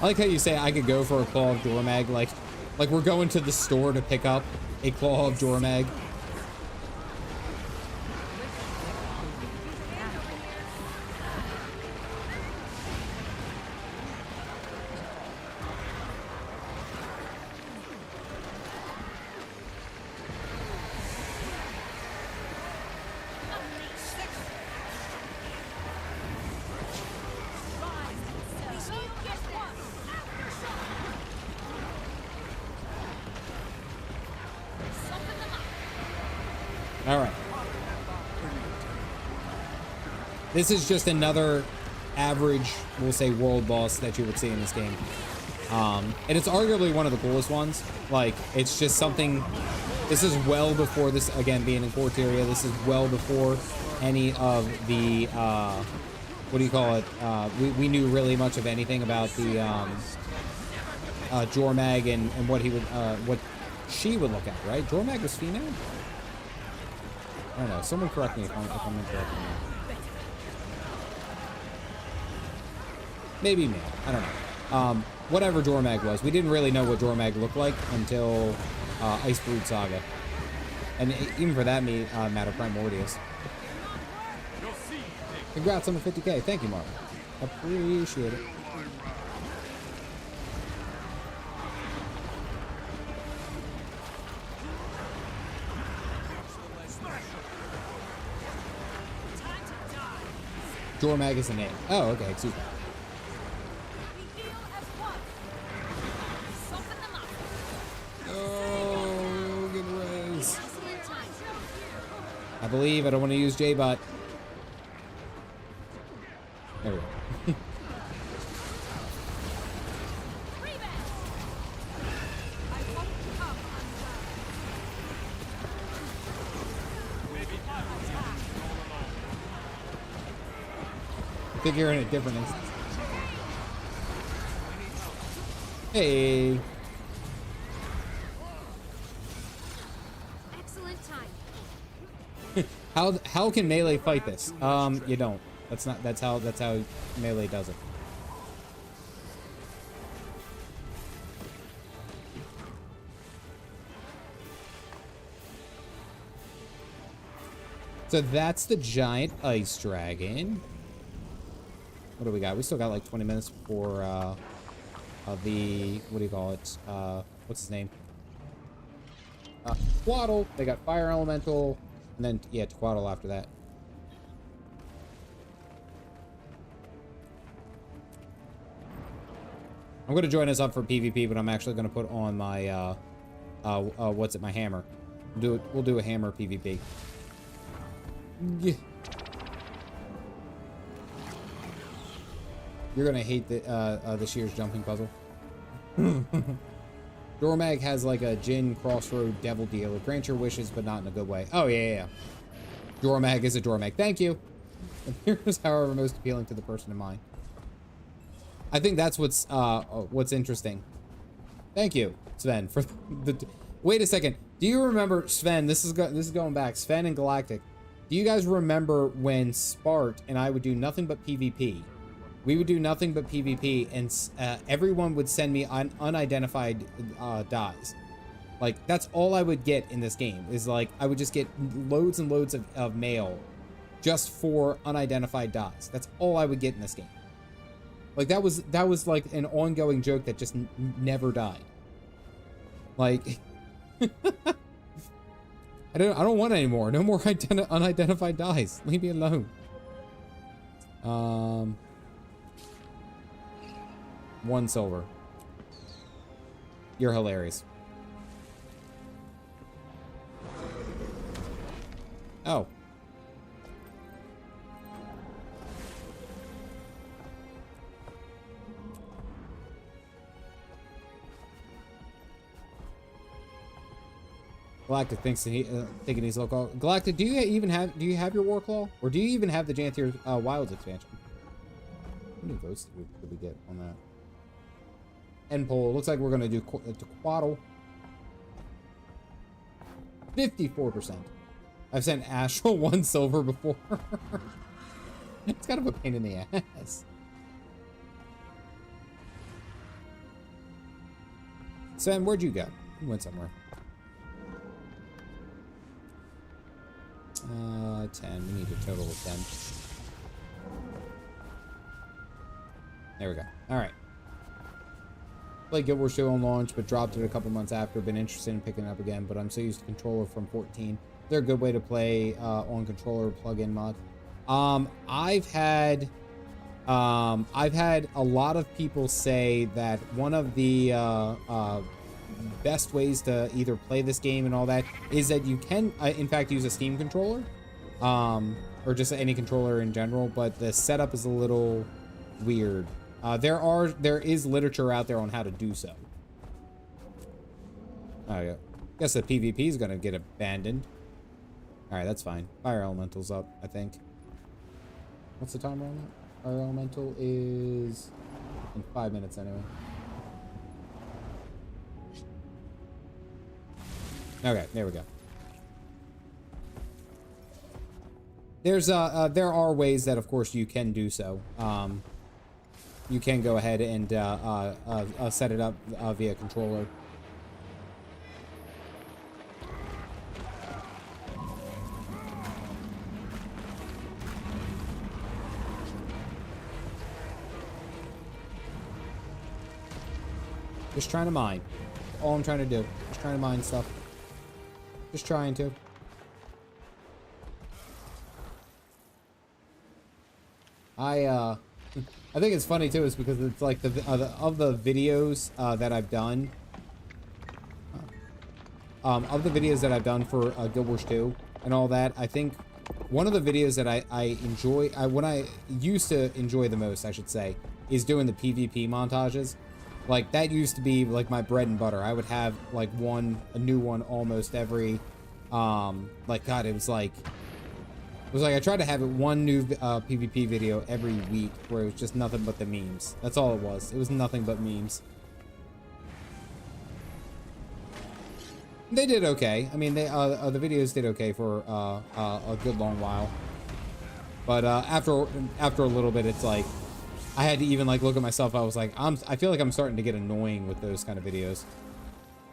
I like how you say I could go for a Claw of Dormag, like we're going to the store to pick up a Claw of Dormag. All right. This is just another average, we'll say, world boss that you would see in this game. And it's arguably one of the coolest ones. Like, it's just something, this is well before this, again, being in Corteria, this is well before any of the, what do you call it? We knew really much of anything about the Jormag and what he would, what she would look at, right? Jormag was female? I don't know. Someone correct me if I'm incorrect. Maybe male. I don't know. Whatever Jormag was, we didn't really know what Jormag looked like until Icebrood Saga, and even for that matter, Primordius. Congrats on the 50K. Thank you, Mark. Appreciate it. Dormag is a name. Oh, okay, excuse me. We heal as one. Soften them up. Oh, get raised. Excellent time. I believe I don't want to use J-Bot. There we go. Rebound. I won't come undone. I think you're in a different instance. Hey. Excellent time. How can melee fight this? You don't. That's how melee does it. So that's the giant ice dragon. What do we got? We still got like 20 minutes before the, what do you call it? What's his name? Twaddle. They got fire elemental, and then yeah, Twaddle after that. I'm gonna join us up for PvP, but I'm actually gonna put on my what's it? My hammer. We'll do a hammer PvP. Yeah. You're gonna hate the this year's jumping puzzle. Dormag has like a Jin Crossroad Devil deal. It grants your wishes, but not in a good way. Oh yeah. Dormag is a Dormag. Thank you. Appears, however, most appealing to the person in mind. I think that's what's interesting. Thank you, Sven, for the. Wait a second. Do you remember, Sven? This is going back. Sven and Galactic. Do you guys remember when Spart and I would do nothing but PvP? We would do nothing but PvP, and everyone would send me unidentified dies. Like, that's all I would get in this game, is like, I would just get loads and loads of mail just for unidentified dies. That's all I would get in this game. Like, that was like an ongoing joke that just never died. Like, I don't want any more. No more unidentified dies. Leave me alone. 1 silver. You're hilarious. Oh. Galactic thinks thinking he's local. Galactic, do you have your Warclaw, or do you even have the Janthier Wilds expansion? How many votes did we get on that? End poll. Looks like we're gonna do Twaddle. 54%. I've sent Astral 1 silver before. It's kind of a pain in the ass. Sven, where'd you go? You went somewhere. 10. We need a total of 10. There we go. All right. Played Guild Wars 2 on launch, but dropped it a couple months after. Been interested in picking it up again, but I'm so used to controller from 14. They're a good way to play on controller plug-in mod. I've had a lot of people say that one of the best ways to either play this game and all that is that you can in fact use a Steam controller, or just any controller in general, but the setup is a little weird. There is literature out there on how to do so. Oh yeah, guess the PvP is gonna get abandoned. All right, that's fine. Fire elemental's up, I think. What's the timer on that? Fire elemental is in 5 minutes anyway. Okay, there we go. There are ways that, of course, you can do so. You can go ahead and set it up via controller. Just trying to mine. All I'm trying to do. Just trying to mine stuff. Just trying to. I think it's funny too, is because it's like of the videos that I've done, for Guild Wars 2 and all that. I think one of the videos that I enjoy, when I used to enjoy the most, I should say, is doing the PvP montages. Like, that used to be like my bread and butter. I would have like a new one almost every, like, God, it was like I tried to have one new PvP video every week where it was just nothing but the memes. That's all it was. It was nothing but memes. They did okay. I mean, the videos did okay for a good long while. But after a little bit, it's like I had to even like look at myself. I was like, I feel like I'm starting to get annoying with those kind of videos.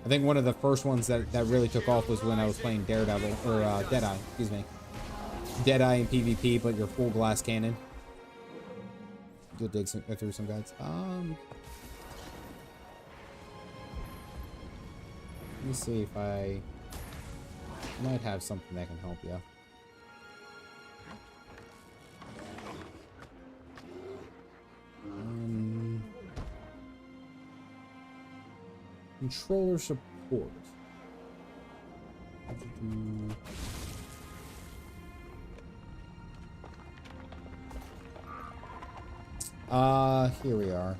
I think one of the first ones that really took off was when I was playing Daredevil or Deadeye. Excuse me, Deadeye in PvP, but your full glass cannon. You'll dig through some guides. Let me see if I might have something that can help you. Controller support. Here we are.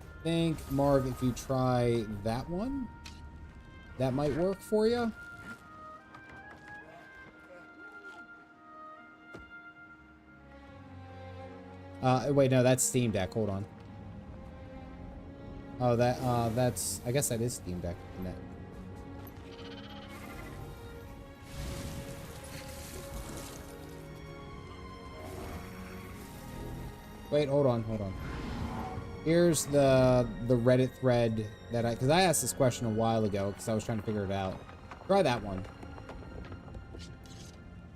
I think, Marv, if you try that one, that might work for you. Wait, no, that's Steam Deck. Hold on. Oh, that's, I guess that is Steam Deck. Isn't it? Wait, hold on. Here's the Reddit thread that because I asked this question a while ago because I was trying to figure it out. Try that one.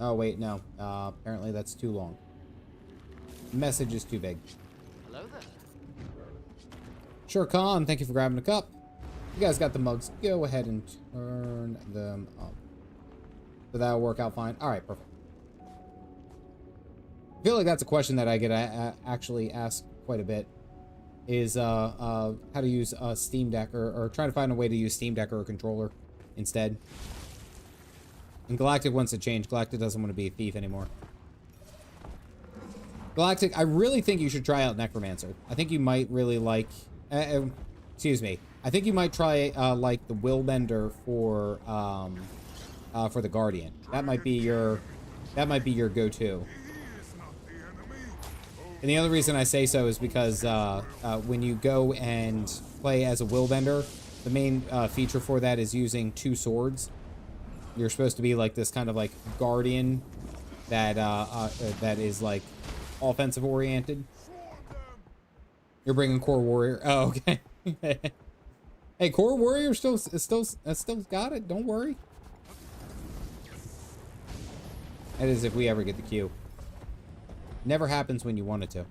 Oh, wait, no. Apparently that's too long. Message is too big. Hello there. Sure, Khan, thank you for grabbing a cup. You guys got the mugs. Go ahead and turn them up. So that'll work out fine. All right, perfect. I feel like that's a question that I get actually asked quite a bit. Is how to use a Steam Deck or trying to find a way to use Steam Deck or a controller instead. And Galactic wants to change. Galactic doesn't want to be a thief anymore. Galactic, I really think you should try out Necromancer. I think you might really like... excuse me. I think you might try like the Willbender for the Guardian. That might be your go-to. And the other reason I say so is because when you go and play as a Willbender, the main feature for that is using two swords. You're supposed to be like this kind of like Guardian that that is like offensive oriented. You're bringing Core Warrior. Oh, okay. Hey, Core Warrior still got it. Don't worry. That is if we ever get the queue. Never happens when you want it to.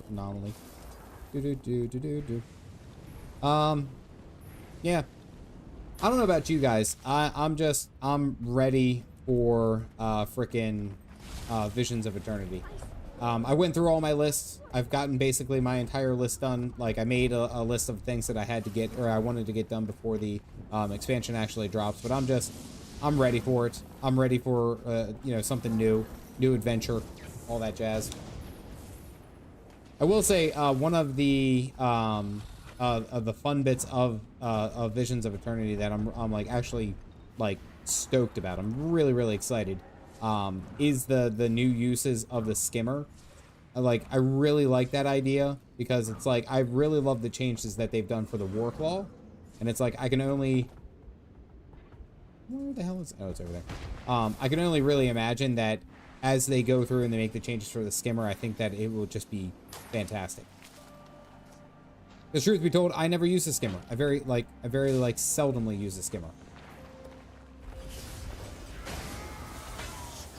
Anomaly. Yeah. I don't know about you guys. I'm ready for frickin' Visions of Eternity. I went through all my lists. I've gotten basically my entire list done. Like, I made a list of things that I had to get, or I wanted to get done before the expansion actually drops. But I'm ready for it. I'm ready for, you know, something new adventure, all that jazz. I will say, one of the fun bits of Visions of Eternity that I'm like actually like stoked about. I'm really excited. Is the new uses of the skimmer. I really like that idea because it's like I really love the changes that they've done for the Warclaw, and it's like I can only where the hell is it's over there. I can only really imagine that as they go through and they make the changes for the skimmer, I think that it will just be fantastic. The truth be told, I never use a skimmer. I very seldomly use a skimmer.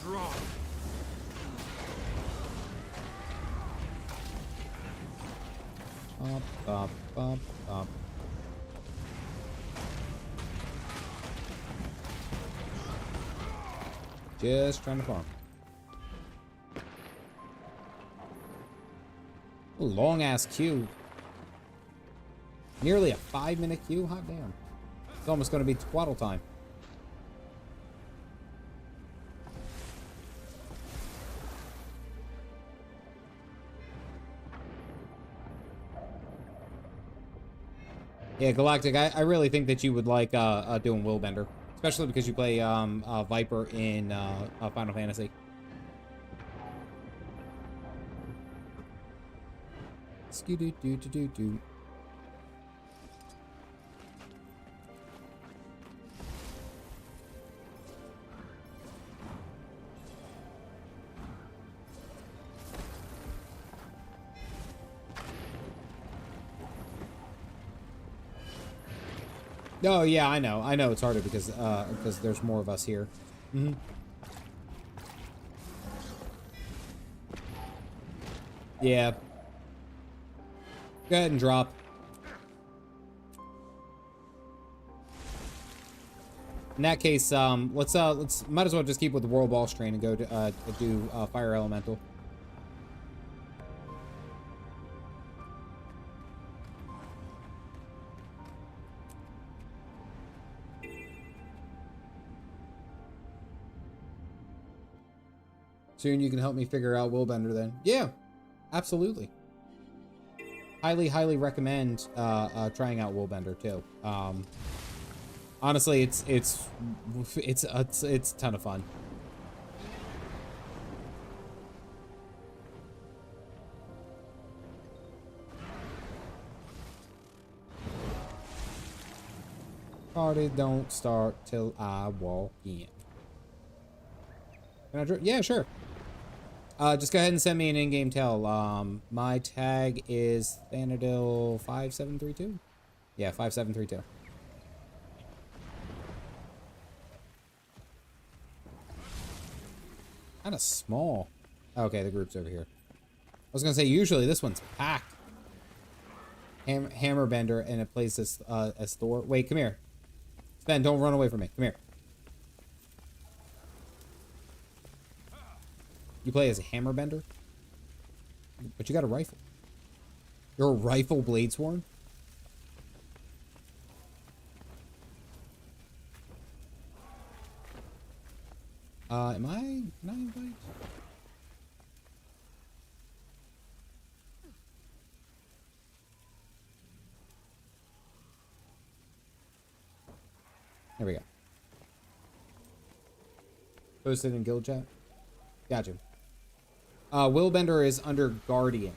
Strong. bop, bop, bop. Just trying to farm. A long-ass queue. Nearly a 5-minute queue? Hot damn. It's almost going to be twaddle time. Yeah, Galactic, I really think that you would like doing Willbender. Especially because you play Viper in Final Fantasy. Skoo-doo-doo-doo-doo-doo. Oh yeah, I know. I know it's harder because there's more of us here. Mm-hmm. Yeah. Go ahead and drop. In that case, let's might as well just keep with the World Ball Strain and go to do Fire Elemental. Soon you can help me figure out Willbender then. Yeah, absolutely. Highly recommend trying out Willbender too. Honestly, it's a ton of fun. Party don't start till I walk in. Can I yeah, sure. Just go ahead and send me an in-game tell. My tag is Fantasy 5732. Yeah, 5732. Kind of small. Okay, the group's over here. I was gonna say usually this one's packed. Hammerbender, and it plays as Thor. Wait, come here. Sven, don't run away from me. Come here. You play as a Hammerbender? But you got a rifle. You're a rifle Bladesworn? Can I invite? There we go. Posted in guild chat. Gotcha. Willbender is under Guardian.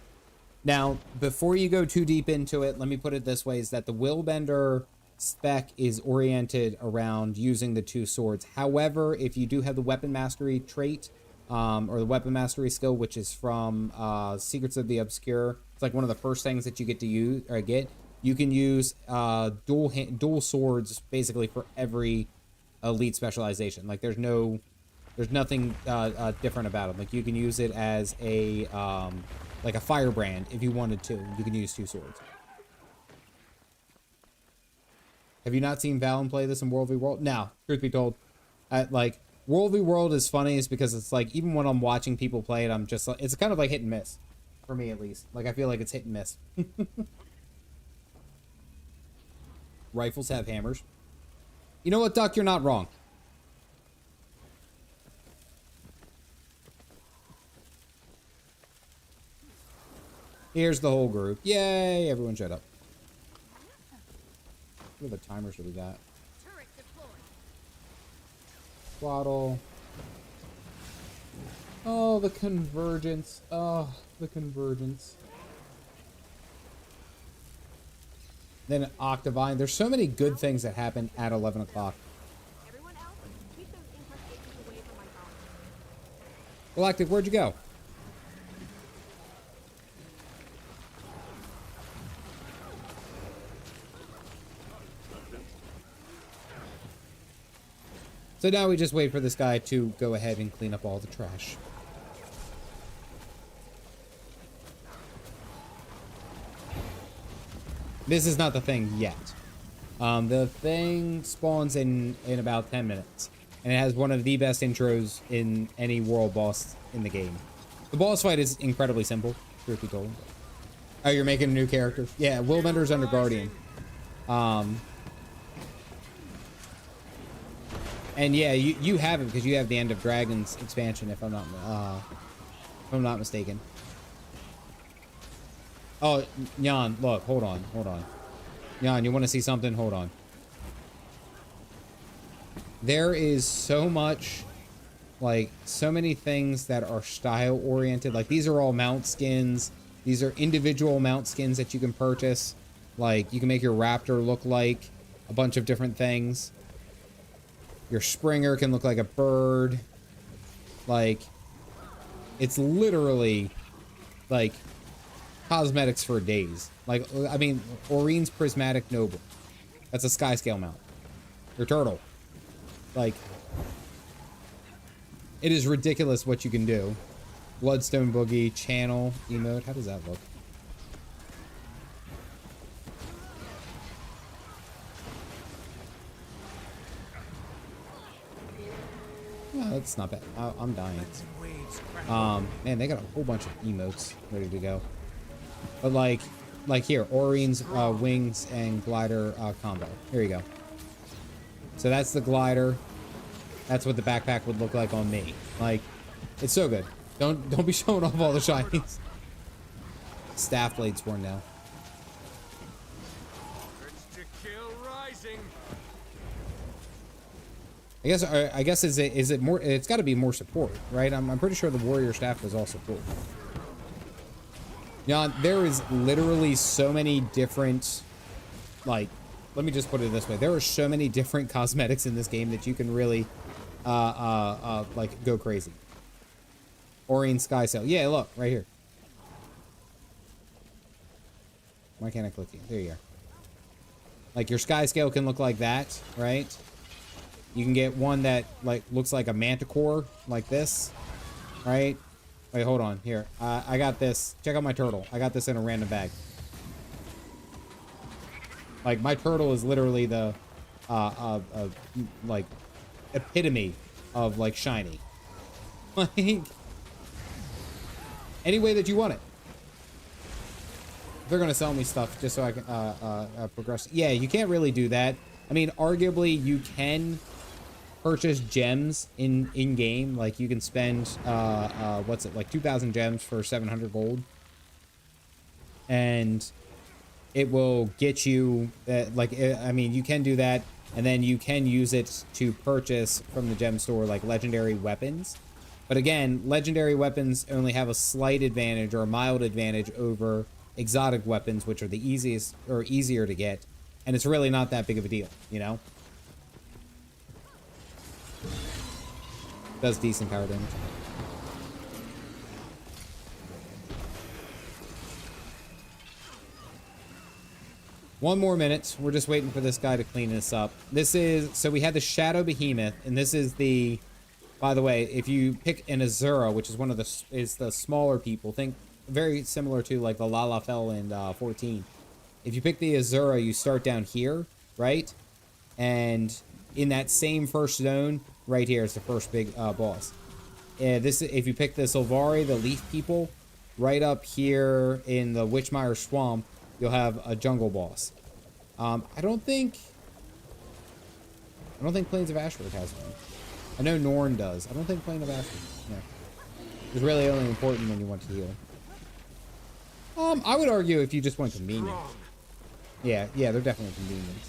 Now, before you go too deep into it, let me put it this way, is that the Willbender spec is oriented around using the two swords. However, if you do have the Weapon Mastery trait, or the Weapon Mastery skill, which is from Secrets of the Obscure, it's like one of the first things that you get to use, or you can use dual swords basically for every elite specialization. Like there's nothing different about it. Like you can use it as a like a firebrand if you wanted to. You can use two swords. Have you not seen Valen play this in World v World? No, truth be told, like World v World is funny is because it's like even when I'm watching people play it, I'm just like it's kind of like hit and miss for me at least. Like I feel like it's hit and miss. Rifles have hammers. You know what, Duck? You're not wrong. Here's the whole group. Yay! Everyone shut up. What other timers do we got? Swaddle. Oh, the convergence. Oh, the convergence. Then Octavine. There's so many good things that happen at 11 o'clock. Everyone else, keep those infestations away from my house. Galactic, where'd you go? So now we just wait for this guy to go ahead and clean up all the trash. This is not the thing yet. The thing spawns in about 10 minutes. And it has one of the best intros in any world boss in the game. The boss fight is incredibly simple, truth be told. Oh, you're making a new character? Yeah, Willbender's under Guardian. And yeah, you have it because you have the End of Dragons expansion, if I'm not mistaken. Oh, Jan, look, hold on. Jan, you want to see something? Hold on. There is so much, like, so many things that are style oriented. Like, these are all mount skins. These are individual mount skins that you can purchase. Like, you can make your raptor look like a bunch of different things. Your Springer can look like a bird. Like, it's literally, like, cosmetics for days. Like, I mean, Orion's Prismatic Noble. That's a sky scale mount. Your turtle. Like, it is ridiculous what you can do. Bloodstone Boogie, channel, emote. How does that look? Oh, that's not bad. I'm dying. Man, they got a whole bunch of emotes ready to go. But like here, Orion's wings and glider combo. Here you go. So that's the glider. That's what the backpack would look like on me. Like, it's so good. Don't be showing off all the shinies. Staff blade's worn now. I guess is it more? It's got to be more support, right? I'm pretty sure the warrior staff was all support. Yeah, there is literally so many different, like, let me just put it this way: there are so many different cosmetics in this game that you can really, like, go crazy. Orion Sky Sail. Yeah, look right here. Why can't I click you? There you are. Like, your Sky Scale can look like that, right? You can get one that, like, looks like a manticore, like this, right? Wait, hold on. Here, I got this. Check out my turtle. I got this in a random bag. Like, my turtle is literally the, like, epitome of, like, shiny. Like, any way that you want it. They're gonna sell me stuff just so I can progress. Yeah, you can't really do that. I mean, arguably, you can purchase gems in game. Like, you can spend what's it, like 2,000 gems for 700 gold, and it will get you I mean, you can do that, and then you can use it to purchase from the gem store, like, legendary weapons. But again, legendary weapons only have a slight advantage or a mild advantage over exotic weapons, which are the easiest or easier to get, and it's really not that big of a deal, you know? Does decent power damage. One more minute. We're just waiting for this guy to clean this up. This is, so we had the Shadow Behemoth, and this is the, by the way, if you pick an Azura, which is one of the smaller people, think very similar to like the Lalafell in 14. If you pick the Azura, you start down here, right? And in that same first zone, right here is the first big boss. This, if you pick the Sylvari, the Leaf People, right up here in the Witchmire Swamp, you'll have a jungle boss. I don't think Plains of Ashford has one. I know Norn does. I don't think Plains of Ashford. Yeah. It's really only important when you want to heal. I would argue if you just want convenience. Yeah, they're definitely convenience.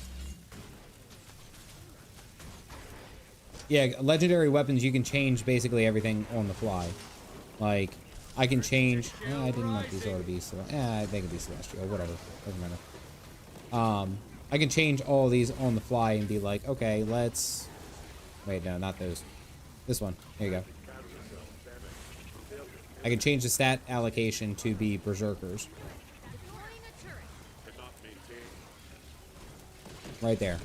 Yeah, legendary weapons, you can change basically everything on the fly. Like, I can change... I didn't like these Aura Beasts. They can be Celestial, whatever. Doesn't matter. I can change all of these on the fly and be like, okay, let's... Wait, no, not those. This one. Here you go. I can change the stat allocation to be Berserkers. Right there.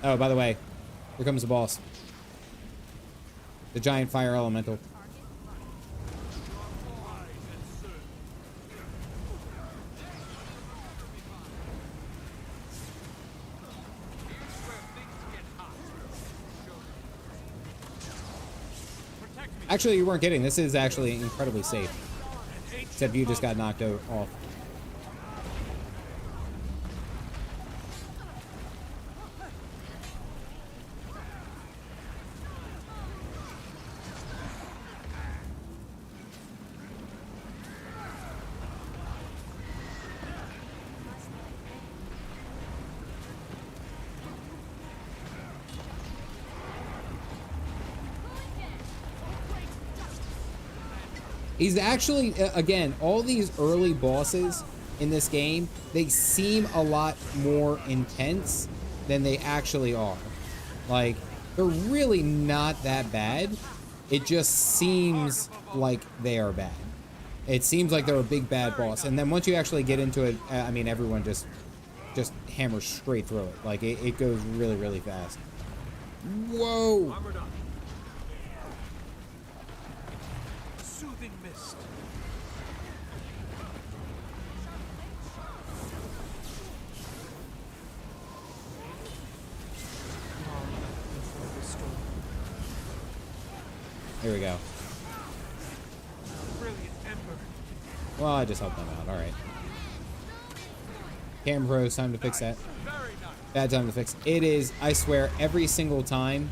Oh, by the way, here comes the boss. The giant fire elemental. Actually, you weren't kidding. This is actually incredibly safe. Except you just got knocked off. He's actually, again, all these early bosses in this game, they seem a lot more intense than they actually are. Like, they're really not that bad. It just seems like they are bad. It seems like they're a big bad boss. And then once you actually get into it, I mean, everyone just hammers straight through it. Like, it goes really, really fast. Whoa! Soothing mist. Here we go. Brilliant ember. Well, I just helped them out. All right. Cam Pros, time to fix that. Bad time to fix. It is, I swear, every single time.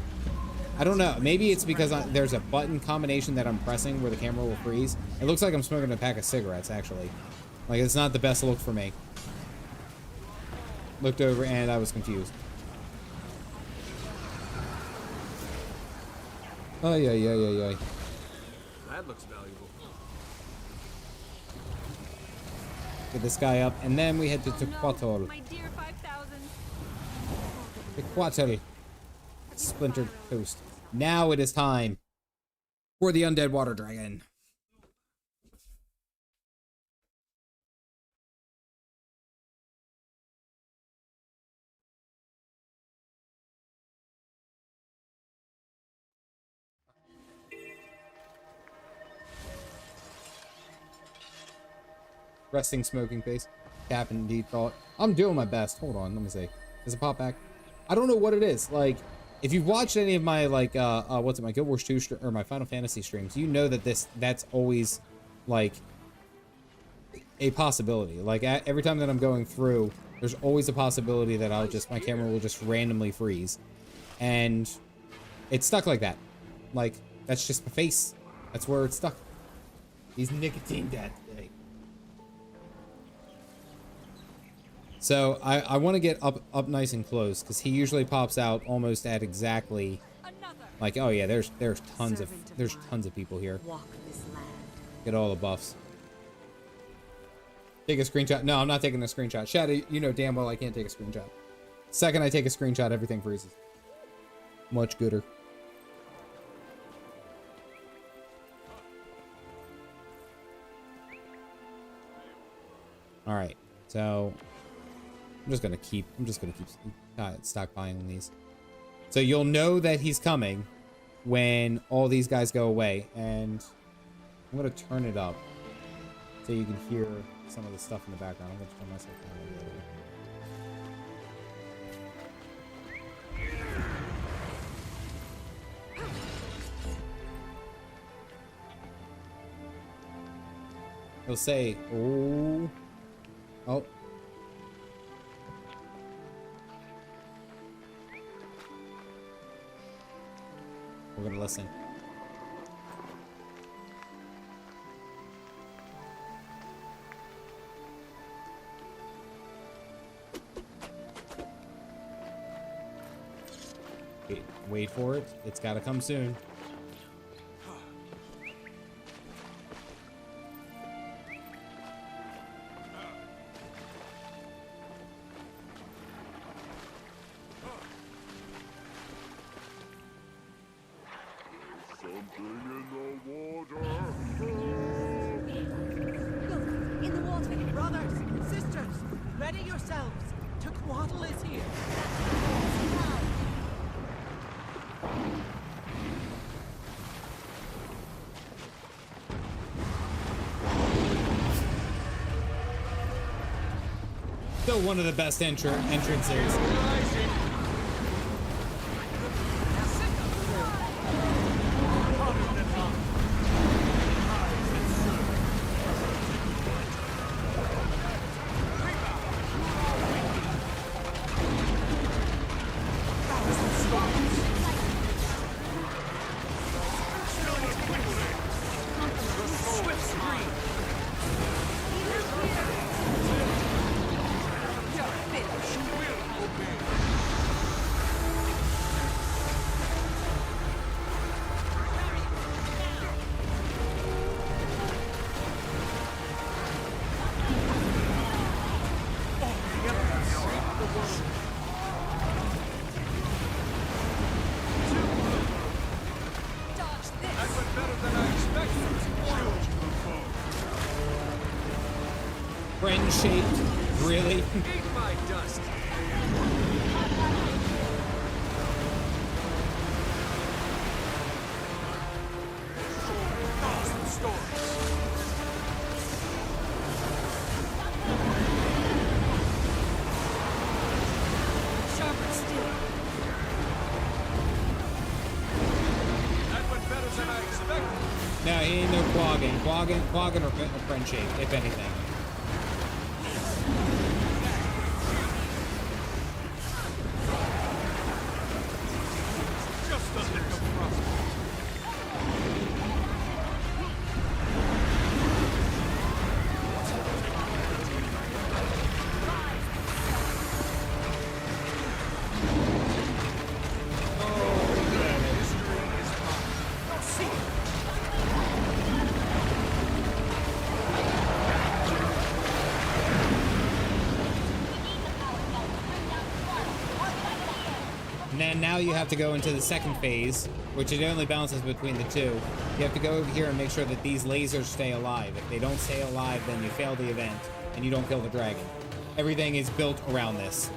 I don't know. Maybe it's because there's a button combination that I'm pressing where the camera will freeze. It looks like I'm smoking a pack of cigarettes, actually. Like, it's not the best look for me. Looked over and I was confused. Oh, yeah. That looks valuable. Get this guy up, and then we head to Tequatl. My dear 5,000. Tequatl. Splintered Coast. Now it is time for the undead water dragon. Resting smoking face. Cap indeed thought. I'm doing my best. Hold on, let me see. Does it pop back? I don't know what it is. Like, if you've watched any of my, like, what's it, my Guild Wars 2 or my Final Fantasy streams, you know that that's always, like, a possibility. Like, every time that I'm going through, there's always a possibility that my camera will just randomly freeze. And it's stuck like that. Like, that's just my face. That's where it's stuck. He's nicotine dead today. So I want to get up nice and close because he usually pops out almost at exactly like, oh yeah, there's tons of people here. Get all the buffs. Take a screenshot. No, I'm not taking a screenshot. Shadow, you know damn well I can't take a screenshot. Second I take a screenshot, everything freezes. Much gooder. All right, so I'm just gonna keep stockpiling these. So you'll know that he's coming when all these guys go away, and I'm gonna turn it up so you can hear some of the stuff in the background. I'm gonna turn myself down a little bit. He'll say, "Oh, oh." We're gonna listen. Wait for it. It's gotta come soon. Still one of the best entrances. Friend-shaped? Really? Eat my dust. Thousand stories. Sharper still. That went better than I expected. No, he ain't no quagging. Quagging or friend-shaped, if anything. Just a lick of frost. And then now you have to go into the second phase, which it only bounces between the two. You have to go over here and make sure that these lasers stay alive. If they don't stay alive, then you fail the event, and you don't kill the dragon. Everything is built around this.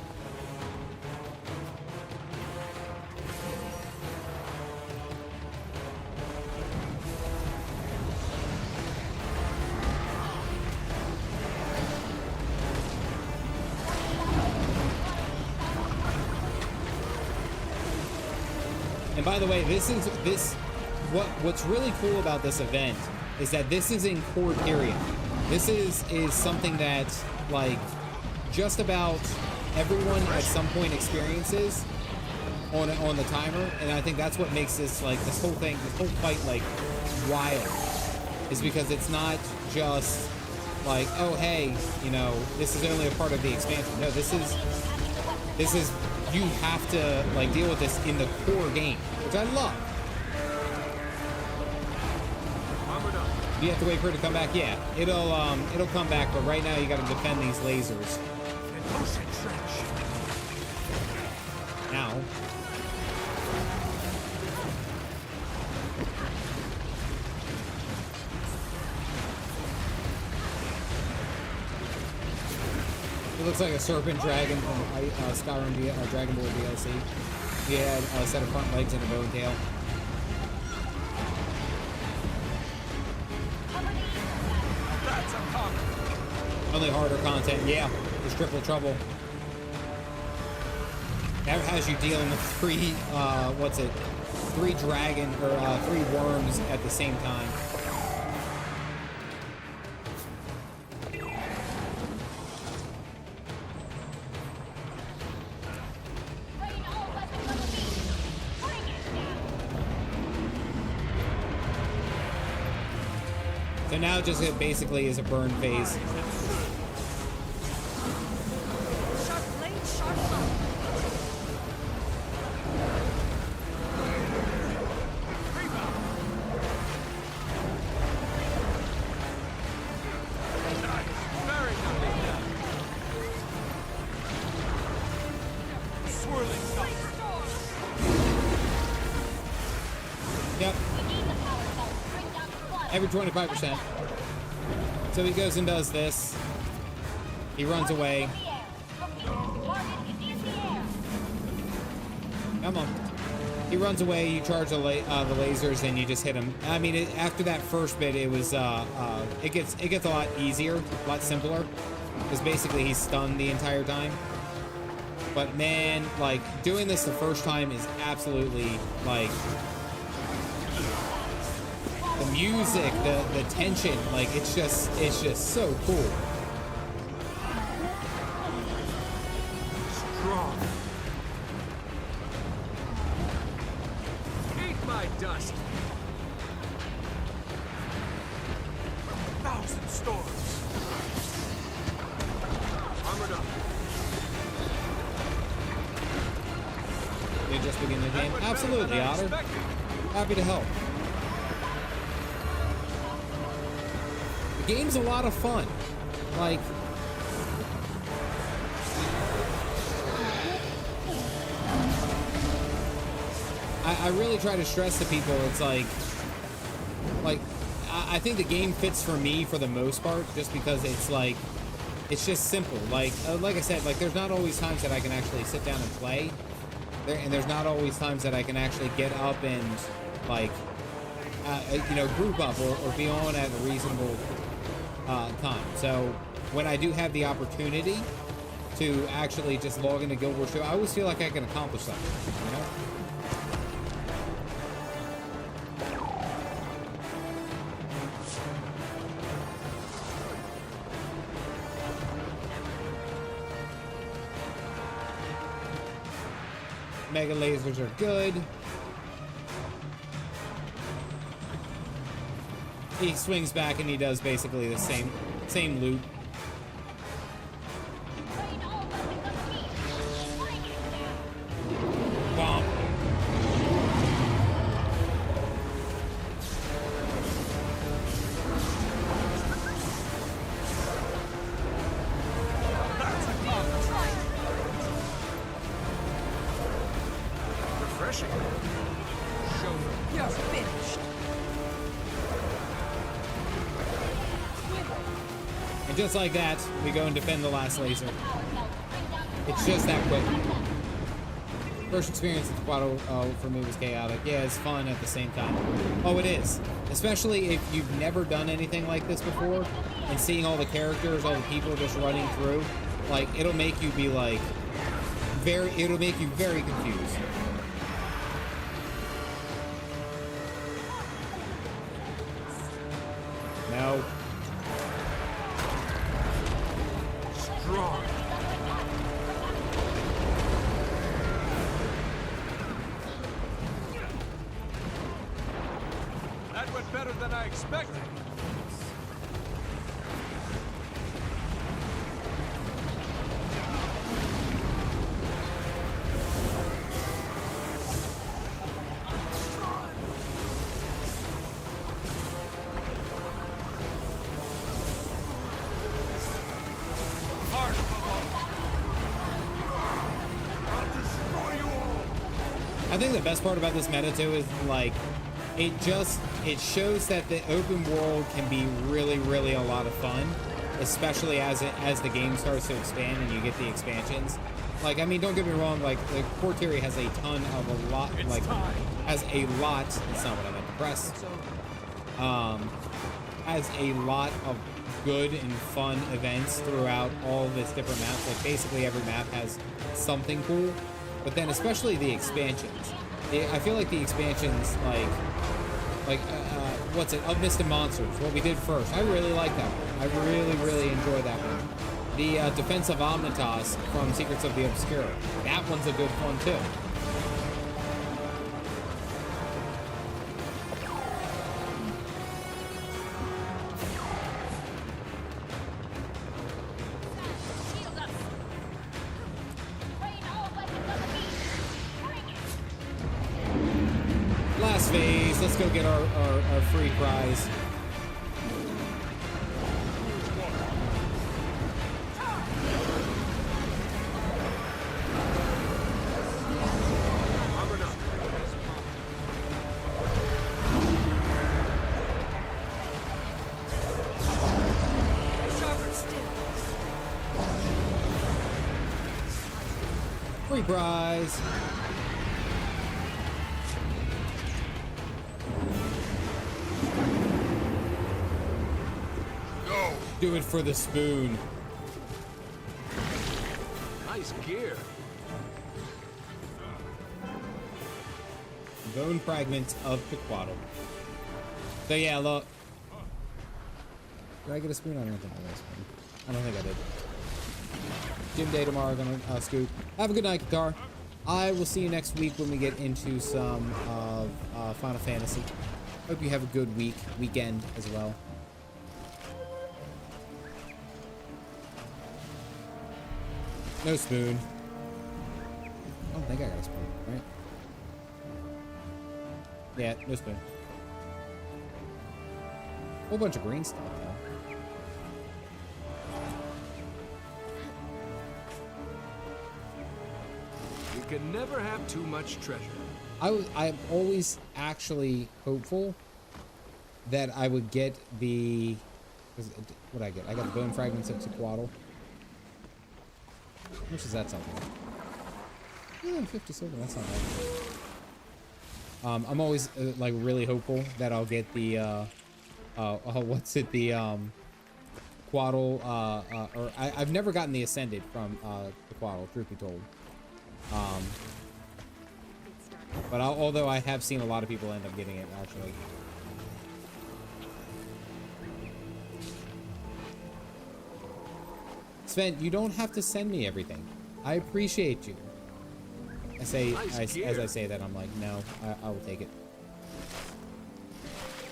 And by the way, what's really cool about this event is that this is in core period. This is something that like just about everyone at some point experiences on the timer, and I think that's what makes this like this whole fight like wild, is because it's not just like, oh hey, you know, this is only a part of the expansion. No, this is you have to like deal with this in the core game, which I love. Do you have to wait for it to come back? Yeah, it'll come back, but right now you got to defend these lasers. Now. It looks like a serpent dragon from Skyrim Dragon Ball DLC. He had a set of front legs and a bow and tail. That's a common. Only harder content, yeah. It's triple trouble. That has you dealing with three worms at the same time. So now just it basically is a burn phase. Sharp blade, sharp foe. Very nice. Swirling Yep. Every 25%. So he goes and does this. He runs away. Come on. He runs away. You charge the lasers, and you just hit him. I mean, after that first bit, it was it gets a lot easier, a lot simpler, because basically he's stunned the entire time. But man, like doing this the first time is absolutely like. The music, the tension, like it's just so cool. strong. Eat my dust. 1,000 storms. Armored up. You just begin the game? Absolutely, Otter. Happy to help. The game's a lot of fun. Like, I really try to stress to people, it's like I think the game fits for me for the most part, just because it's like, it's just simple. Like I said, like there's not always times that I can actually sit down and play, and there's not always times that I can actually get up and like, you know, group up or be on at a reasonable time. So when I do have the opportunity to actually just log into Guild Wars 2, I always feel like I can accomplish something, you know? Mega lasers are good. He swings back and he does basically the same loop. Bomb. Refreshing. Show them. You're finished. And just like that, we go and defend the last laser. It's just that quick. First experience with Quado for me was chaotic. Yeah, it's fun at the same time. Oh, it is. Especially if you've never done anything like this before, and seeing all the characters, all the people just running through, like, it'll make you be like, it'll make you very confused. No. Strong. That went better than I expected. I think the best part about this meta too is like it shows that the open world can be really a lot of fun, especially as the game starts to expand and you get the expansions. Like, I mean, don't get me wrong, like the Quartieri has a ton of a lot, like has a lot. That's not what I meant to press. Has a lot of good and fun events throughout all this different maps. Like basically every map has something cool. But then especially the expansions. I feel like the expansions, like what's it? Of Mist and Monsters, what we did first. I really like that one. I really enjoy that one. The Defense of Omnitas from Secrets of the Obscure. That one's a good one too. Last phase, let's go get our free prize. Sharper still. Free prize. Do it for the spoon. Nice gear. Bone fragments of Pequodal. So yeah, look. Did I get a spoon? I don't think I got a spoon. I don't think I did. Gym day tomorrow, gonna scoop. Have a good night, Guitar. I will see you next week when we get into some of Final Fantasy. Hope you have a good weekend as well. No spoon. I don't think I got a spoon, right? Yeah, no spoon. Whole bunch of green stuff, though. You can never have too much treasure. I'm always actually hopeful that I would get the... What did I get? I got the bone fragments of Sequatl. How much is that something? Yeah, 50 silver. That's not bad. I'm always like really hopeful that I'll get the what's it, the Quaddle, or I've never gotten the Ascended from the Quaddle, truth be told. But although I have seen a lot of people end up getting it, actually. Sven, you don't have to send me everything. I appreciate you. As I say that, I'm like, no, I will take it.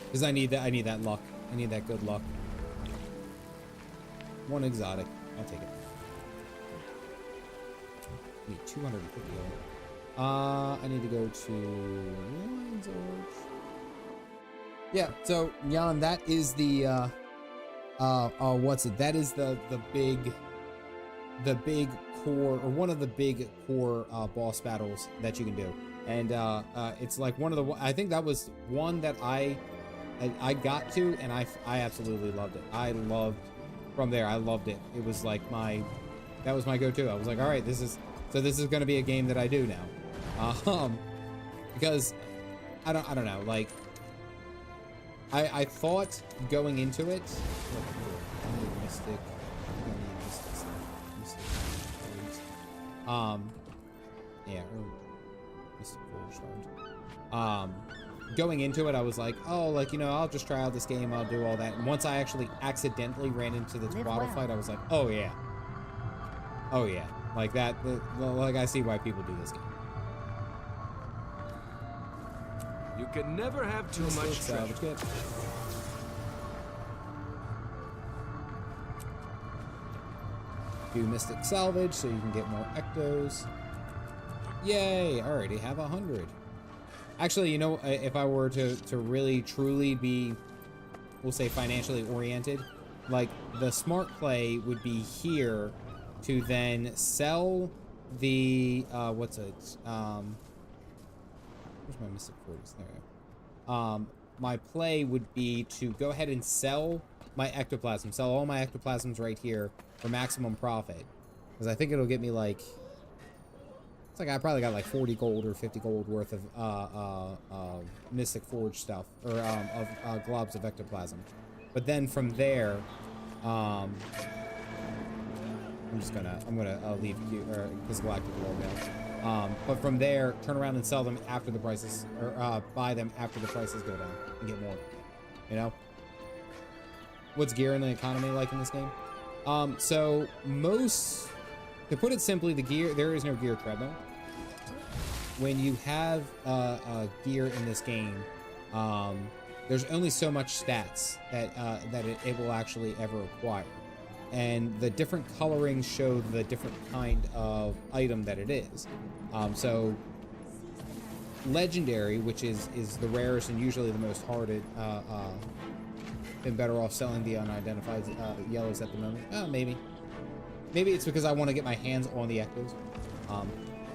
Because I need that luck. I need that good luck. One exotic. I'll take it. I need 250 gold. I need to go to Lion's Arch. Yeah, so Jan, that is the what's it? That is the big core, or one of the big core boss battles that you can do. And it's like one of the, I think that was one that I got to, and I absolutely loved it. I loved, from there, I loved it. It was like that was my go-to. I was like, all right, this is going to be a game that I do now. Because I don't know, like I thought going into it, Mystic, yeah, Mystic Forge Shard. Going into it, I was like, oh, like, you know, I'll just try out this game, I'll do all that. And once I actually accidentally ran into the throttle fight, I was like, oh yeah, like that, like I see why people do this game. You can never have too much salvage treasure. kit. Do Mystic Salvage so you can get more Ectos. Yay! I already have 100. Actually, you know, if I were to really truly be, we'll say, financially oriented, like the smart play would be here to then sell the what's it? Where's my Mystic Forges? There we go. My play would be to go ahead and sell my ectoplasm. Sell all my ectoplasms right here for maximum profit. Because I think it'll get me like, it's like I probably got like 40 gold or 50 gold worth of Mystic Forge stuff, or of globs of ectoplasm. But then from there, I'm gonna leave because Galactic World now. But from there, turn around and sell them after the prices, or buy them after the prices go down and get more. You know? What's gear in the economy like in this game? So most, to put it simply, the gear, there is no gear treadmill. When you have gear in this game, there's only so much stats that it will actually ever acquire. And the different colorings show the different kind of item that it is. So legendary, which is the rarest and usually the most harded, been better off selling the unidentified yellows at the moment. Maybe it's because I want to get my hands on the ectos.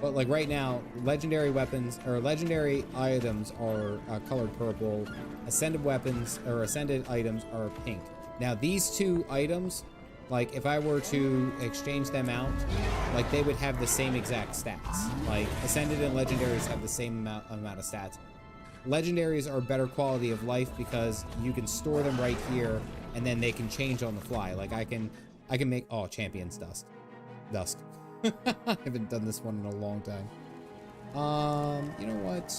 But like right now, legendary weapons or legendary items are colored purple. Ascended weapons or ascended items are pink. Now these two items, like if I were to exchange them out, like they would have the same exact stats. Like ascended and legendaries have the same amount of stats. Legendaries are better quality of life because you can store them right here and then they can change on the fly. Like I can make, oh, champions dusk. I haven't done this one in a long time. You know what?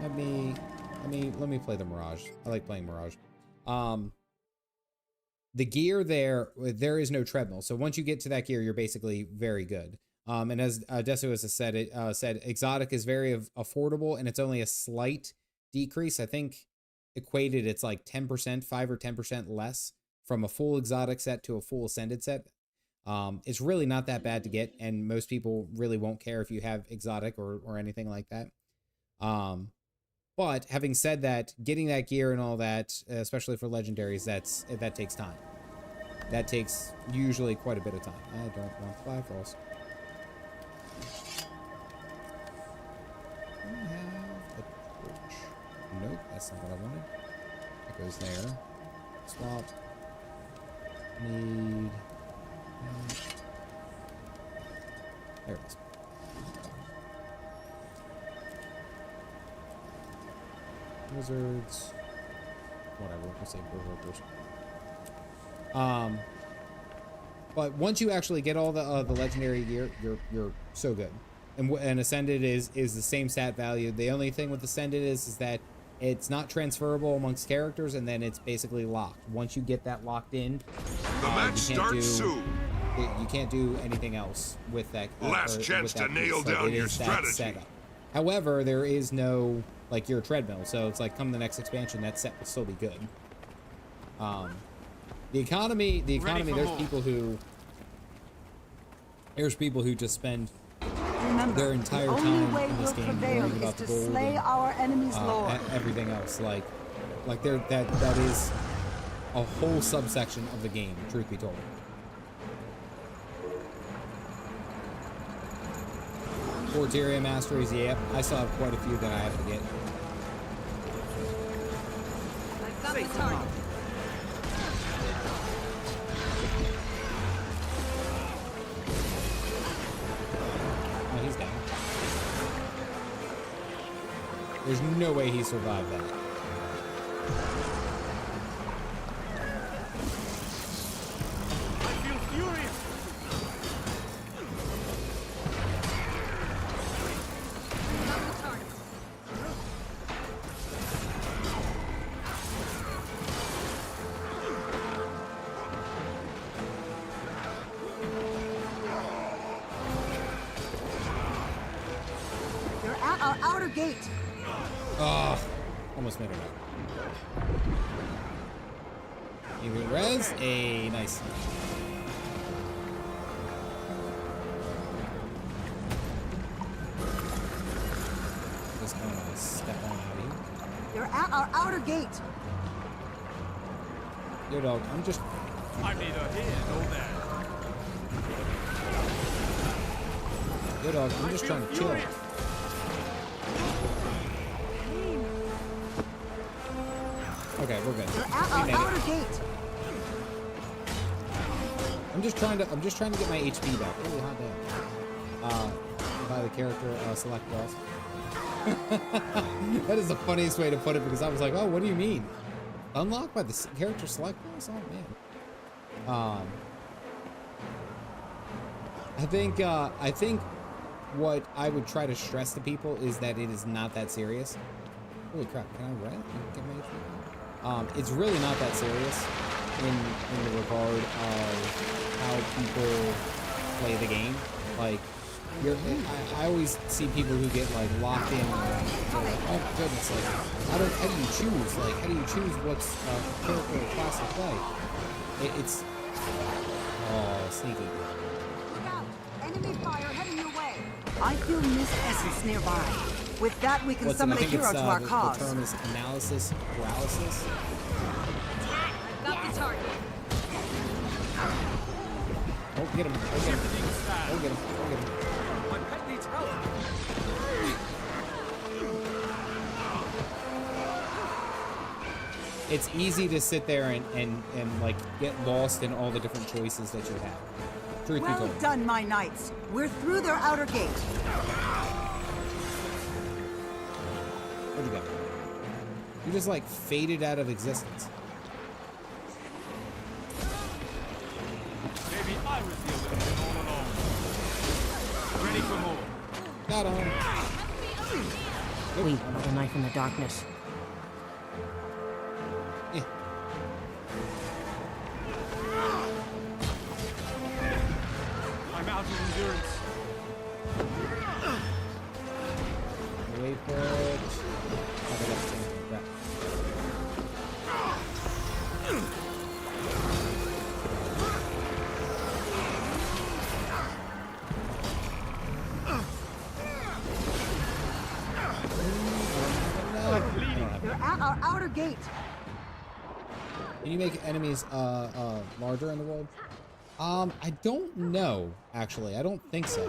Let me play the Mirage. I like playing Mirage. The gear there is no treadmill. So once you get to that gear, you're basically very good. And as Desu has said, exotic is very affordable, and it's only a slight decrease. I think equated, it's like 10%, 5 or 10% less from a full exotic set to a full ascended set. It's really not that bad to get, and most people really won't care if you have exotic or anything like that. But having said that, getting that gear and all that, especially for legendaries, that takes time. That takes usually quite a bit of time. I don't want Bifrost. I have the torch. Nope, that's not what I wanted. That goes there. Swap. Need. There it is. Wizards. Whatever. We'll say berserkers. But once you actually get all the legendary gear, you're so good. And Ascended is the same stat value. The only thing with Ascended is that it's not transferable amongst characters, and then it's basically locked. Once you get that locked in, The match starts soon. you can't do anything else with that. Last chance to nail down your strategy. Setup. However, there is no like your treadmill, so it's like come the next expansion, that set will still be good. The economy. There's people who just spend Remember, their entire the only time way in this we'll game prevail worrying is about to the gold slay and, our enemy's lord. everything else. Like that is a whole subsection of the game. Truth be told. Forteria masteries, yep. I still have quite a few that I have to get. I've got the target. Oh, he's down. There's no way he survived that. I feel furious. Got the target. They're at our outer gate. Oh, almost made it up. Even res, a nice. Just gonna step on out of here. They're at our outer gate. Yo, dog, I'm just. I'm neither here nor there. Yo, dog, I'm just trying to chill. Okay, we're good. They're at We our made it. outer gate. I'm just trying to get my HP back. Holy hot damn. By the character select boss. That is the funniest way to put it because I was like, oh, what do you mean? Unlocked by the character select boss? Oh man. I think what I would try to stress to people is that it is not that serious. Holy crap! Can I get my HP back? It's really not that serious in the regard of how people play the game. Like, I always see people who get like locked in. And they're like, oh my goodness! Like, how do you choose? Like, how do you choose what's character or class to play? It's sneaky. Look out! Enemy fire heading your way. I feel mist essence nearby. With that, we can summon a hero to our cause. The term is analysis paralysis. I've got the target. Oh, get him! Oh, get him! Oh, get him! Oh, get him! My pet needs help. It's easy to sit there and like get lost in all the different choices that you have. Truth be Well told. done, my knights. We're through their outer gate. Where'd you go? You just like faded out of existence. Maybe I was the villain all along. Ready for more. Got him. We hold a knife in the darkness. Yeah. I'm out of endurance. Wait for it. Oh, they got something. Crap. They're at our outer gate. Can you make enemies larger in the world? I don't know, actually. I don't think so.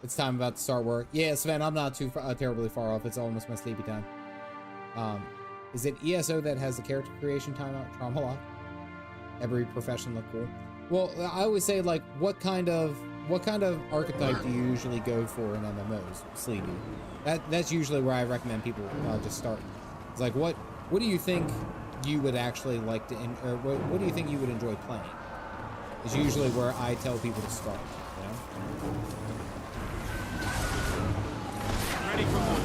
It's time about to start work. Yeah, Sven, I'm not too terribly far off. It's almost my sleepy time. Is it ESO that has the character creation timeout? Trauma lock? Every profession look cool. Well, I always say, like, what kind of what kind of archetype do you usually go for in MMOs? Sleepy. That's usually where I recommend people just start. It's like, what do you think you would actually like to, or what do you think you would enjoy playing? Is usually where I tell people to start. You know? Ready for more.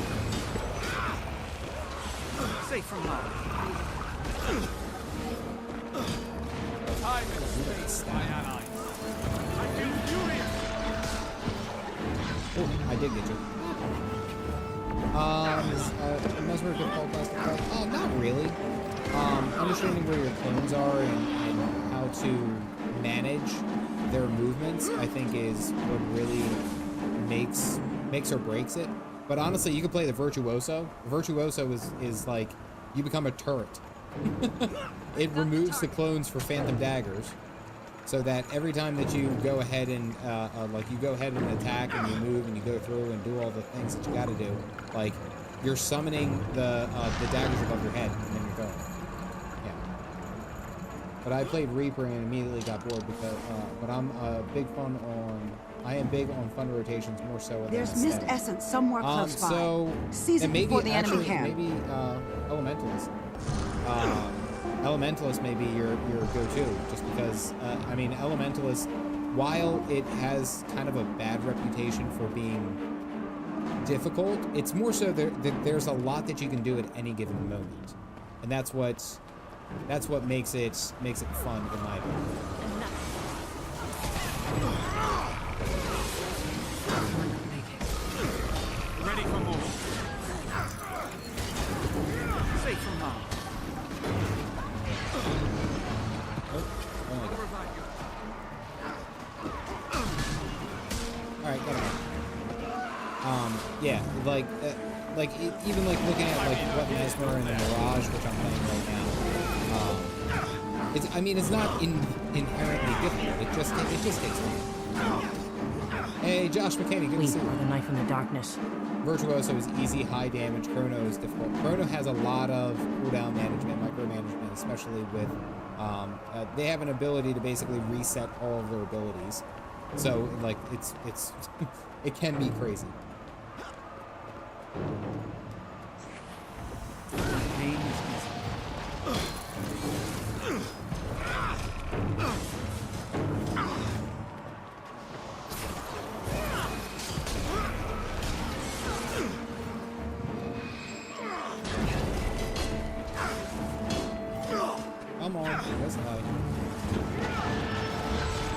Safe from harm. Time and space, my allies. I feel furious. Oh, I did get you. Mesmer could fall plastic play. Oh, not really. Understanding where your clones are and how to manage their movements, I think, is what really makes or breaks it. But honestly, you can play the Virtuoso. The Virtuoso is like, you become a turret. It removes the clones for Phantom Daggers, so that every time that you go ahead and attack and you move and you go through and do all the things that you got to do, like you're summoning the daggers above your head and then you're going. Yeah. But I played Reaper and immediately got bored because. But I am big on fun rotations more so. There's mist essence somewhere close by. So Seize it before the enemy can. Maybe Elementalist. Elementalist may be your go-to, just because, I mean, Elementalist, while it has kind of a bad reputation for being difficult, it's more so there's a lot that you can do at any given moment, and that's what makes it fun in my opinion. Ready for more. Safe from harm. Alright, got it. Yeah, even like looking at like what Mesmer and the Mirage, which I'm playing right now, it's not inherently difficult. It just takes time. Hey, Josh McKinney, good to see you. The knife in the darkness. Virtuoso is easy, high damage. Chrono is difficult. Chrono has a lot of cooldown management, micromanagement, especially with they have an ability to basically reset all of their abilities. So like it's it can be crazy. Come on, that's high.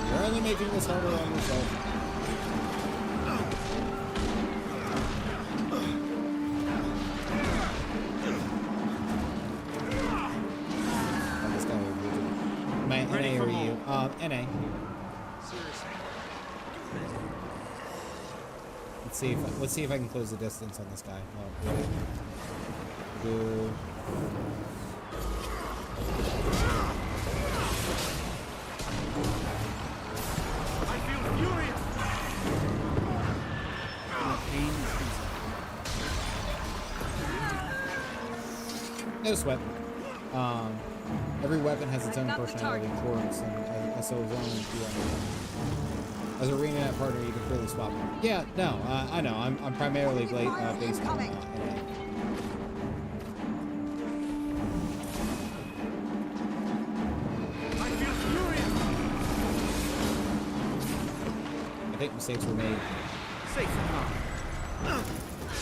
You're only making this harder on yourself. Oh, this guy over here. My NA or you? NA. Let's see if I can close the distance on this guy. Oh, ready? Good. No sweat. Every weapon has its own personality and quirks, and so as long as you as a arena partner, you can freely swap them. Yeah, no, I know. I'm primarily based on NA. I think mistakes were made. Safe enough.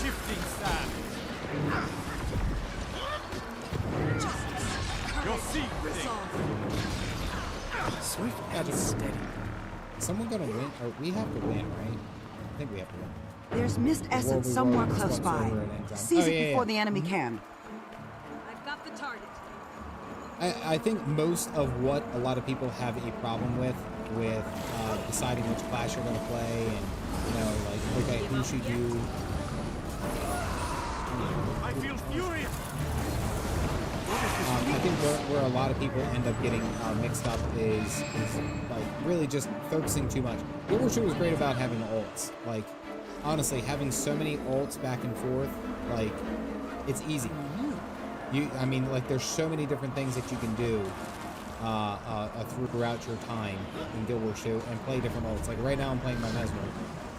Shifting sand. Your seat Swift and steady. Someone gonna win? Or we have to win, right? I think we have to win. There's mist essence somewhere close by. Seize it before the enemy can. I've got the target. I think most of what a lot of people have a problem with deciding which class you're going to play, and like, okay, who should you? I feel furious. I think where a lot of people end up getting mixed up is like really just focusing too much. World War II was great about having ults. Like, honestly, having so many ults back and forth, like, it's easy. I mean, like, there's so many different things that you can do throughout your time in Guild Wars 2 and play different modes. Like right now I'm playing my Mesmer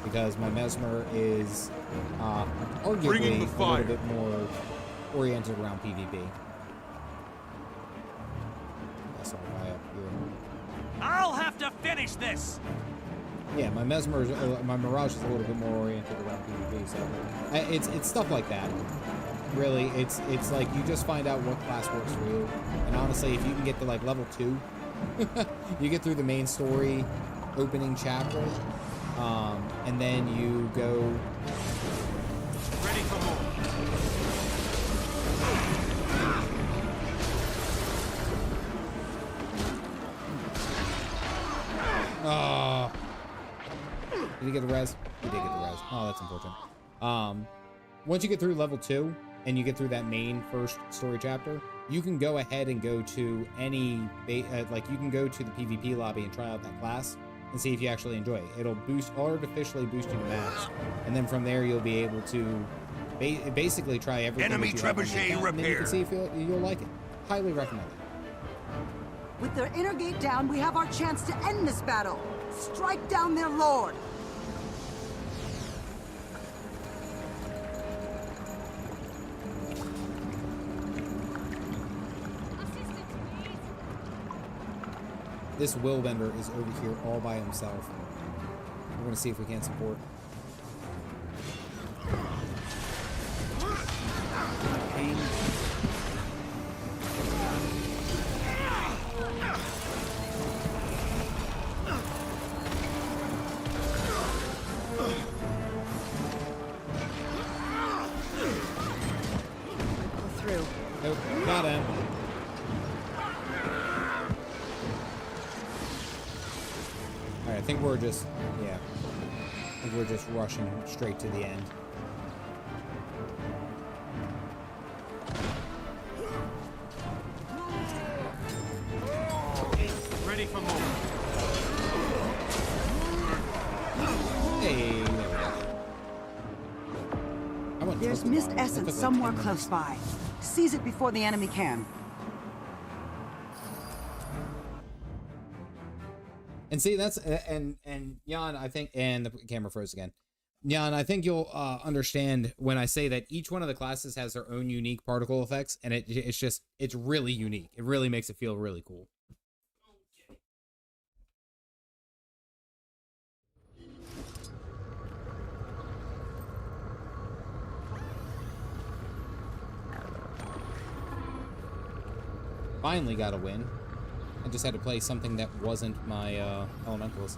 because my Mesmer is arguably a little bit more oriented around PvP. That's all right up here. I'll have to finish this. Yeah, my Mesmer, my Mirage is a little bit more oriented around PvP. So it's stuff like that. Really, it's like you just find out what class works for you. And honestly, if you can get to like level 2, you get through the main story opening chapter, and then you go Ready for more. Did he get the res? He did get the res. Oh, that's unfortunate. Once you get through level 2 and you get through that main first story chapter, you can go ahead and go to any like you can go to the PvP lobby and try out that class and see if you actually enjoy it. It'll artificially boost you to max, and then from there you'll be able to basically try everything. Enemy trebuchet and then you repair. can see if you'll like it. Highly recommend it. With their inner gate down, we have our chance to end this battle. Strike down their lord. This Willbender is over here all by himself. We're gonna see if we can support. Pain. Go through. Nope, got him. Alright, I think we're just, yeah. I think we're just rushing straight to the end. Ready for more. Hey, there we go. I want There's token mist volume. That essence took like somewhere 10 close minutes. by. Seize it before the enemy can. And see, that's and Jan, I think, and the camera froze again. Jan, I think you'll understand when I say that each one of the classes has their own unique particle effects, and it's really unique. It really makes it feel really cool. Finally got a win. I just had to play something that wasn't my elementalist.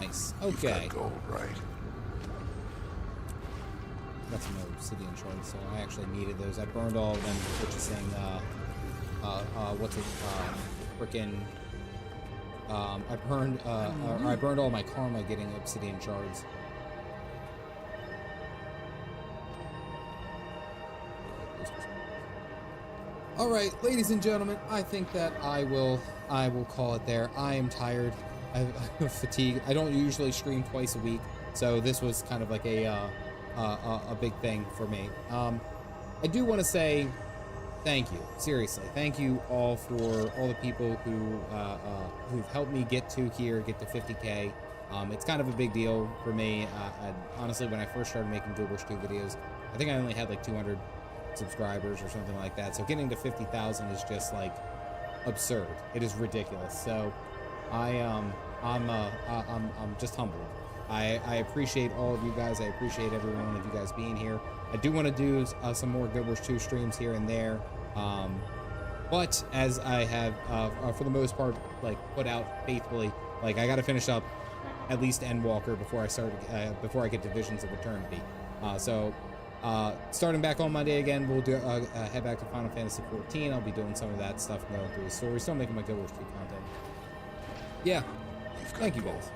Nice. Okay. Gold, right? Got some more obsidian shards, so I actually needed those. I burned all of them purchasing I burned all my karma getting obsidian shards. All right, ladies and gentlemen, I think that I will call it there. I am tired. I'm fatigued. I don't usually stream twice a week, so this was kind of like a big thing for me. I do want to say thank you. Seriously, thank you all for all the people who've helped me get to 50K. It's kind of a big deal for me. Honestly, when I first started making Guild Wars 2 videos, I think I only had like 200 subscribers or something like that. So getting to 50,000 is just like absurd. It is ridiculous. So I'm just humbled. I appreciate all of you guys. I appreciate every one of you guys being here. I do want to do some more Guild Wars 2 streams here and there. But as I have, for the most part, like put out faithfully, like I got to finish up at least Endwalker before I get to Visions of Eternity. Starting back on Monday again, we'll do head back to Final Fantasy XIV. I'll be doing some of that stuff, going through the story, still making my Guild Wars 2 content. Yeah, thank you guys.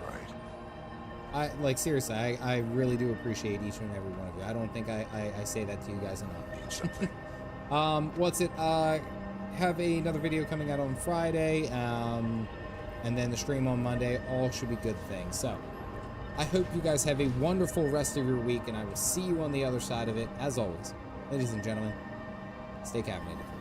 Like seriously, I really do appreciate each and every one of you. I don't think I say that to you guys enough. What's it? Have another video coming out on Friday, and then the stream on Monday. All should be good things. So, I hope you guys have a wonderful rest of your week, and I will see you on the other side of it. As always, ladies and gentlemen, stay caffeinated.